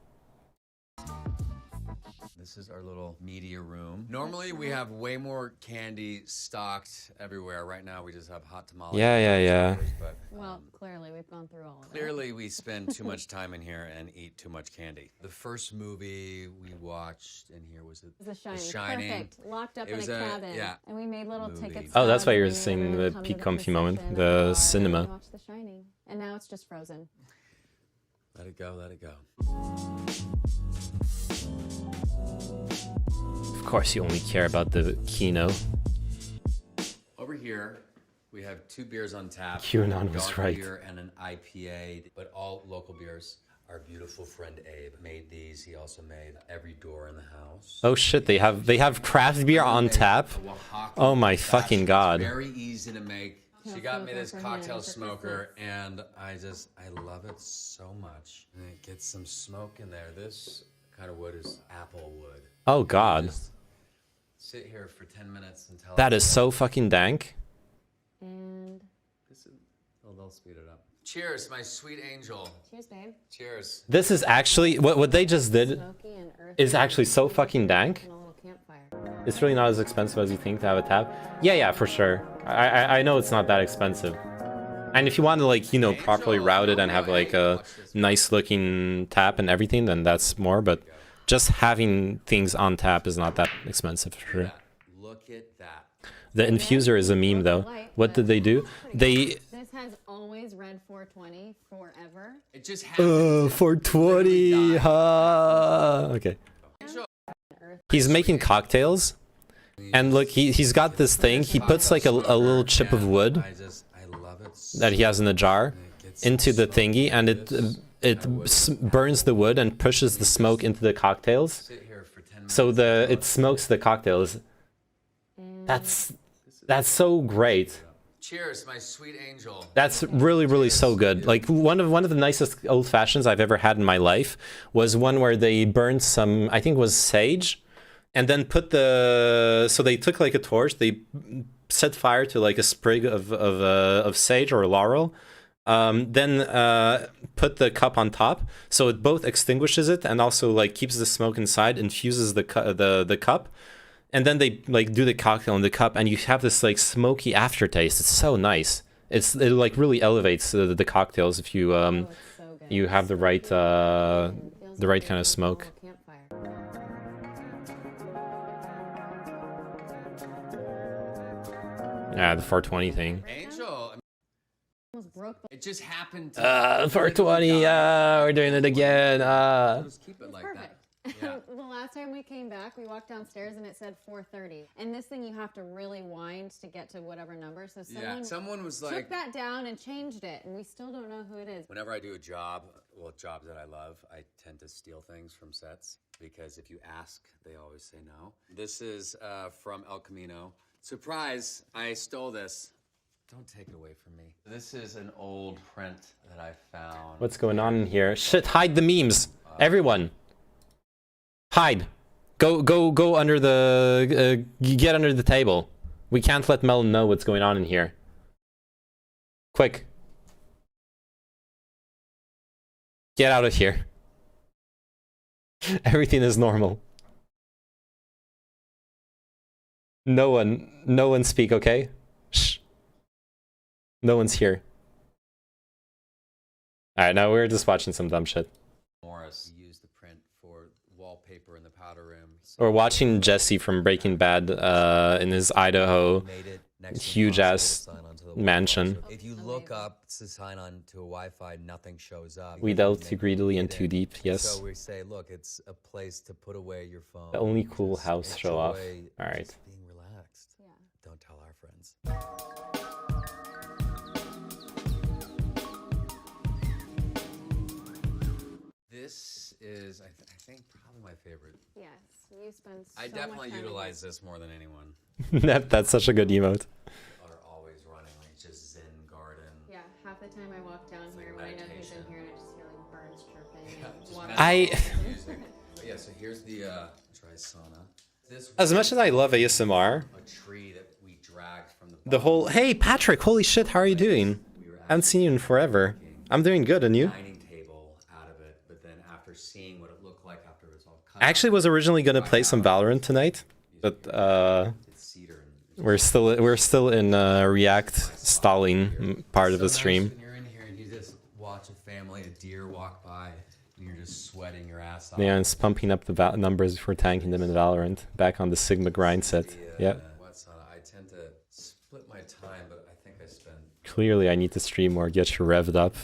This is our little media room. Normally we have way more candy stocked everywhere. Right now we just have hot tamales. Yeah. But, Well, clearly we've gone through all of it. clearly we spend too much time in here and eat too much candy. The first movie we watched in here was The Shining. Perfect. Locked up It in a was cabin. yeah. And we made little tickets. Oh, that's why you're stubs, seeing and the everyone would come to peak comfy procession moment, at the bar, and cinema. we watched The Shining. And now it's just Frozen. Let it go, let it go. Of course, you only care about the Kino. Over here, we have 2 beers on tap. QAnon was dark right. beer and an IPA, but all local beers. Our beautiful friend Abe made these. He also made every door in the house. Oh shit, they have craft beer on tap. Oh my fucking god. Very easy to make. She got me this cocktail smoker, and I love it so much. And it gets some smoke in there. This kind of wood is apple wood. Oh god. Just sit here for 10 minutes until That is so fucking dank. And they'll speed it up. Cheers, my sweet angel. cheers, babe. Cheers. This is actually what they just did is actually so fucking dank. And a little campfire. It's really not as expensive as you think to have a tap. Yeah, for sure. I know it's not that expensive. And if you want to, like, you know, properly route it and have like a nice looking tap and everything, then that's more, but just having things on tap is not that expensive for sure. Look at that. The infuser is a meme though. What did they do? They This has always read 420 forever. It just 420. Okay. He's making cocktails. And look, he's got this thing. He puts like a little chip of wood that he has in the jar into the thingy, and it burns the wood and pushes the smoke into the cocktails. So it smokes the cocktails. That's so great. Cheers, my sweet angel. That's really so good. Like one of the nicest old fashions I've ever had in my life was one where they burned some, I think it was sage, and then so they took like a torch, they set fire to like a sprig of sage or laurel, then put the cup on top, so it both extinguishes it and also like keeps the smoke inside, infuses the cup. And then they like do the cocktail in the cup, and you have this like smoky aftertaste. It's so nice. It like really elevates the cocktails if you you have the right kind of smoke. Yeah, the 420 thing. Angel. It just happened. 420. We're doing it again. Just keep it like that. The last time we came back, we walked downstairs and it said 4:30. And this thing you have to really wind to get to whatever number. So someone was like, took that down and changed it, and we still don't know who it is. Whenever I do a job, jobs that I love, I tend to steal things from sets because if you ask, they always say no. This is from El Camino. Surprise! I stole this. Don't take it away from me. This is an old print that I found. What's going on in here? Shit! Hide the memes, everyone. Hide. Go under the get under the table. We can't let Melon know what's going on in here. Quick. Get out of here. Everything is normal. No one speak, okay? Shh. No one's here. Alright, now we're just watching some dumb shit. Morris used the print for wallpaper in the powder room. We're watching Jesse from Breaking Bad in his Idaho huge ass mansion. If you look up to sign on to a Wi-Fi, nothing shows up. We delve too greedily and too deep, yes. So we say, look, it's a place to put away your phone. The only cool house show off. Enjoy Alright. just being relaxed. Yeah. Don't tell our friends. This is, I think, probably my favorite. Yes, you spend so I much definitely time utilize this more than anyone. That's such a good emote. Are always running like just Zen garden. Yeah, half the time I walk down here when I know who's in here and I just hear like birds chirping. And water I- Music. Yeah, so here's the dry sauna. As much as I love ASMR, the whole... Hey, Patrick, holy shit, how are you doing? I haven't seen you in forever. I'm doing good, and you? I actually was originally going to play some Valorant tonight, but we're still in React stalling part of the stream. You're in here and you just watch a family, a deer walk by, and you're just sweating your ass off. Yeah, it's pumping up the numbers before tanking them in Valorant. Back on the Sigma grind set. Yeah. I tend to split my time, but I think I spend. Clearly, I need to stream more, get you revved up.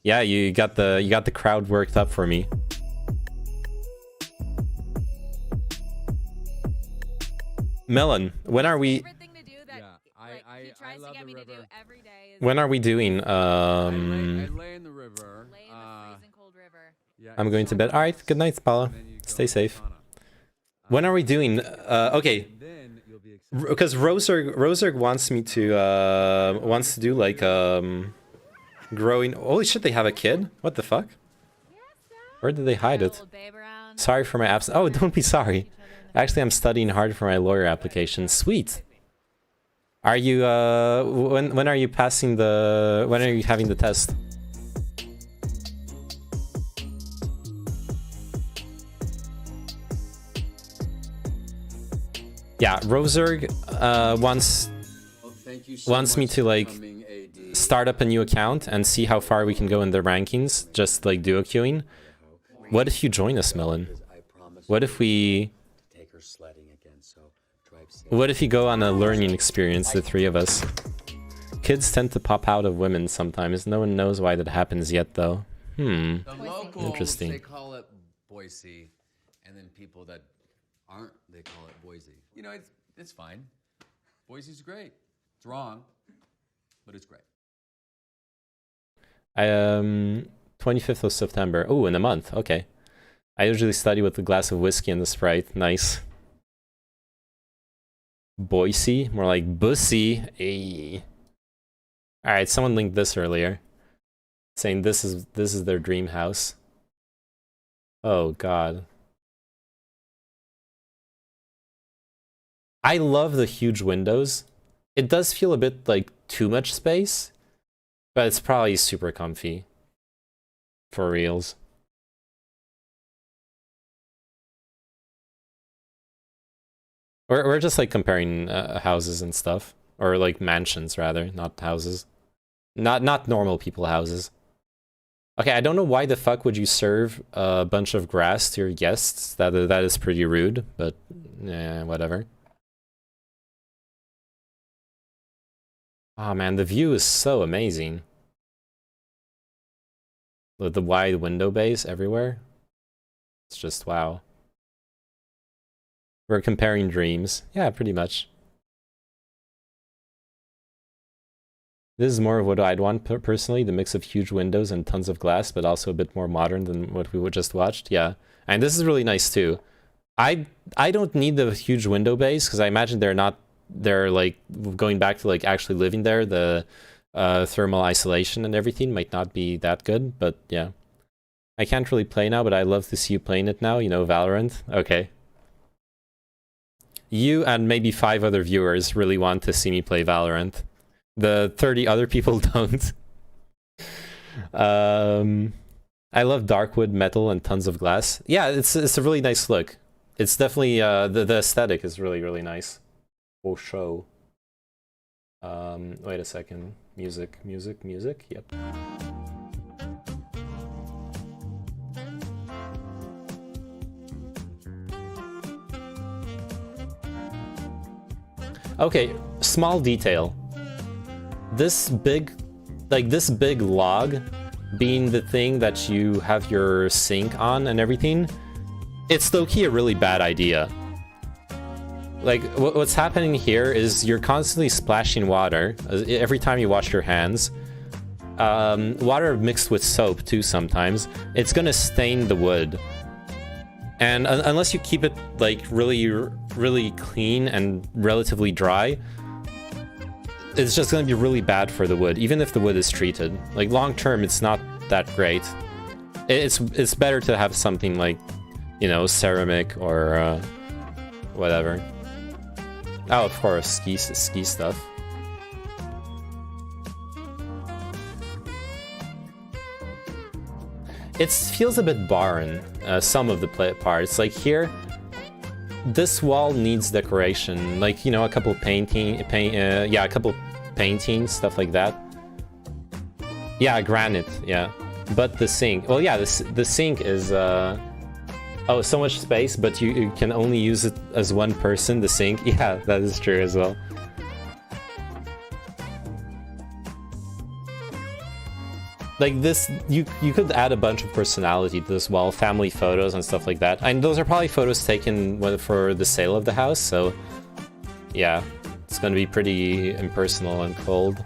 Yeah, you got the crowd worked up for me. Melon, when are we? When are we doing? I lay in the river. I'm going to bed. All right. Good night, Paula. Stay safe. When are we doing? Okay. Because Roserg wants me to do like growing. Holy shit! They have a kid. What the fuck? Where did they hide it? Sorry for my absence. Oh, don't be sorry. Actually, I'm studying hard for my lawyer application. Sweet. Are you when are you passing the? When are you having the test? Yeah, Roserg wants me to like start up a new account and see how far we can go in the rankings. Just like duo queuing. What if you join us, Melon? What if we? What if you go on a learning experience, the three of us? Kids tend to pop out of women sometimes. No one knows why that happens yet, though. The locals, Interesting. they call it Boise, and then people that aren't, they call it Boise. You know, it's fine. Boise's great. It's wrong, but it's great. 25th of September. Oh, in a month. Okay. I usually study with a glass of whiskey and the Sprite. Nice. Boise, more like Bussy. Ay. All right, someone linked this earlier, saying this is their dream house. Oh God. I love the huge windows. It does feel a bit like too much space, but it's probably super comfy. For reals. We're just like comparing houses and stuff, or like mansions rather, not houses, not normal people houses. Okay, I don't know why the fuck would you serve a bunch of grass to your guests. That is pretty rude, but yeah, whatever. Oh man, the view is so amazing. With the wide window bays everywhere, it's just wow. We're comparing dreams. Yeah, pretty much. This is more of what I'd want personally, the mix of huge windows and tons of glass, but also a bit more modern than what we just watched. Yeah, and this is really nice too. I don't need the huge window bays because I imagine they're like going back to like actually living there. The thermal isolation and everything might not be that good, but yeah. I can't really play now, but I'd love to see you playing it now, you know, Valorant. Okay. You and maybe 5 other viewers really want to see me play Valorant. The 30 other people don't. I love darkwood, metal, and tons of glass. Yeah, it's a really nice look. It's definitely the aesthetic is really, really nice. For show. Wait a second. Music. Yep. Okay, small detail. This big log being the thing that you have your sink on and everything, it's low-key a really bad idea. Like, what's happening here is you're constantly splashing water every time you wash your hands. Water mixed with soap too sometimes. It's gonna stain the wood. And unless you keep it like really clean and relatively dry, it's just gonna be really bad for the wood, even if the wood is treated. Like long term, it's not that great. It's better to have something like, you know, ceramic or whatever. Oh, of course, ski stuff. It feels a bit barren, some of the parts. Like here, this wall needs decoration. Like, you know, a couple yeah, a couple paintings, stuff like that. Yeah, granite, yeah. But the sink, well, yeah, the sink is, oh, so much space, but you can only use it as one person, the sink. Yeah, that is true as well. Like this, you could add a bunch of personality to this wall, family photos and stuff like that. And those are probably photos taken for the sale of the house, so yeah, it's gonna be pretty impersonal and cold.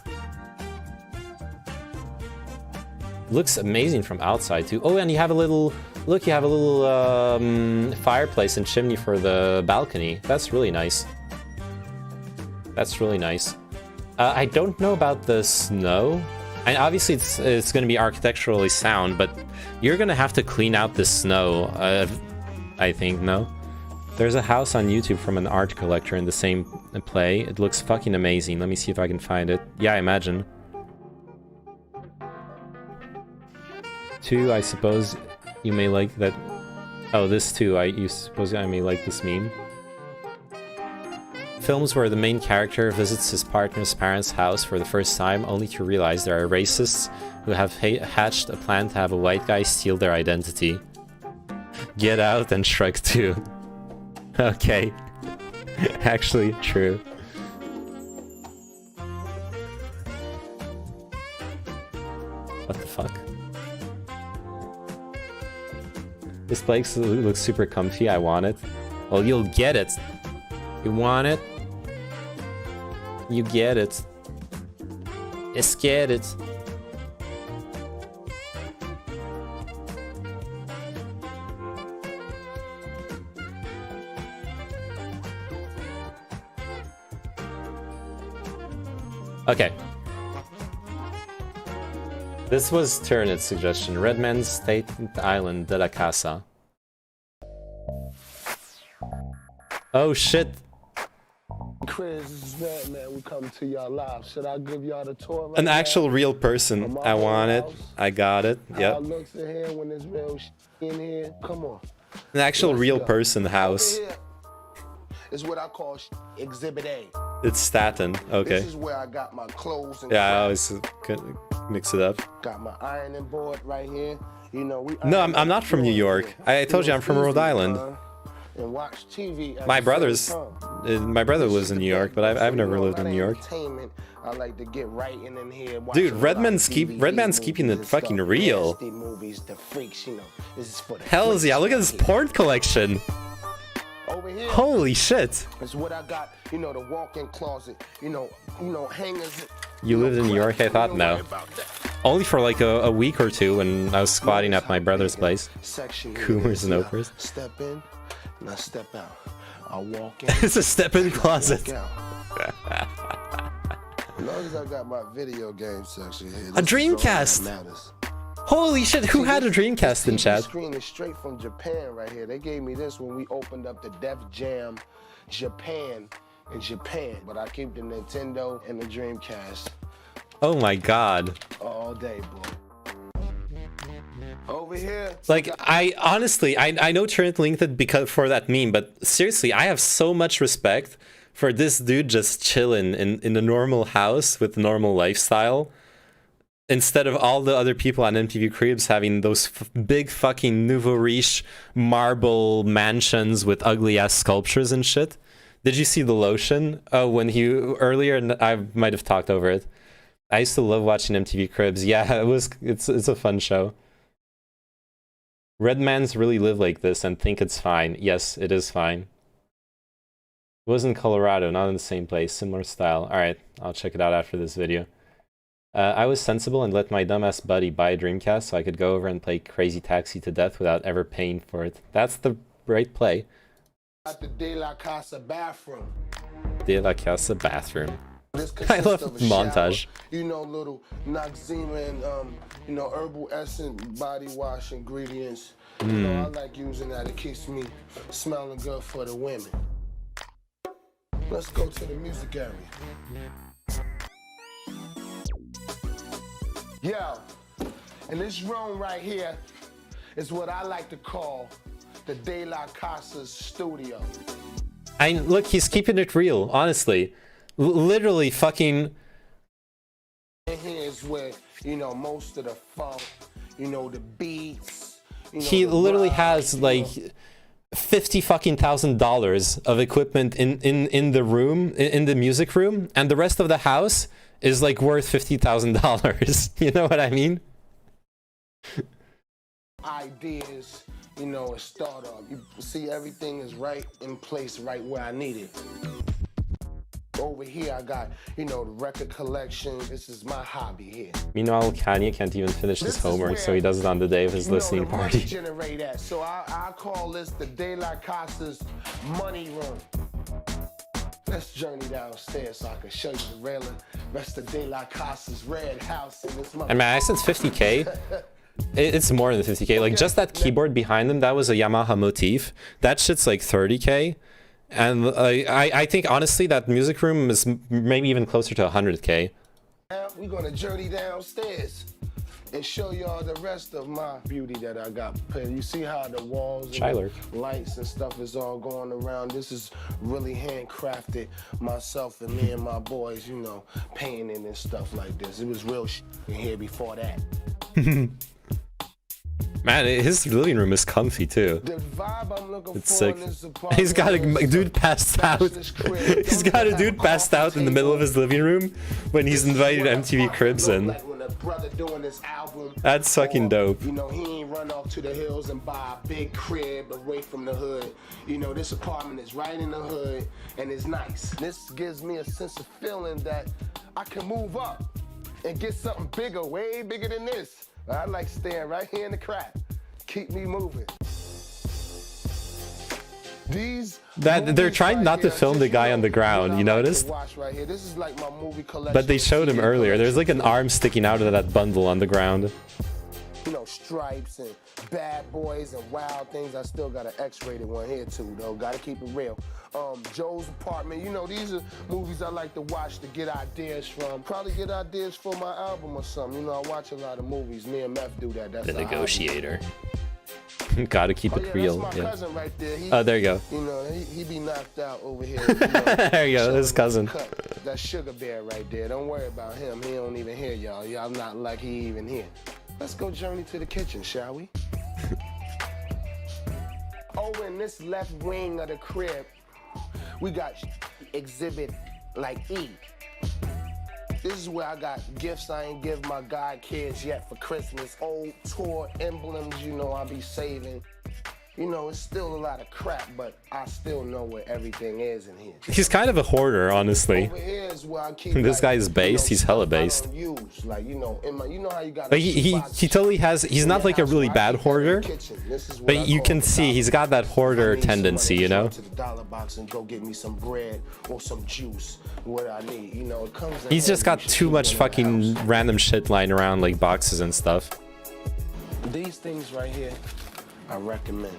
Looks amazing from outside too. Oh, and you have a little, look, you have a little fireplace and chimney for the balcony. That's really nice. That's really nice. I don't know about the snow. And obviously it's going to be architecturally sound, but you're going to have to clean out the snow, I think, no? There's a house on YouTube from an art collector in the same play. It looks fucking amazing. Let me see if I can find it. Yeah, I imagine. 2, I suppose you may like that. Oh, this too. You suppose I may like this meme. Films where the main character visits his partner's parents' house for the first time, only to realize there are racists who have hatched a plan to have a white guy steal their identity. Get Out and Shrek 2. Okay. Actually, true. What the fuck? This place looks super comfy. I want it. Well, you'll get it. You want it? You get it. Let's get it. Okay. This was Turnit's suggestion. Redman's State Island de la Casa. Oh shit. Chris, this is Batman. We come to y'all live. Should I give y'all the tour right An now? actual real person. I want it. I got it. How Yep. it looks in here when there's real in here. Come on. An actual Let's real go. person house. Over here is what I call Exhibit A. It's Staten. Okay. This is where I got my clothes and Yeah, I crap. always mix it up. Got my ironing board right here. You know, we No, I'm not from New York. I told you I'm from Rhode Island. And watch TV at My the brother's, same time. my brother lives in New York, but I've never lived in New York. Entertainment, I like to get right in here. Dude, Redman's keeping it fucking real. Nasty movies, the freaks, you know. This is for the Hells yeah! Look at this porn collection. Over here, Holy shit! it's what I got. You know, the walk-in closet. You know, hangers. You lived in New York? I thought no. Only for like a week or two when I was squatting at my brother's place. Section. Coomers and Opers. Step in, and I step out. I walk in. It's a step-in closet. Walk out. As long as I got my video game section here. A Dreamcast. Holy shit! Who had a Dreamcast in chat? The screen is straight from Japan right here. They gave me this when we opened up the Def Jam Japan in Japan. But I keep the Nintendo and the Dreamcast Oh my god. all day, boy. Over here. Like, I honestly, I know Trent linked it because for that meme, but seriously, I have so much respect for this dude just chilling in a normal house with normal lifestyle, instead of all the other people on MTV Cribs having those big fucking nouveau riche marble mansions with ugly ass sculptures and shit. Did you see the lotion? Oh, when he earlier, I might have talked over it. I used to love watching MTV Cribs. Yeah, it's a fun show. Redmans really live like this and think it's fine. Yes, it is fine. It was in Colorado, not in the same place, similar style. Alright, I'll check it out after this video. I was sensible and let my dumbass buddy buy a Dreamcast so I could go over and play Crazy Taxi to death without ever paying for it. That's the right play. At the De La Casa bathroom. De La Casa bathroom. This I consists love of a montage. shower, you know, little Noxzema and you know, herbal essence body wash ingredients. You know, I like using that. It keeps me smelling good for the women. Let's go to the music area. Yo, and this room right here is what I like to call the De La Casa's studio. Look, he's keeping it real, honestly. Literally fucking... And here is where, you know, most of the funk, you know, the beats. You know, He literally rhymes, has like $50,000 of equipment in the room, in the music room, and the rest of the house is like worth $50,000. You know what I mean? Ideas, you know, a startup. You see, everything is right in place, right where I need it. Over here, I got, you know, the record collection. This is my hobby here. Meanwhile, Kanye can't even finish his homework, so he does it on the day of his listening party. Generate that. So I call this the De La Casa's money room. Let's journey downstairs so I can show you the rest of De La Casa's red house in this month. And man, I said 50K. It's more than 50K. Like, just that keyboard behind them, that was a Yamaha motif. That shit's like 30K. And I think, honestly, that music room is maybe even closer to 100K. Now we're going to journey downstairs and show y'all the rest of my beauty that I got prepared. You see how the walls and the lights and stuff is all going around. This is really handcrafted. Myself and me and my boys, you know, painting and stuff like this. It was real shit in here before that. Man, his living room is comfy too. The vibe I'm looking it's for sick. in this apartment. He's got a dude passed out. He's got a dude passed out in the middle of his living room when he's invited MTV Cribs in. That's fucking dope. You know, he ain't run off to the hills and buy a big crib away from the hood. You know, this apartment is right in the hood and it's nice. This gives me a sense of feeling that I can move up and get something bigger, way bigger than this. I like staying right here in the crack. Keep me moving. They're trying not to film the guy on the ground, you noticed? Right here. This is like my movie collection. But they showed him earlier. There's like an arm sticking out of that bundle on the ground. You know, Stripes and Bad Boys and Wild Things. I still got an X-rated one here too, though. Gotta keep it real. Joe's Apartment. You know, these are movies I like to watch to get ideas from. Probably get ideas for my album or something. You know, I watch a lot of movies. Me and Meth do that. That's The Negotiator. Gotta keep it yeah, real. That's my cousin right there. Oh, there you go. You know, he be knocked out over here. You know, there you go, his cousin. That's Sugar Bear right there. Don't worry about him. He don't even hear y'all. Y'all not like he even here. Let's go journey to the kitchen, shall we? Oh, in this left wing of the crib, we got exhibit like E. This is where I got gifts I ain't give my god kids yet for Christmas. Old tour emblems, you know, I be saving. You know, it's still a lot of crap, but I still know where everything is in here. He's kind of a hoarder, honestly. Over here is where I keep, This guy is based. He's hella based. Like, you know, you know how you got. But he totally has. He's not like a really bad hoarder, but you can see he's got that hoarder tendency, you know. To the dollar box and go get me some bread or some juice. What I need, you know, it comes. He's just got too much fucking random shit lying around, like boxes and stuff. These things right here, I recommend.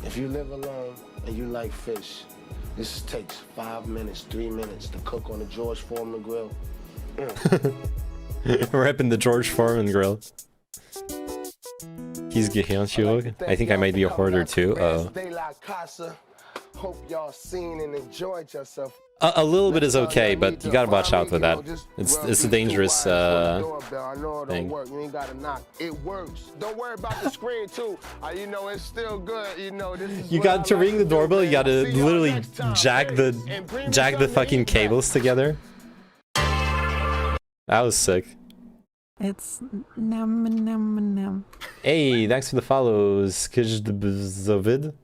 If you live alone and you like fish, this takes 5 minutes, 3 minutes to cook on the George Foreman grill. Repping the George Foreman grill. He's Gehianchu. I think I might be a hoarder too. Hope y'all seen and enjoyed yourself. A little bit is okay, but you gotta watch out with that. It's a dangerous thing. You ain't gotta knock. It works. Don't worry about the screen too. You know, it's still good. You know, this is. You got to ring the doorbell. You gotta literally jack the fucking cables together. That was sick. It's nam. Hey, thanks for the follows, Kijdavid.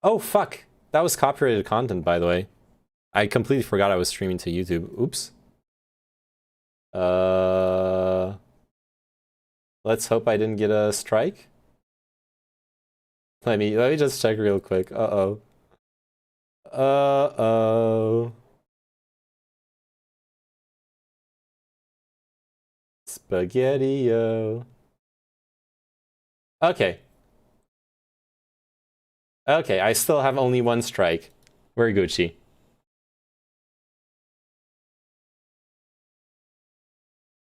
Oh fuck. That was copyrighted content, by the way. I completely forgot I was streaming to YouTube. Oops. Let's hope I didn't get a strike. Let me just check real quick. Uh-oh. Uh-oh. Spaghetti-o. Okay. Okay, I still have only one strike. We're Gucci.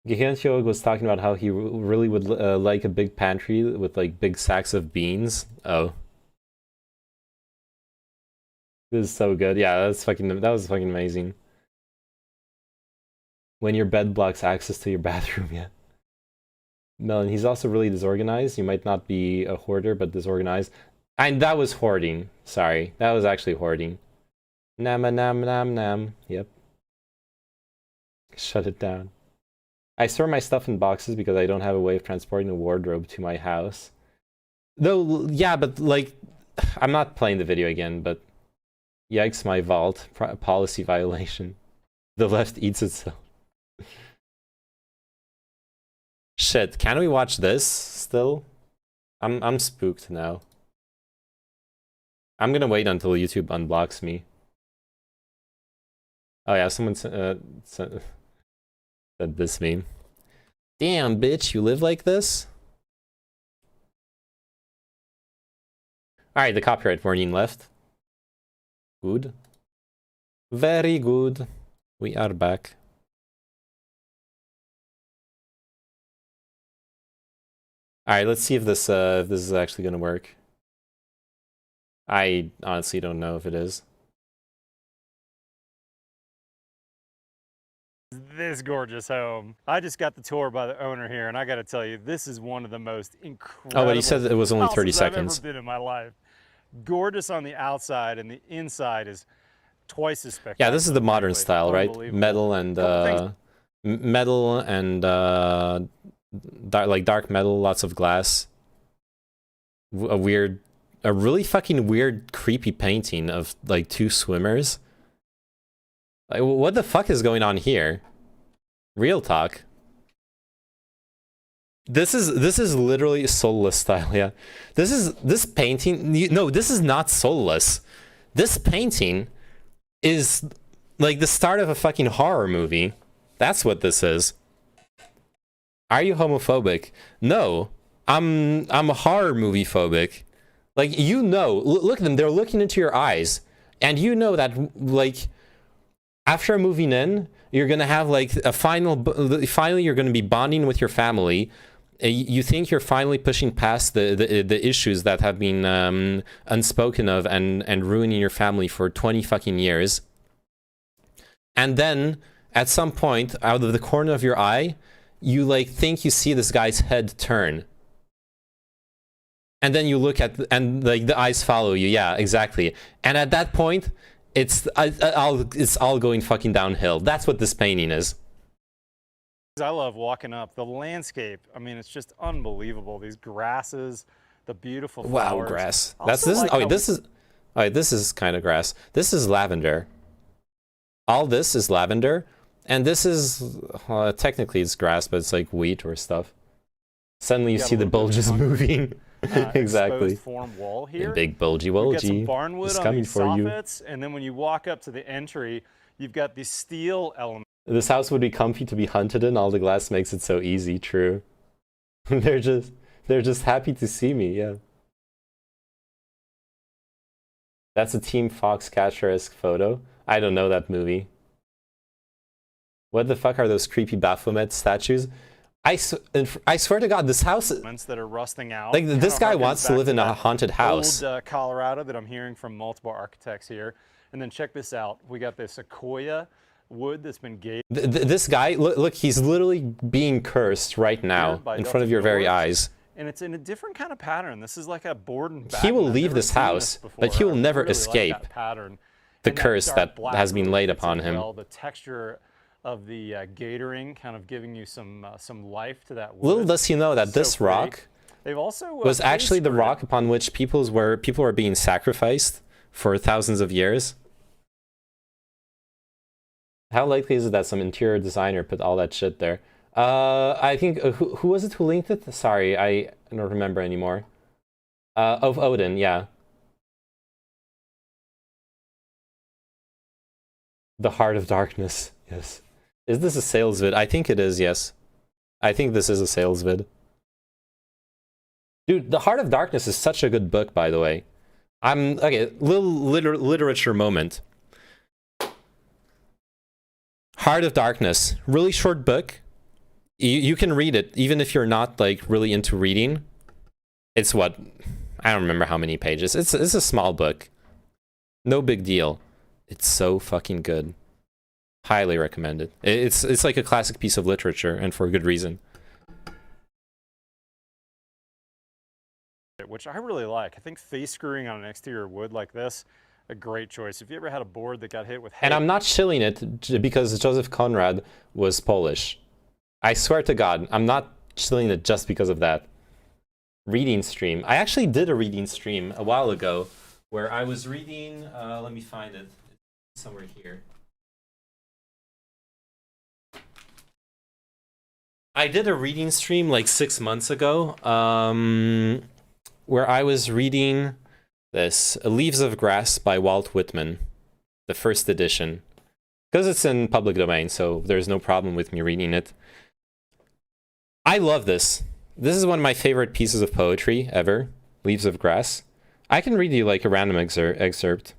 Gigantiog was talking about how he really would like a big pantry with like big sacks of beans. Oh. This is so good. Yeah, that was fucking amazing. When your bed blocks access to your bathroom, yeah. Melon, he's also really disorganized. You might not be a hoarder, but disorganized. And that was hoarding. Sorry, that was actually hoarding. Nam nam nam nam. Yep. Shut it down. I store my stuff in boxes because I don't have a way of transporting a wardrobe to my house. Though, yeah, but like, I'm not playing the video again, but yikes, my vault. Policy violation. The left eats itself. Shit, can we watch this still? I'm spooked now. I'm gonna wait until YouTube unblocks me. Oh yeah, someone said this meme. Damn, bitch, you live like this? Alright, the copyright warning left. Good. Very good. We are back. Alright, let's see if this is actually gonna work. I honestly don't know if it is. This gorgeous home. I just got the tour by the owner here, and I got to tell you, this is one of the most incredible. Oh, but you said it was only 30 seconds. I've ever been in my life. Gorgeous on the outside, and the inside is twice as spectacular. Yeah, this is the modern style, right? Metal and dark metal, lots of glass. A really fucking weird, creepy painting of like two swimmers. Like, what the fuck is going on here? Real talk. This is literally soulless style, yeah. This painting, no, this is not soulless. This painting is like the start of a fucking horror movie. That's what this is. Are you homophobic? No, I'm horror movie phobic. Like, you know, look at them, they're looking into your eyes, and you know that, like, after moving in, you're gonna have like a finally you're gonna be bonding with your family. You think you're finally pushing past the issues that have been unspoken of and ruining your family for 20 fucking years. And then at some point, out of the corner of your eye, you like think you see this guy's head turn. And then you look at and like the eyes follow you. Yeah, exactly. And at that point, it's all going fucking downhill. That's what this painting is. I love walking up the landscape. I mean, it's just unbelievable. These grasses, the beautiful flowers. Wow, grass. This is kind of grass. This is lavender. All this is lavender, and this is technically it's grass, but it's like wheat or stuff. Suddenly you see the bulges moving. Exactly. Form wall here. A big bulgy wolgy. You've got some barnwood it's on coming these for you. soffits, and then when you walk up to the entry, you've got these steel elements. This house would be comfy to be hunted in. All the glass makes it so easy. True. they're just happy to see me. Yeah. That's a Team Foxcatcher-esque photo. I don't know that movie. What the fuck are those creepy Baphomet statues? I swear to God, this house that are rusting out. Like this guy wants to live in a haunted house. Old Colorado that I'm hearing from multiple architects here. And then check this out. We got this sequoia wood that's been gated. This guy, look, he's literally being cursed right now in front of your very eyes. And it's in a different kind of pattern. This is like a board and batten. He will leave this house, but he will never escape the curse that has been laid upon him. The texture of the gatoring kind of giving you some life to that wood. Little does he know that this rock was actually the rock upon which people were being sacrificed for thousands of years. How likely is it that some interior designer put all that shit there? I think, who was it who linked it? Sorry, I don't remember anymore. Of Odin, yeah. The Heart of Darkness, yes. Is this a sales vid? I think it is, yes. I think this is a sales vid. Dude, The Heart of Darkness is such a good book, by the way. Okay, little literature moment. Heart of Darkness, really short book. You can read it even if you're not like really into reading. It's what, I don't remember how many pages. It's a small book. No big deal. It's so fucking good. Highly recommended. It's like a classic piece of literature, and for a good reason. Which I really like. I think face screwing on an exterior wood like this, a great choice. If you ever had a board that got hit with hay, And I'm not shilling it because Joseph Conrad was Polish. I swear to God, I'm not shilling it just because of that. Reading stream. I actually did a reading stream a while ago where I was reading, let me find it. It's somewhere here. I did a reading stream like 6 months ago, where I was reading this Leaves of Grass by Walt Whitman, the first edition, because it's in public domain, so there's no problem with me reading it. I love this. This is one of my favorite pieces of poetry ever, Leaves of Grass. I can read you like a random excerpt.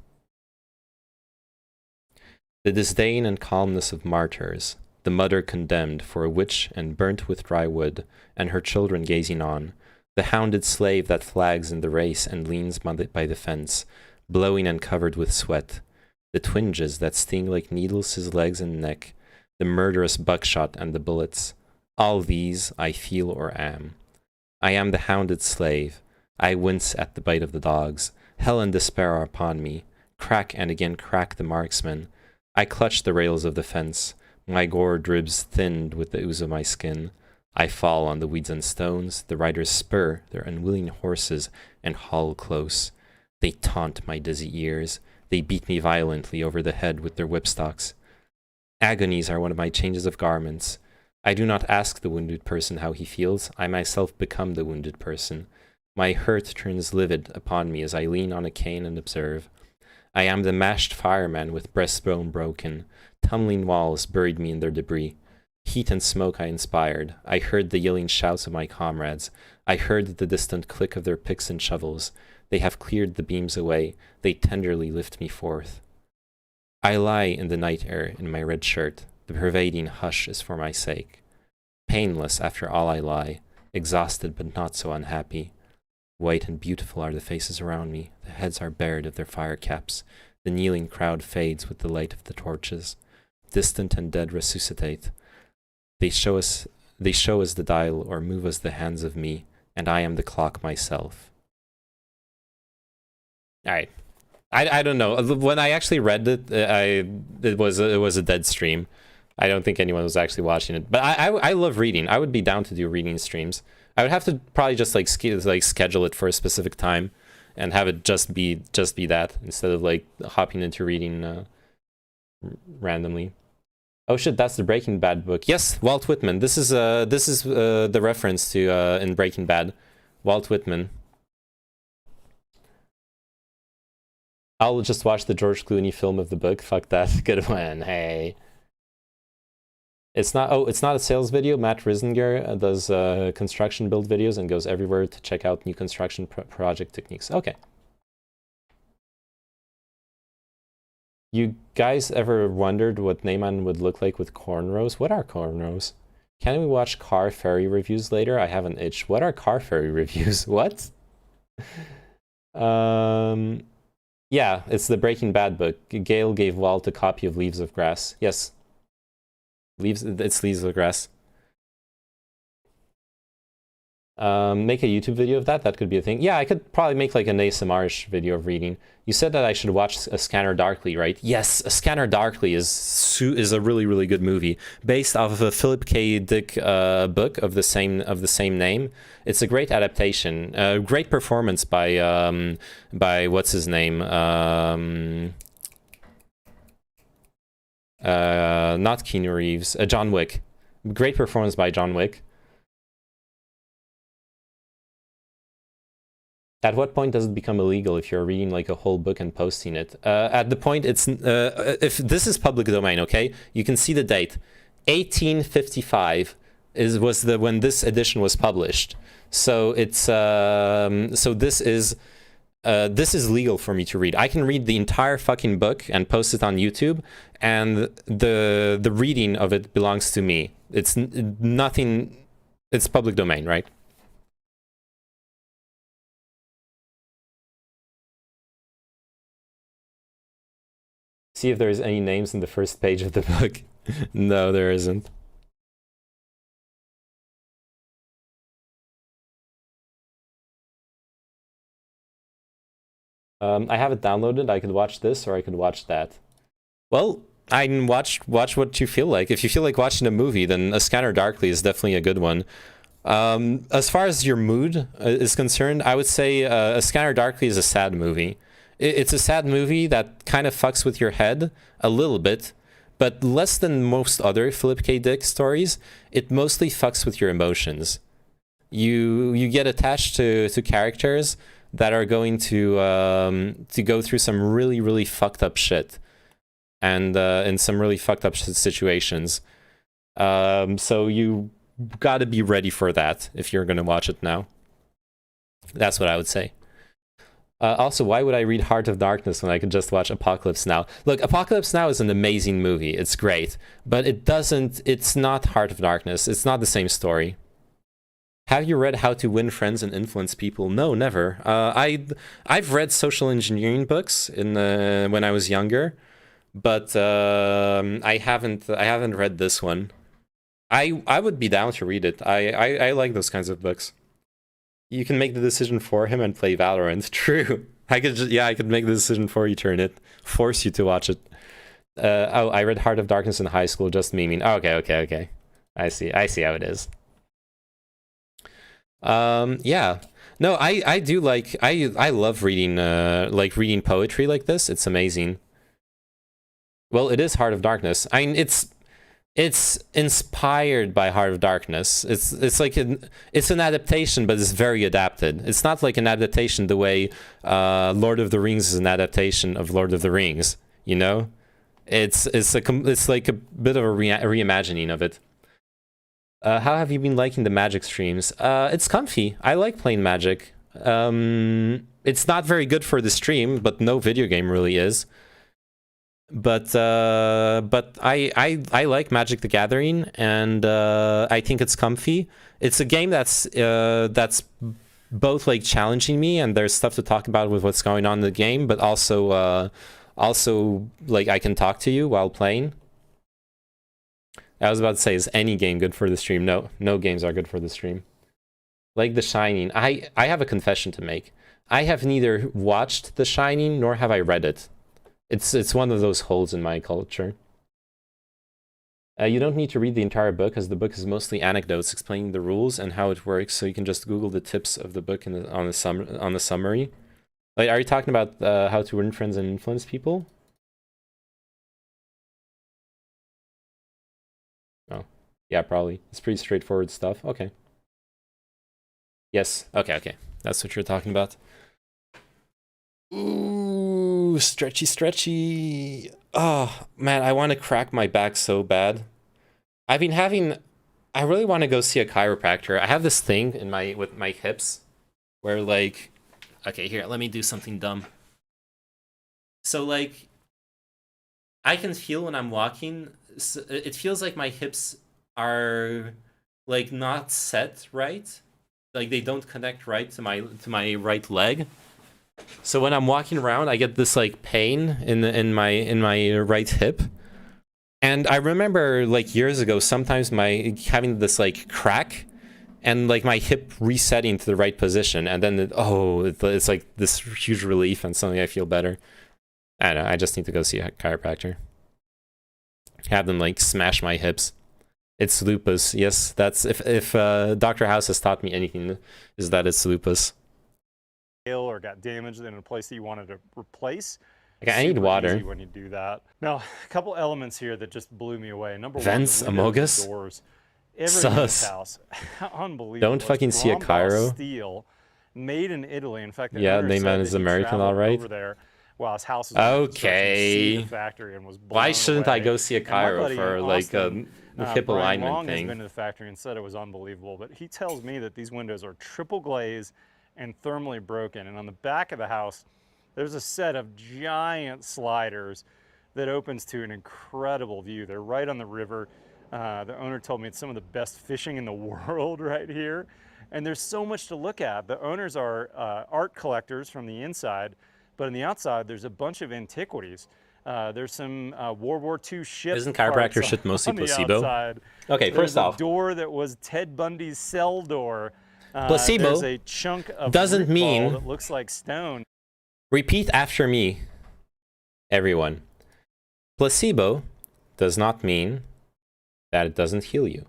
The disdain and calmness of martyrs, the mother condemned for a witch and burnt with dry wood, and her children gazing on, the hounded slave that flags in the race and leans by the fence, blowing and covered with sweat, the twinges that sting like needles his legs and neck, the murderous buckshot and the bullets, all these I feel or am. I am the hounded slave. I wince at the bite of the dogs. Hell and despair are upon me. Crack and again crack the marksman. I clutch the rails of the fence. My gore dribs thinned with the ooze of my skin. I fall on the weeds and stones. The riders spur their unwilling horses and haul close. They taunt my dizzy ears. They beat me violently over the head with their whipstocks. Agonies are one of my changes of garments. I do not ask the wounded person how he feels. I myself become the wounded person. My hurt turns livid upon me as I lean on a cane and observe. I am the mashed fireman with breastbone broken. Tumbling walls buried me in their debris. Heat and smoke I inspired. I heard the yelling shouts of my comrades. I heard the distant click of their picks and shovels. They have cleared the beams away. They tenderly lift me forth. I lie in the night air in my red shirt. The pervading hush is for my sake. Painless after all I lie, exhausted but not so unhappy. White and beautiful are the faces around me. The heads are bared of their fire caps. The kneeling crowd fades with the light of the torches. Distant and dead resuscitate. They show us the dial or move us the hands of me, and I am the clock myself. All right. I don't know. When I actually read it, it was a dead stream. I don't think anyone was actually watching it. But I love reading. I would be down to do reading streams. I would have to probably just like schedule it for a specific time and have it just be that instead of like hopping into reading randomly. Oh shit, that's the Breaking Bad book. Yes, Walt Whitman. This is the reference to in Breaking Bad. Walt Whitman. I'll just watch the George Clooney film of the book. Fuck that. Good one. Hey. It's not a sales video. Matt Riesinger does construction build videos and goes everywhere to check out new construction project techniques. Okay. You guys ever wondered what Neyman would look like with cornrows? What are cornrows? Can we watch Car Ferry reviews later? I have an itch. What are Car Ferry reviews? What? Yeah, it's the Breaking Bad book. Gale gave Walt a copy of Leaves of Grass. Yes. It's Leaves of Grass. Make a YouTube video of that. That could be a thing. Yeah, I could probably make like an ASMR-ish video of reading. You said that I should watch A Scanner Darkly, right? Yes, A Scanner Darkly is a really, really good movie based off of a Philip K. Dick book of the same name. It's a great adaptation. Great performance by what's his name? Not Keanu Reeves. John Wick. Great performance by John Wick. At what point does it become illegal if you're reading like a whole book and posting it? At the point it's if this is public domain, okay? You can see the date. 1855 was when this edition was published. So it's so this is this is legal for me to read. I can read the entire fucking book and post it on YouTube, and the reading of it belongs to me. It's nothing. It's public domain, right? See if there's any names in the first page of the book. No, there isn't. I have it downloaded. I could watch this or I could watch that. Well, I can watch what you feel like. If you feel like watching a movie, then A Scanner Darkly is definitely a good one. As far as your mood is concerned, I would say A Scanner Darkly is a sad movie. It's a sad movie that kind of fucks with your head a little bit, but less than most other Philip K. Dick stories, it mostly fucks with your emotions. You get attached to characters that are going to go through some really, really fucked up shit, and in some really fucked up situations. So you got to be ready for that if you're going to watch it now. That's what I would say. Also, why would I read Heart of Darkness when I could just watch Apocalypse Now? Look, Apocalypse Now is an amazing movie. It's great, but it's not Heart of Darkness. It's not the same story. Have you read How to Win Friends and Influence People? No, never. I've read social engineering books when I was younger, but I haven't read this one. I would be down to read it. I like those kinds of books. You can make the decision for him and play Valorant. True. I could make the decision for you, turn it, force you to watch it. Oh, I read Heart of Darkness in high school, just memeing. Okay. I see how it is. Yeah. No, I do like, I love reading, reading poetry like this. It's amazing. Well, it is Heart of Darkness. I mean, it's inspired by Heart of Darkness. It's like it's an adaptation, but it's very adapted. It's not like an adaptation the way Lord of the Rings is an adaptation of Lord of the Rings. You know, it's like a bit of a reimagining of it. How have you been liking the Magic streams? It's comfy. I like playing Magic. It's not very good for the stream, but no video game really is. But I like Magic the Gathering, and I think it's comfy. It's a game that's both like challenging me, and there's stuff to talk about with what's going on in the game, but also like I can talk to you while playing. I was about to say, is any game good for the stream? No games are good for the stream. Like The Shining, I have a confession to make. I have neither watched The Shining nor have I read it. It's one of those holes in my culture. You don't need to read the entire book, as the book is mostly anecdotes explaining the rules and how it works, so you can just Google the tips of the book on the summary. Like, are you talking about how to win friends and influence people? Oh, yeah, probably. It's pretty straightforward stuff. Okay. Yes. Okay. That's what you're talking about. Ooh, stretchy. Oh, man, I want to crack my back so bad. I really want to go see a chiropractor. I have this thing with my hips where, like, okay, here, let me do something dumb. So, like, I can feel when I'm walking, it feels like my hips are, like, not set right. Like, they don't connect right to my right leg. So when I'm walking around, I get this like pain in my right hip, and I remember like years ago, sometimes having this like crack, and like my hip resetting to the right position, and then it's like this huge relief and suddenly I feel better. I don't know. I just need to go see a chiropractor. Have them like smash my hips. It's lupus. Yes, that's if Dr. House has taught me anything, is that it's lupus. Or got damaged in a place that you wanted to replace. Okay, I need water. Easy when you do that. Now, a couple elements here that just blew me away. Number Vents, one, the windows, Amogus? doors. Everything in this house. Unbelievable. Don't fucking see a Cairo. Steel, made in Italy. In fact, the yeah, owner Neyman is American, all right. Over there, while his house was okay. the factory and was blown Why shouldn't away. I go see a Cairo for like a hip alignment Long thing? has been to the factory and said it was unbelievable, but he tells me that these windows are triple glazed and thermally broken. And on the back of the house, there's a set of giant sliders that opens to an incredible view. They're right on the river. The owner told me it's some of the best fishing in the world right here. And there's so much to look at. The owners are art collectors from the inside, but on the outside, there's a bunch of antiquities. There's some World War II ship. Isn't chiropractor shit mostly placebo? Okay, first off, a door that was Ted Bundy's cell door. Placebo There's a chunk of doesn't root ball mean- that looks like stone. repeat after me, everyone. Placebo does not mean that it doesn't heal you.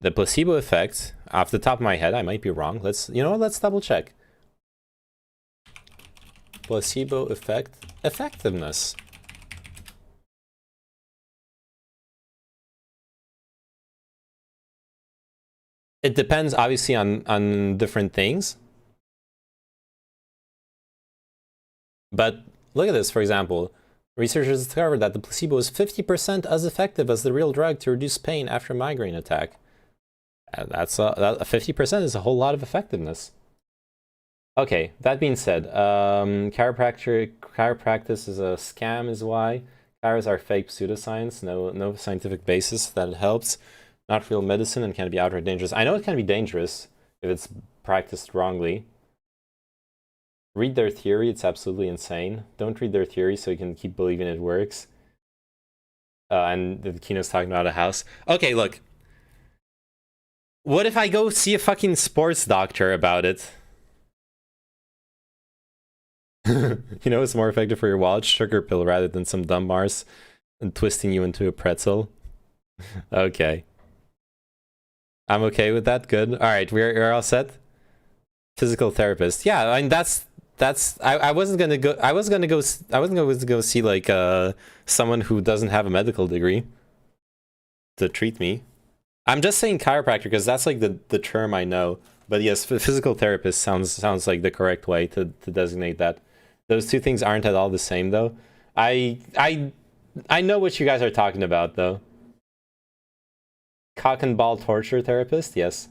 The placebo effect, off the top of my head, I might be wrong. Let's double check. Placebo effect, effectiveness. It depends obviously on different things. But look at this, for example. Researchers discovered that the placebo is 50% as effective as the real drug to reduce pain after a migraine attack. That's 50% is a whole lot of effectiveness. Okay, that being said, chiropractic is a scam is why. Chiros are fake pseudoscience, no scientific basis that it helps. Not real medicine and can be outright dangerous. I know it can be dangerous if it's practiced wrongly. Read their theory, it's absolutely insane. Don't read their theory so you can keep believing it works. And the Kino's talking about a house. Okay, look. What if I go see a fucking sports doctor about it? You know it's more effective for your wallet? Sugar pill rather than some dumb Mars and twisting you into a pretzel. Okay. I'm okay with that. Good. All right, we're all set. Physical therapist. Yeah, I mean I wasn't gonna go see like someone who doesn't have a medical degree to treat me. I'm just saying chiropractor because that's like the term I know. But yes, physical therapist sounds like the correct way to designate that. Those two things aren't at all the same though. I know what you guys are talking about though. Cock and ball torture therapist, yes.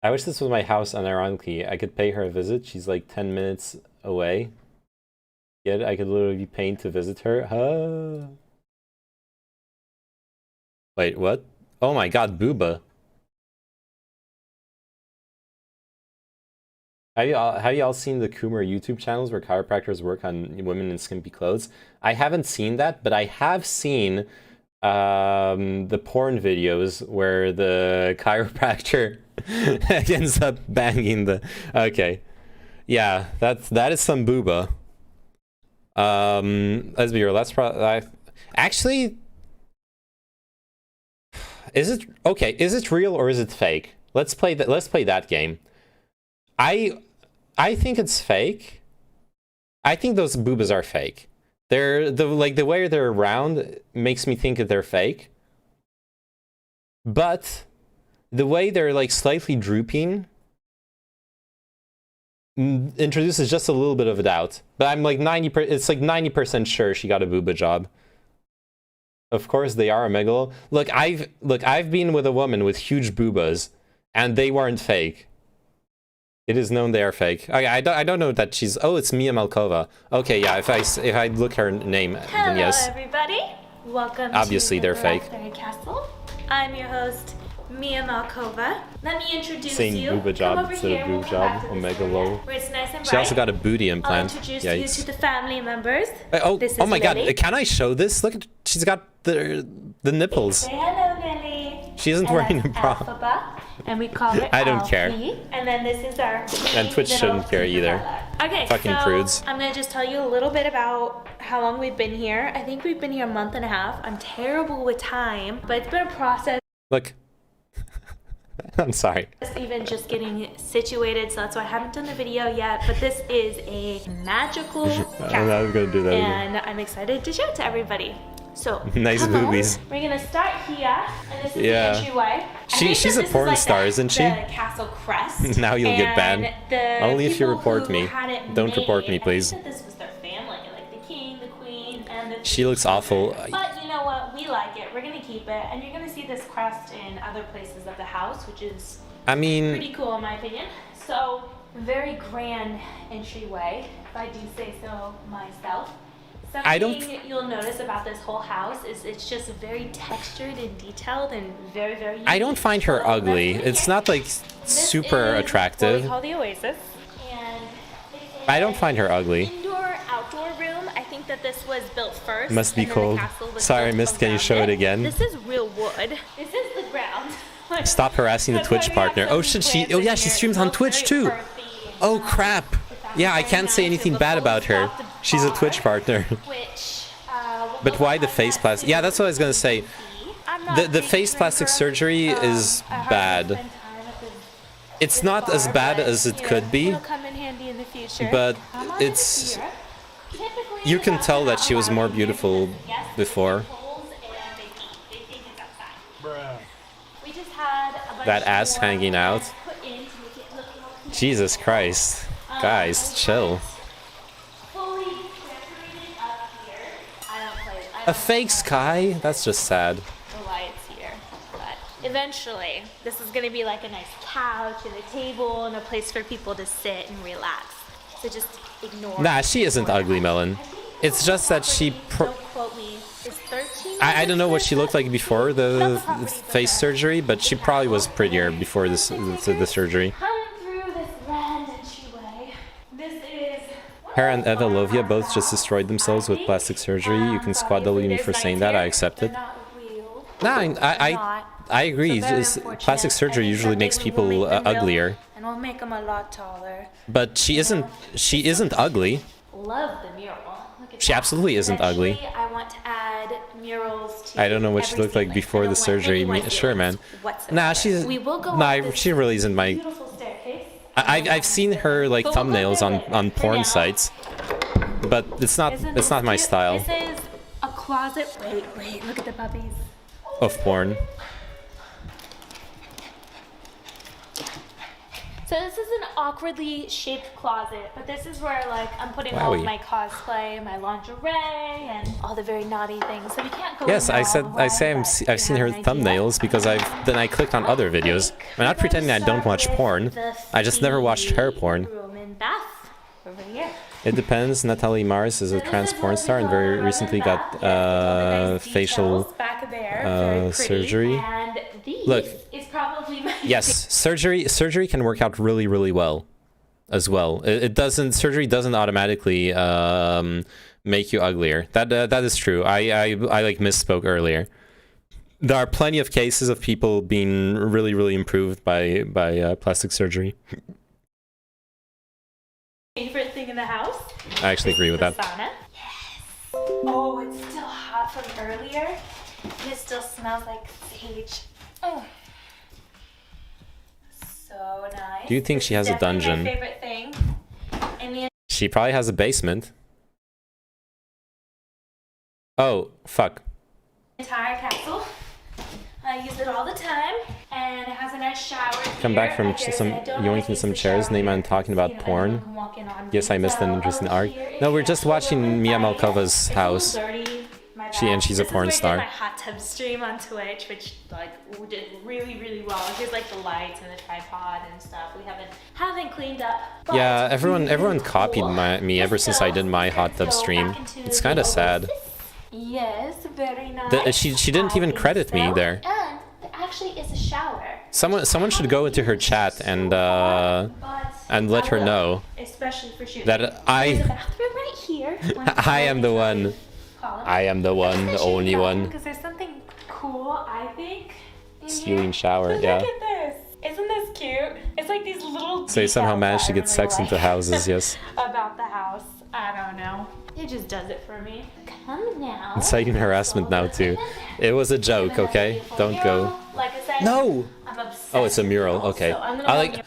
I wish this was my house, unironically. I could pay her a visit. She's like 10 minutes away. Yet I could literally be paying to visit her. Wait, what? Oh my god, booba. Have you all seen the Coomer YouTube channels where chiropractors work on women in skimpy clothes? I haven't seen that, but I have seen the porn videos where the chiropractor ends up banging the... Okay. Yeah, that is some booba. Let's be real, actually... Is it real or is it fake? Let's play that game. I think it's fake. I think those boobas are fake. They're the way they're round makes me think that they're fake. But the way they're like slightly drooping introduces just a little bit of a doubt. But I'm like 90% sure she got a booba job. Of course they are a megalo. Look, I've been with a woman with huge boobas and they weren't fake. It is known they are fake. Okay, I don't know that she's... Oh, it's Mia Malkova. Okay, yeah, if I look her name, then yes. Hello, everybody. Welcome Obviously, to they're the fake. Raspberry Castle. I'm your host, Mia Malkova. Let me introduce Saying you. booba job instead of boob job. Omega low. Where it's nice and She also bright. got a booty implant. I'll introduce Yikes. you to the family members. This is Oh my Lily. god, can I show this? Look at... She's got the nipples. Say hello, Lily. She isn't And wearing a that's bra. Alphaba, and we call it I don't care. Alfie. And then this is our And Twitch little shouldn't care either. Okay, Fucking so prudes. I'm gonna just tell you a little bit about how long we've been here. I think we've been here a month and a half. I'm terrible with time, but it's been a process. Look. I'm sorry. Even just getting situated, so that's why I haven't done the video yet. But this is a magical castle, I was gonna do that again. and I'm excited to show it to everybody. So Nice come on. boobies. We're gonna start here, and this is Yeah. the entryway. I think She's that a this porn is like star, isn't she? The castle crest. Now you'll get and banned. the Only if you people report who me. had it Don't report me, made, please. I think that this was their family, like the king, the queen, and the. She looks awful. But you know what? We like it. We're gonna keep it, and you're gonna see this crest in other places of the house, which is I mean, pretty cool in my opinion. So, very grand entryway, if I do say so myself. Something you'll notice about this whole house is it's just very textured and detailed and very, very unique. I don't find her ugly. It's not like super attractive. What we call the Oasis. And I don't find her ugly. indoor-outdoor room. I think that this was built first. Must be and then the cold. castle was Sorry, built Mist, can you around show it again? This is real wood. This is the ground. Like, Stop harassing the that's why Twitch we have partner. some Oh shit, plants oh in yeah, she here. streams It on looks Twitch very too. earthy and Oh crap. Yeah, I can't say anything bad about her. She's a Twitch partner. But why the face plastic? Yeah, that's what I was gonna say. The face plastic surgery is bad. It's not as bad as it could be, It'll come in handy in the future. but it's... You can tell that she was more beautiful before. We just had a bunch That ass more hanging out. put in to make it look more Jesus Christ. Guys, chill. fully decorated up here. I don't play. I A don't fake sky? That's just sad. the lights here. But eventually, this is gonna be like a nice couch and a table and a place for people to sit and relax. So just ignore. Nah, she isn't ugly, Melon. It's just that she... Don't quote me. Is 13? I don't know what she looked like before the face surgery, but she probably was prettier before the surgery. Coming through this grand entryway. This is. Her and Eva Lovia both just destroyed themselves with plastic surgery. You can squad W me for saying that, I accept it. Nah, I agree. Plastic surgery usually makes people uglier. And we'll make them a lot taller. But she isn't ugly. Love the mural. Look at She that. absolutely isn't ugly. Eventually, I want to add murals to I don't know what she looked like before the surgery. Sure, man. Nah, she's... We will go Nah, up this she really isn't my... beautiful staircase. I've seen her like But we'll go thumbnails there on for porn now. sites, but it's not Isn't my this style cute? This is a closet. Wait, look at the puppies. of porn. So this is an awkwardly shaped closet, but this is where like I'm putting all of Wowie. my cosplay, my lingerie, and all the very naughty things. So we can't go. Yes, into I all said of I them, say but I've seen her thumbnails because I clicked on other videos. I'm not pretending I don't watch porn. I just never watched her porn. room and bath over here. It depends. Natalie Mars is a trans porn star and very recently got facial Back there, very pretty. surgery. And these Look, is probably my yes, surgery can work out really well, as well. Surgery doesn't automatically make you uglier. That is true. I like misspoke earlier. There are plenty of cases of people being really improved by plastic surgery. favorite thing in the house. I actually agree with The that. sauna. Yes. Oh, it's still hot from earlier. And it still smells like sage. Oh. So nice. Do you think she has a Definitely dungeon? My favorite thing. And the She probably has a basement. Oh, fuck. entire castle. I use it all the time, and it has a nice shower. Come back from yoinking some chairs. Neyman talking about porn. Yes, I missed an interesting arc. No, we're just watching Mia Malkova's house. She's a porn This is star. where I did my hot tub stream on Twitch, which like did really well. Here's like the lights and the tripod and stuff. We haven't cleaned up. But Yeah, everyone copied me ever since I did my hot tub stream. It's kind of sad. Yes, very nice. She didn't even credit me there. And there actually is a shower. Someone should go into her chat and let her know Especially for shooting. that There's a I bathroom right here. I am the one. I am the one, the only one. Because there's something cool, I think. in Stealing here. shower, Look yeah. at this. Isn't this cute? It's like these little So you somehow details managed to that I get sex really into like houses, yes. about the house. I don't know. It just does it for me. Come now. Inciting harassment now too. It was a joke, okay? Don't go. Like I said, No! I'm obsessed. Oh, it's a mural. Okay. So I'm gonna I love like.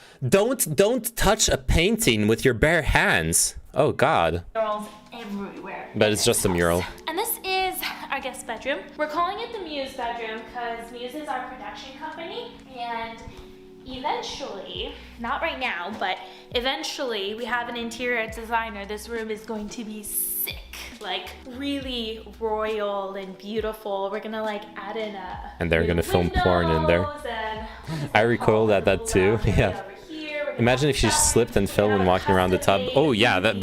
Don't touch a painting with your bare hands. Oh God. murals everywhere. But it's just a mural. And this is our guest bedroom. We're calling it the Muse bedroom because Muse is our production company, and eventually, not right now, but eventually we have an interior designer. This room is going to be sick. like really royal and beautiful. We're gonna like add in a. And they're gonna film porn in there. And I recoiled at that too. Yeah. Imagine if she slipped and fell when walking around the tub. Oh yeah, that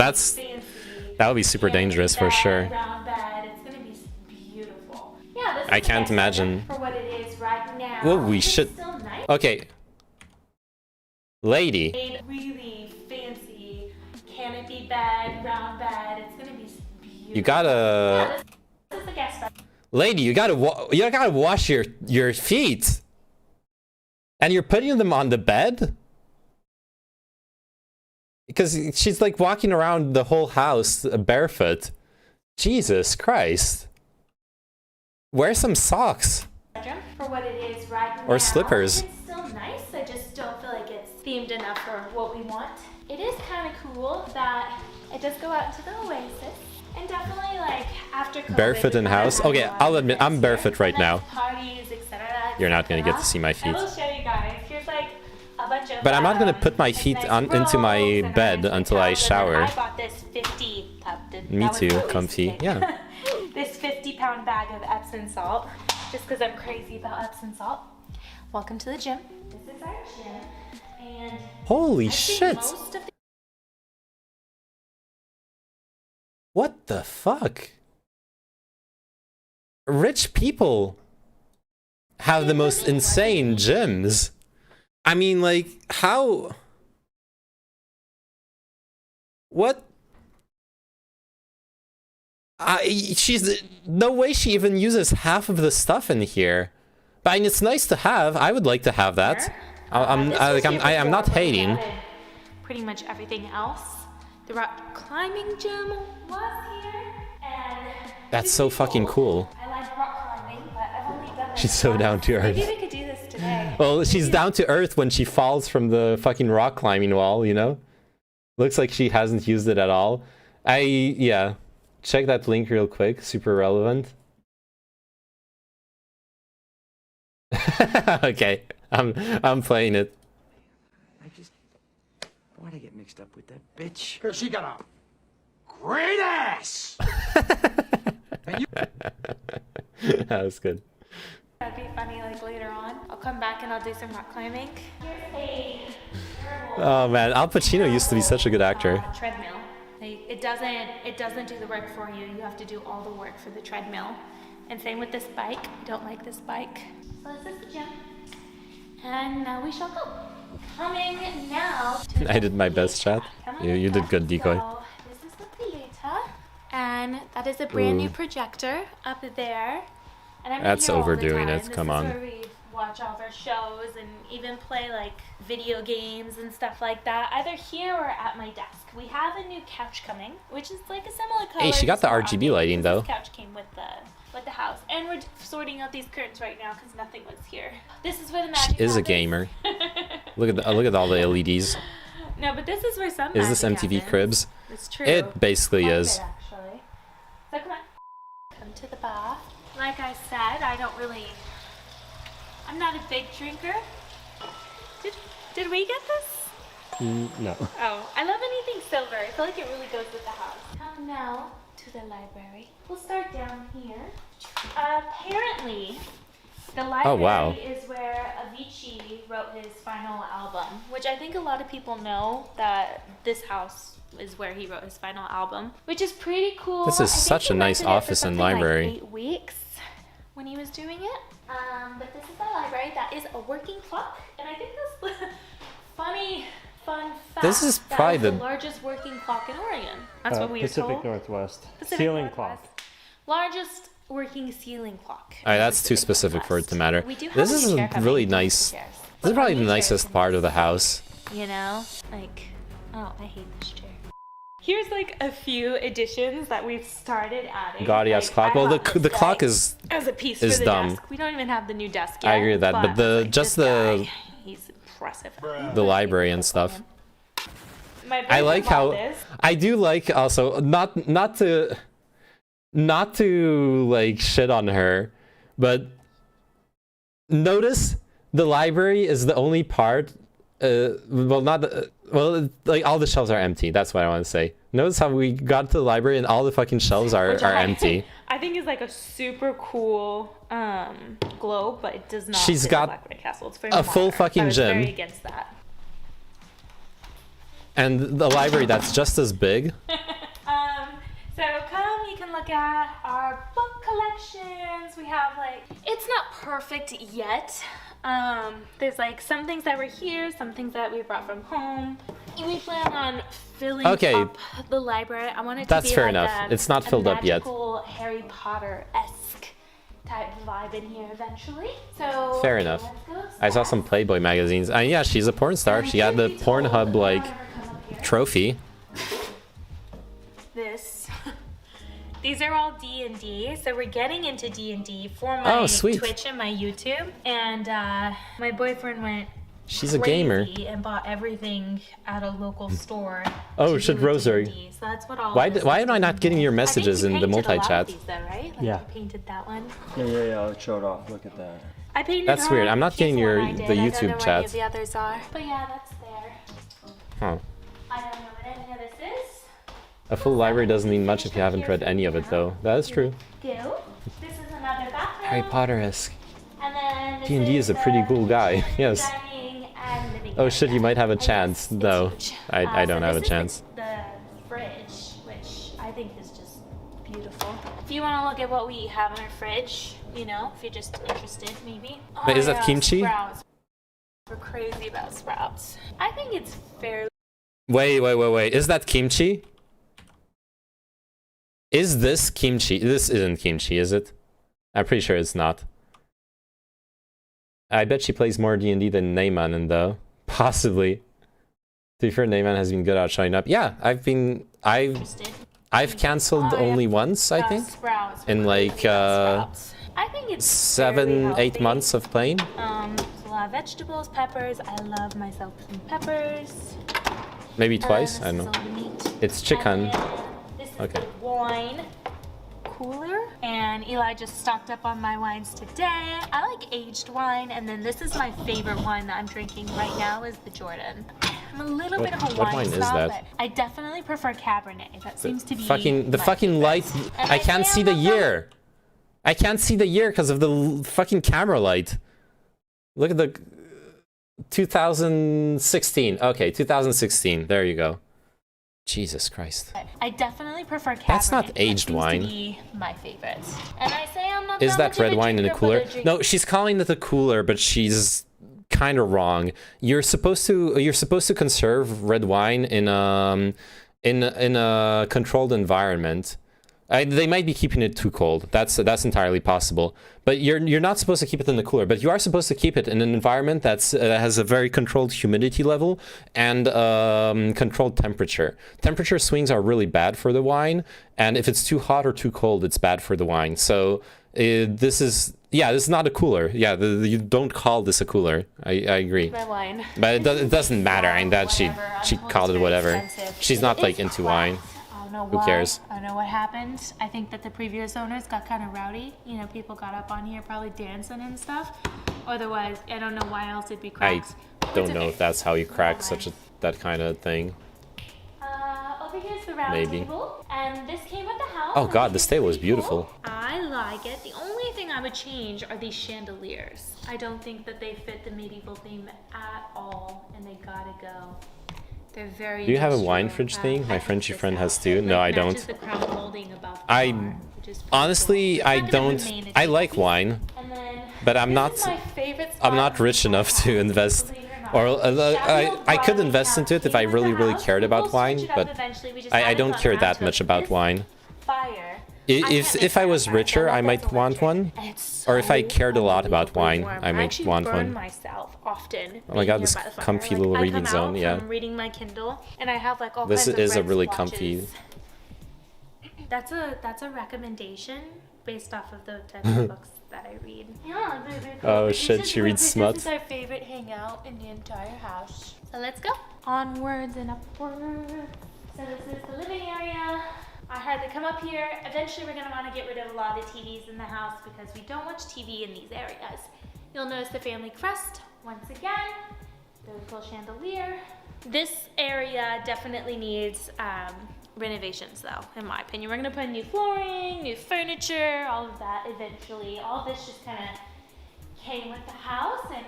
would be super dangerous for sure. round bed. It's gonna be beautiful. Yeah, this I is can't the imagine. for what it is right now. Well, we It's should. still nice. Okay. Lady. Made really fancy canopy bed, round bed. It's gonna be beautiful. You gotta. This is the guest bed. Lady, you gotta wash your feet. And you're putting them on the bed? Because she's like walking around the whole house barefoot. Jesus Christ. Wear some socks. Bedroom for what it is right now. Or slippers. It's still nice. I just don't feel like it's themed enough for what we want. It is kind of cool that it does go out into the oasis. And definitely like after COVID, Barefoot in house? Okay, I'll admit, I'm barefoot right now. Parties, etc. You're not gonna get to see my I feet. will show you guys. Here's like a bunch of. But I'm not gonna put my feet into my bed until I shower. I bought this 50. Me too, comfy. Yeah. This 50-pound bag of Epsom salt, just because I'm crazy about Epsom salt. Welcome to the gym. This is our gym, and Holy I think shit. most of the What the fuck? Rich people have the most insane gyms. I mean, like, how? What? She's no way she even uses half of the stuff in here. But I mean, it's nice to have. I would like to have that. I'm not hating. pretty much everything else. The rock climbing gym was here, and That's so fucking cool. I like rock climbing, but I've only done this She's so once. down to earth. Maybe we could do this today. Well, she's down to earth when she falls from the fucking rock climbing wall, you know? Looks like she hasn't used it at all. Yeah. Check that link real quick. Super relevant. Okay. I'm playing it. Why'd I get mixed up with that bitch? Because she got a great ass! That was good. That'd be funny, like later on. I'll come back and I'll do some rock climbing. Here's a Oh man, Al Pacino used to be such a good actor. treadmill. Like, it doesn't do the work for you. You have to do all the work for the treadmill. And same with this bike. I don't like this bike. So this is the gym. And now we shall go. Coming now to I did my best, chat. You did good, Decoy. So this is the theater, and that is a brand new Ooh. projector up there. And I'm in That's here all the overdoing time. it, come on. This is where we watch all of our shows and even play like video games and stuff like that, either here or at my desk. We have a new couch coming, which is like a similar color. Hey, she got just the more RGB updated, lighting, 'cause though. This couch came with the house, and we're sorting out these curtains right now because nothing was here. This is where the She magic is a happens. gamer. Look at all the LEDs. No, but this is where some Is this magic MTV happens. Cribs? It's true. It basically Part of is. it, actually. So come on. Come to the bar. Like I said, I'm not a big drinker. Did we get this? No. Oh, I love anything silver. I feel like it really goes with the house. Come now to the library. We'll start down here. Apparently, the library Oh, wow. is where Avicii wrote his final album, which I think a lot of people know that this house is where he wrote his final album, which is pretty cool. This is I think such he a nice rented it for office and something like library. 8 weeks when he was doing it. But this is the library. That is a working clock, and I think this fun fact. This is that probably the the- largest working clock in Oregon. That's what we were Pacific told. Northwest. Pacific Ceiling Northwest. clock. Largest working ceiling clock. Alright, that's too specific for it to matter. We do have This a is new chair coming. really nice. Chairs. This is probably the nicest part of the house. You know, like, oh, I hate this chair. Here's like a few additions that we've started adding. Gaudy-ass Like, clock. I Well, bought the this clock guy is as a piece is for the dumb. desk. We don't even have the new desk yet. I agree with that, but the just the he's impressive. library and stuff. My I boyfriend like bought how this. I do like also not to like shit on her, but notice the library is the only part well, not well, like all the shelves are empty. That's what I want to say. Notice how we got to the library and all the fucking shelves are empty. I think it's like a super cool globe, but it does not. She's fit got the Black White Castle. It's very a full modern. fucking I was gym. Very against that. And the library that's just as big. So come, you can look at our book collections. We have like, it's not perfect yet. There's like some things that were here, some things that we brought from home. We plan on filling up the library. I want it to be fair like enough. It's not filled up yet. magical Harry Potter-esque type vibe in here eventually. So Fair enough. I saw some Playboy magazines. Yeah, she's a porn star. She had the Pornhub like trophy. These are all D&D, so we're getting into D&D for my Twitch and my YouTube. And my boyfriend went She's a gamer. and bought everything at a local store. Oh shit, Rosary. So that's what all. Why am I not getting your messages in the multi-chat? These though, right? Like Yeah. I painted that one. Yeah, I'll show it off. Look at that. I painted That's weird. I'm not getting your the I don't know YouTube what chat. any of the others are. But yeah, that's there. Huh. I don't know what any of this is. A full library doesn't mean much if you haven't read any of it, though. That is true. This is another bathroom. Harry Potter-esque. And then this D&D is a pretty cool guy. Yes. dining and living Oh shit, you might have a chance. No, I don't have a this is chance. The fridge, which I think is just beautiful. If you want to look at what we have in our fridge, you know, if you're just interested, maybe. Wait, is that kimchi? Sprouts. We're crazy about sprouts. I think it's fairly. Wait. Is that kimchi? Is this kimchi? This isn't kimchi, is it? I'm pretty sure it's not. I bet she plays more D&D than Neyman, though. Possibly. To be fair, Neyman has been good at showing up. Yeah, I've cancelled only once, I think. Sprouts. In like I think it's 7-8 months of playing. So a lot of vegetables, peppers. I love myself some peppers. Maybe twice. I don't This know. is all the meat. It's chicken. This is Okay. the wine cooler, and Eli just stocked up on my wines today. I like aged wine, and then this is my favorite wine that I'm drinking right now is the Jordan. I'm a little bit of a What wine is snob, that? but I definitely prefer Cabernet. That seems to be The fucking light. I can't see the year. I can't see the year because of the fucking camera light. Look at the 2016. Okay, 2016. There you go. Jesus Christ. I definitely prefer Cabernet. That's not aged that seems wine. To be my favorite. And I say I'm not Is that that much of red wine in a drinker, cooler? but I drink- No, she's calling it a cooler, but she's kind of wrong. You're supposed to conserve red wine in a controlled environment. They might be keeping it too cold. That's entirely possible. But you're not supposed to keep it in the cooler. But you are supposed to keep it in an environment that has a very controlled humidity level and controlled temperature. Temperature swings are really bad for the wine, and if it's too hot or too cold, it's bad for the wine. So this is not a cooler. Yeah, you don't call this a cooler. I agree. Red wine. But it doesn't matter. I mean, that she called it whatever. She's not like into wine. Who cares? I don't know what happened. I think that the previous owners got kind of rowdy. You know, people got up on here probably dancing and stuff. Otherwise, I don't know why else it'd be I cracked. don't know if that's how you crack that kind of thing. Over here's the round Maybe. table. And this came with the house. Oh and god, I this think table it's is pretty beautiful. cool. I like it. The only thing I would change are these chandeliers. I don't think that they fit the medieval theme at all, and they gotta go. They're very. Do you have a industrial wine and fridge craft. thing? My Frenchy friend has too. It, No, I like, don't. matches the crown molding above the I bar, which is pretty honestly cool. I It's not gonna don't. remain a I cheap like piece. wine, And then but I'm this not. is my favorite I'm spot not rich enough to invest, or I could invest into it if I really cared about wine, but I don't care that much about wine. Fire. If I was richer, I might want one, or if I cared a lot about wine, I might want burn one. myself often. Oh my god, this being here by the fire. comfy Like, little I reading come zone, out yeah. from reading my Kindle, and I have like all This kinds of is a red really swatches. comfy. That's a recommendation based off of the type of books that I read. Yeah, very cool. Oh But shit, this is she reads This smut. is our favorite hangout in the entire house. So let's go. Onwards and upwards. So this is the living area. I had to come up here. Eventually we're gonna want to get rid of a lot of TVs in the house because we don't watch TV in these areas. You'll notice the family crest once again. Really cool chandelier. This area definitely needs renovations though, in my opinion. We're gonna put new flooring, new furniture, all of that eventually. All of this just kind of came with the house and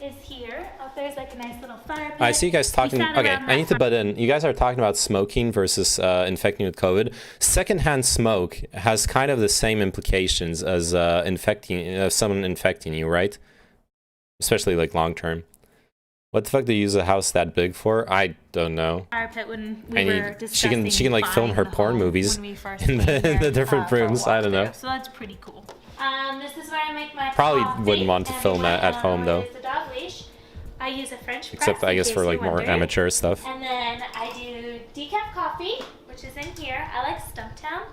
is here. Up there's like a nice little fire pit. I see you guys talking. Okay, I need to butt in. You guys are talking about smoking versus infecting with COVID. Secondhand smoke has kind of the same implications as someone infecting you, right? Especially like long term. What the fuck do you use a house that big for? I don't know. Fire pit when we were discussing she can like film her porn movies in the different rooms. I don't know. So that's pretty cool. This is where I make my Probably coffee. wouldn't want to film at home though. Use a dog leash. I use a French press. Except I guess for like more amateur stuff. And then I do decaf coffee, which is in here. I like Stumptown.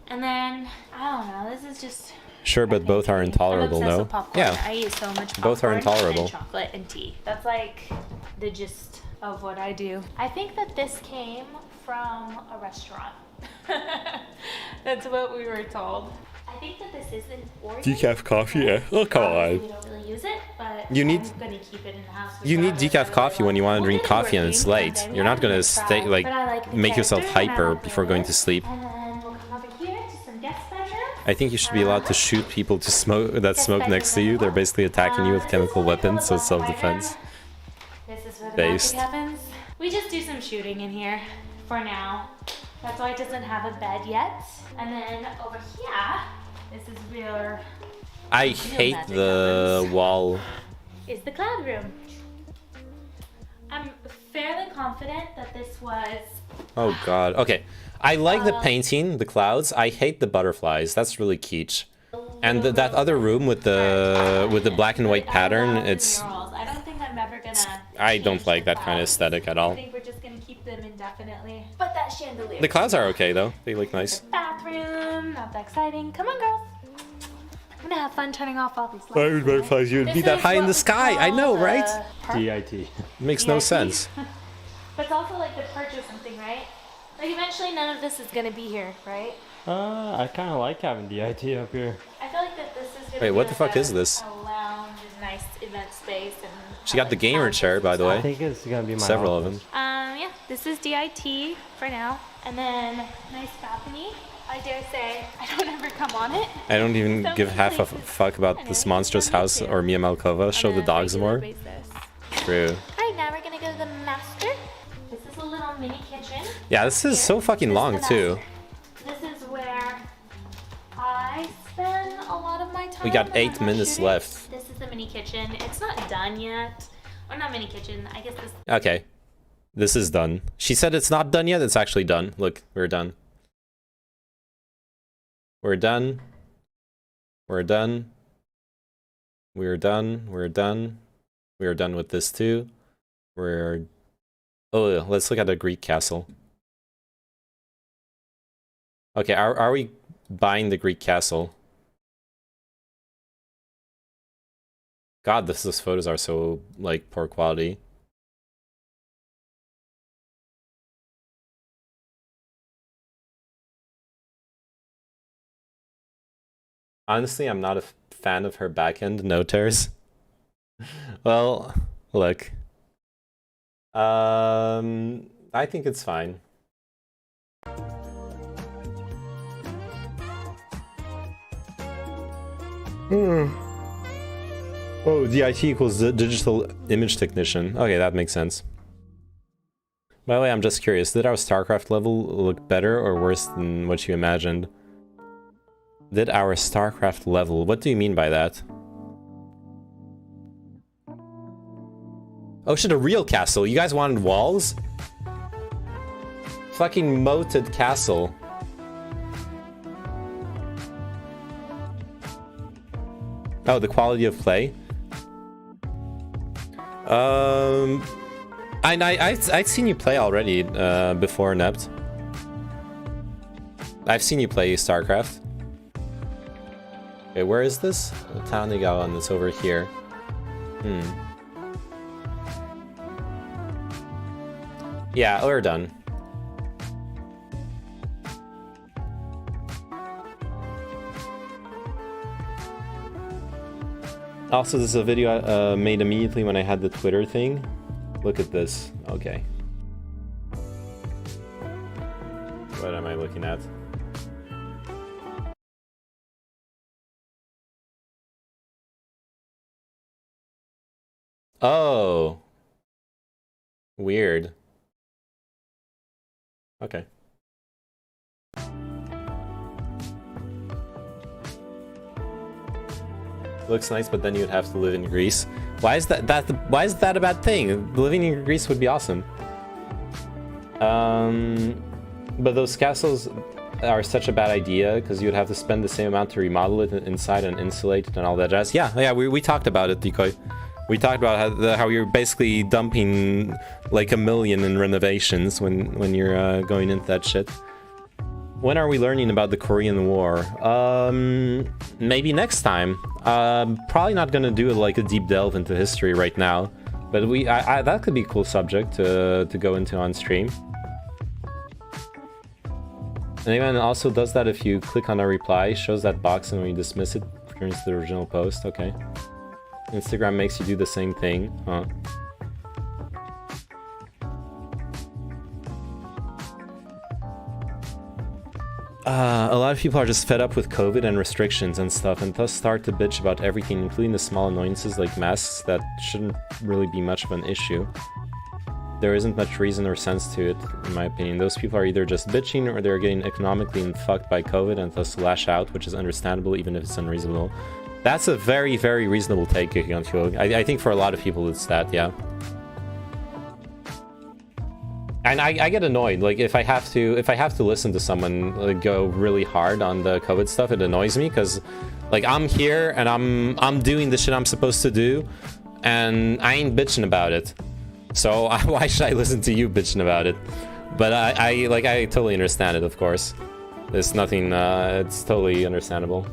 And then I don't know. This is just. Sure, but both are intolerable, I'm obsessed no? with popcorn. Yeah. I eat so much popcorn. Both are intolerable. And chocolate and tea. That's like the gist of what I do. I think that this came from a restaurant. That's what we were told. I think that this is in Oregon. Decaf coffee, yeah. Oh, come on. We don't really use it, but You need- I'm gonna keep it in the house. You need decaf coffee when you want to drink coffee and it's late. You're not gonna stay like make yourself hyper before going to sleep. And then we'll come over here to some guest bedrooms. I think you should be allowed to shoot people to smoke next to you. They're basically attacking you with chemical weapons, so it's self-defense. This is where the Based. magic happens. We just do some shooting in here for now. That's why it doesn't have a bed yet. And then over here, this is where I hate the wall. is the cloud room. I'm fairly confident that this was Oh god. Okay. I like the painting, the clouds. I hate the butterflies. That's really kitsch. And that other room with the black and white pattern, it's murals. I don't think I'm ever gonna. I don't like that kind of aesthetic at I all. think we're just gonna keep them indefinitely. But that chandelier. The clouds are okay though. They look nice. Bathroom, not that exciting. Come on, girls. I'm gonna have fun turning off all these lights. Why would butterflies you would be that high in the sky? I know, right? DIT. Makes no sense. But it's also like the perch or something, right? Like eventually none of this is gonna be here, right? I kind of like having DIT up here. I feel like that this is gonna Wait, be what the like fuck a, is this? a lounge, a nice event space, and She got the gamer chair, by the way. I think it's gonna be my Several of them. yeah, this is DIT for now, and then nice balcony. I dare say I don't ever come on it. I don't even give half a fuck about this monstrous house or Mia Malkova. Show the dogs more. True. Alright, now we're gonna go to the master. This is a little mini kitchen. Yeah, this is so fucking long too. This is where I spend a lot of my time. We got when I'm 8 not minutes shooting. left. This is the mini kitchen. It's not done yet. Or not mini kitchen. I guess this. Okay. This is done. She said it's not done yet. It's actually done. Look, we're done. We're done. We're done. We're done. We're done. We're done with this too. We're... Oh, let's look at the Greek castle. Okay, are we buying the Greek castle? God, these photos are so, like, poor quality. Honestly, I'm not a fan of her backend no tears. Well, look. I think it's fine. Oh, DIT equals the digital image technician. Okay, that makes sense. By the way, I'm just curious, did our StarCraft level look better or worse than what you imagined? Did our StarCraft level... What do you mean by that? Oh shit, a real castle. You guys wanted walls? Fucking moated castle. Oh, the quality of play? I'd seen you play already before Nept. I've seen you play StarCraft. Okay, where is this? The Tanigawa, it's over here. Yeah, we're done. Also, this is a video I made immediately when I had the Twitter thing. Look at this. Okay. What am I looking at? Oh. Weird. Okay. Looks nice, but then you'd have to live in Greece. Why is that why is that a bad thing? Living in Greece would be awesome. But those castles are such a bad idea because you'd have to spend the same amount to remodel it inside and insulate it and all that jazz. Yeah, we talked about it, Decoy. We talked about how you're basically dumping like $1 million in renovations when you're going into that shit. When are we learning about the Korean War? Maybe next time. Probably not gonna do like a deep delve into history right now, but that could be a cool subject to go into on stream. And even also does that if you click on a reply, shows that box, and when you dismiss it, returns to the original post. Okay. Instagram makes you do the same thing, huh? A lot of people are just fed up with COVID and restrictions and stuff, and thus start to bitch about everything, including the small annoyances like masks that shouldn't really be much of an issue. There isn't much reason or sense to it, in my opinion. Those people are either just bitching or they're getting economically fucked by COVID and thus lash out, which is understandable even if it's unreasonable. That's a very, very reasonable take, Kikyontyo. I think for a lot of people it's that, yeah. And I get annoyed, like if I have to listen to someone like, go really hard on the COVID stuff, it annoys me because like I'm here and I'm doing the shit I'm supposed to do and I ain't bitching about it. So why should I listen to you bitching about it? But I totally understand it, of course. There's nothing, it's totally understandable.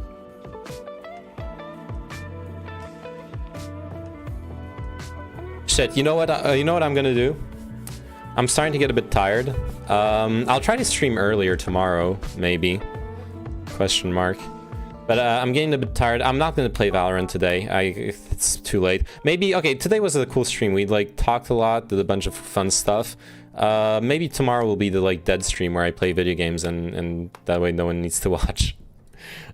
Shit, you know what I'm gonna do? I'm starting to get a bit tired. I'll try to stream earlier tomorrow, maybe. Question mark. But I'm getting a bit tired. I'm not going to play Valorant today. It's too late. Maybe, okay, today was a cool stream. We like talked a lot, did a bunch of fun stuff. Maybe tomorrow will be the like dead stream where I play video games and that way no one needs to watch.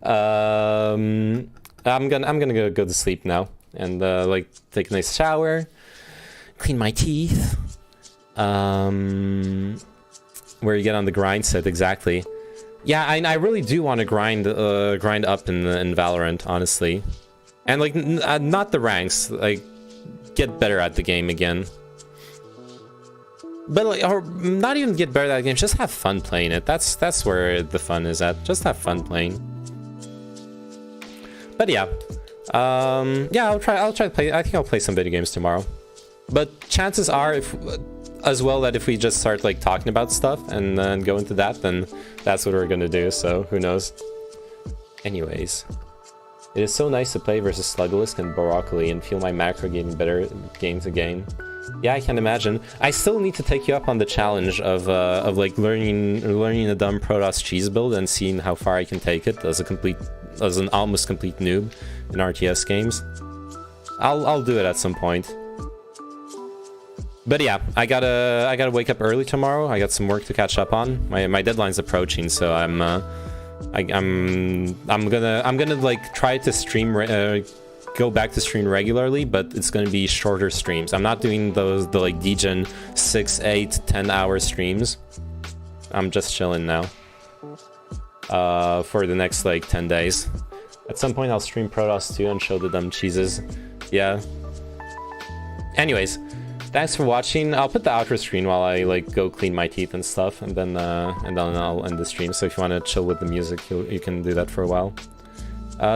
I'm gonna go to sleep now and like take a nice shower, clean my teeth. Where you get on the grind set, exactly. Yeah, I really do want to grind up in Valorant, honestly, and like not the ranks, like get better at the game again. But like, or not even get better at the game, just have fun playing it. That's where the fun is at. Just have fun playing. But yeah, yeah, I'll try to play. I think I'll play some video games tomorrow. But chances are, as well, that if we just start like talking about stuff and then go into that, then that's what we're gonna do, so who knows. Anyways, it is so nice to play versus Slugalisk and Broccoli and feel my macro getting better game to game. Yeah, I can imagine. I still need to take you up on the challenge of like learning a dumb Protoss cheese build and seeing how far I can take it as an almost complete noob in RTS games. I'll do it at some point. But yeah, I gotta wake up early tomorrow. I got some work to catch up on. My deadline's approaching, so I'm gonna like try to stream, go back to stream regularly, but it's gonna be shorter streams. I'm not doing the like DGen 6, 8, 10 hour streams. I'm just chilling now. For the next like 10 days. At some point I'll stream Protoss 2 and show the dumb cheeses. Yeah. Anyways. Thanks for watching. I'll put the outro screen while I like go clean my teeth and stuff, and then I'll end the stream. So if you want to chill with the music, you can do that for a while.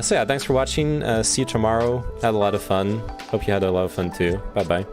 So yeah, thanks for watching. See you tomorrow. Had a lot of fun. Hope you had a lot of fun too. Bye bye.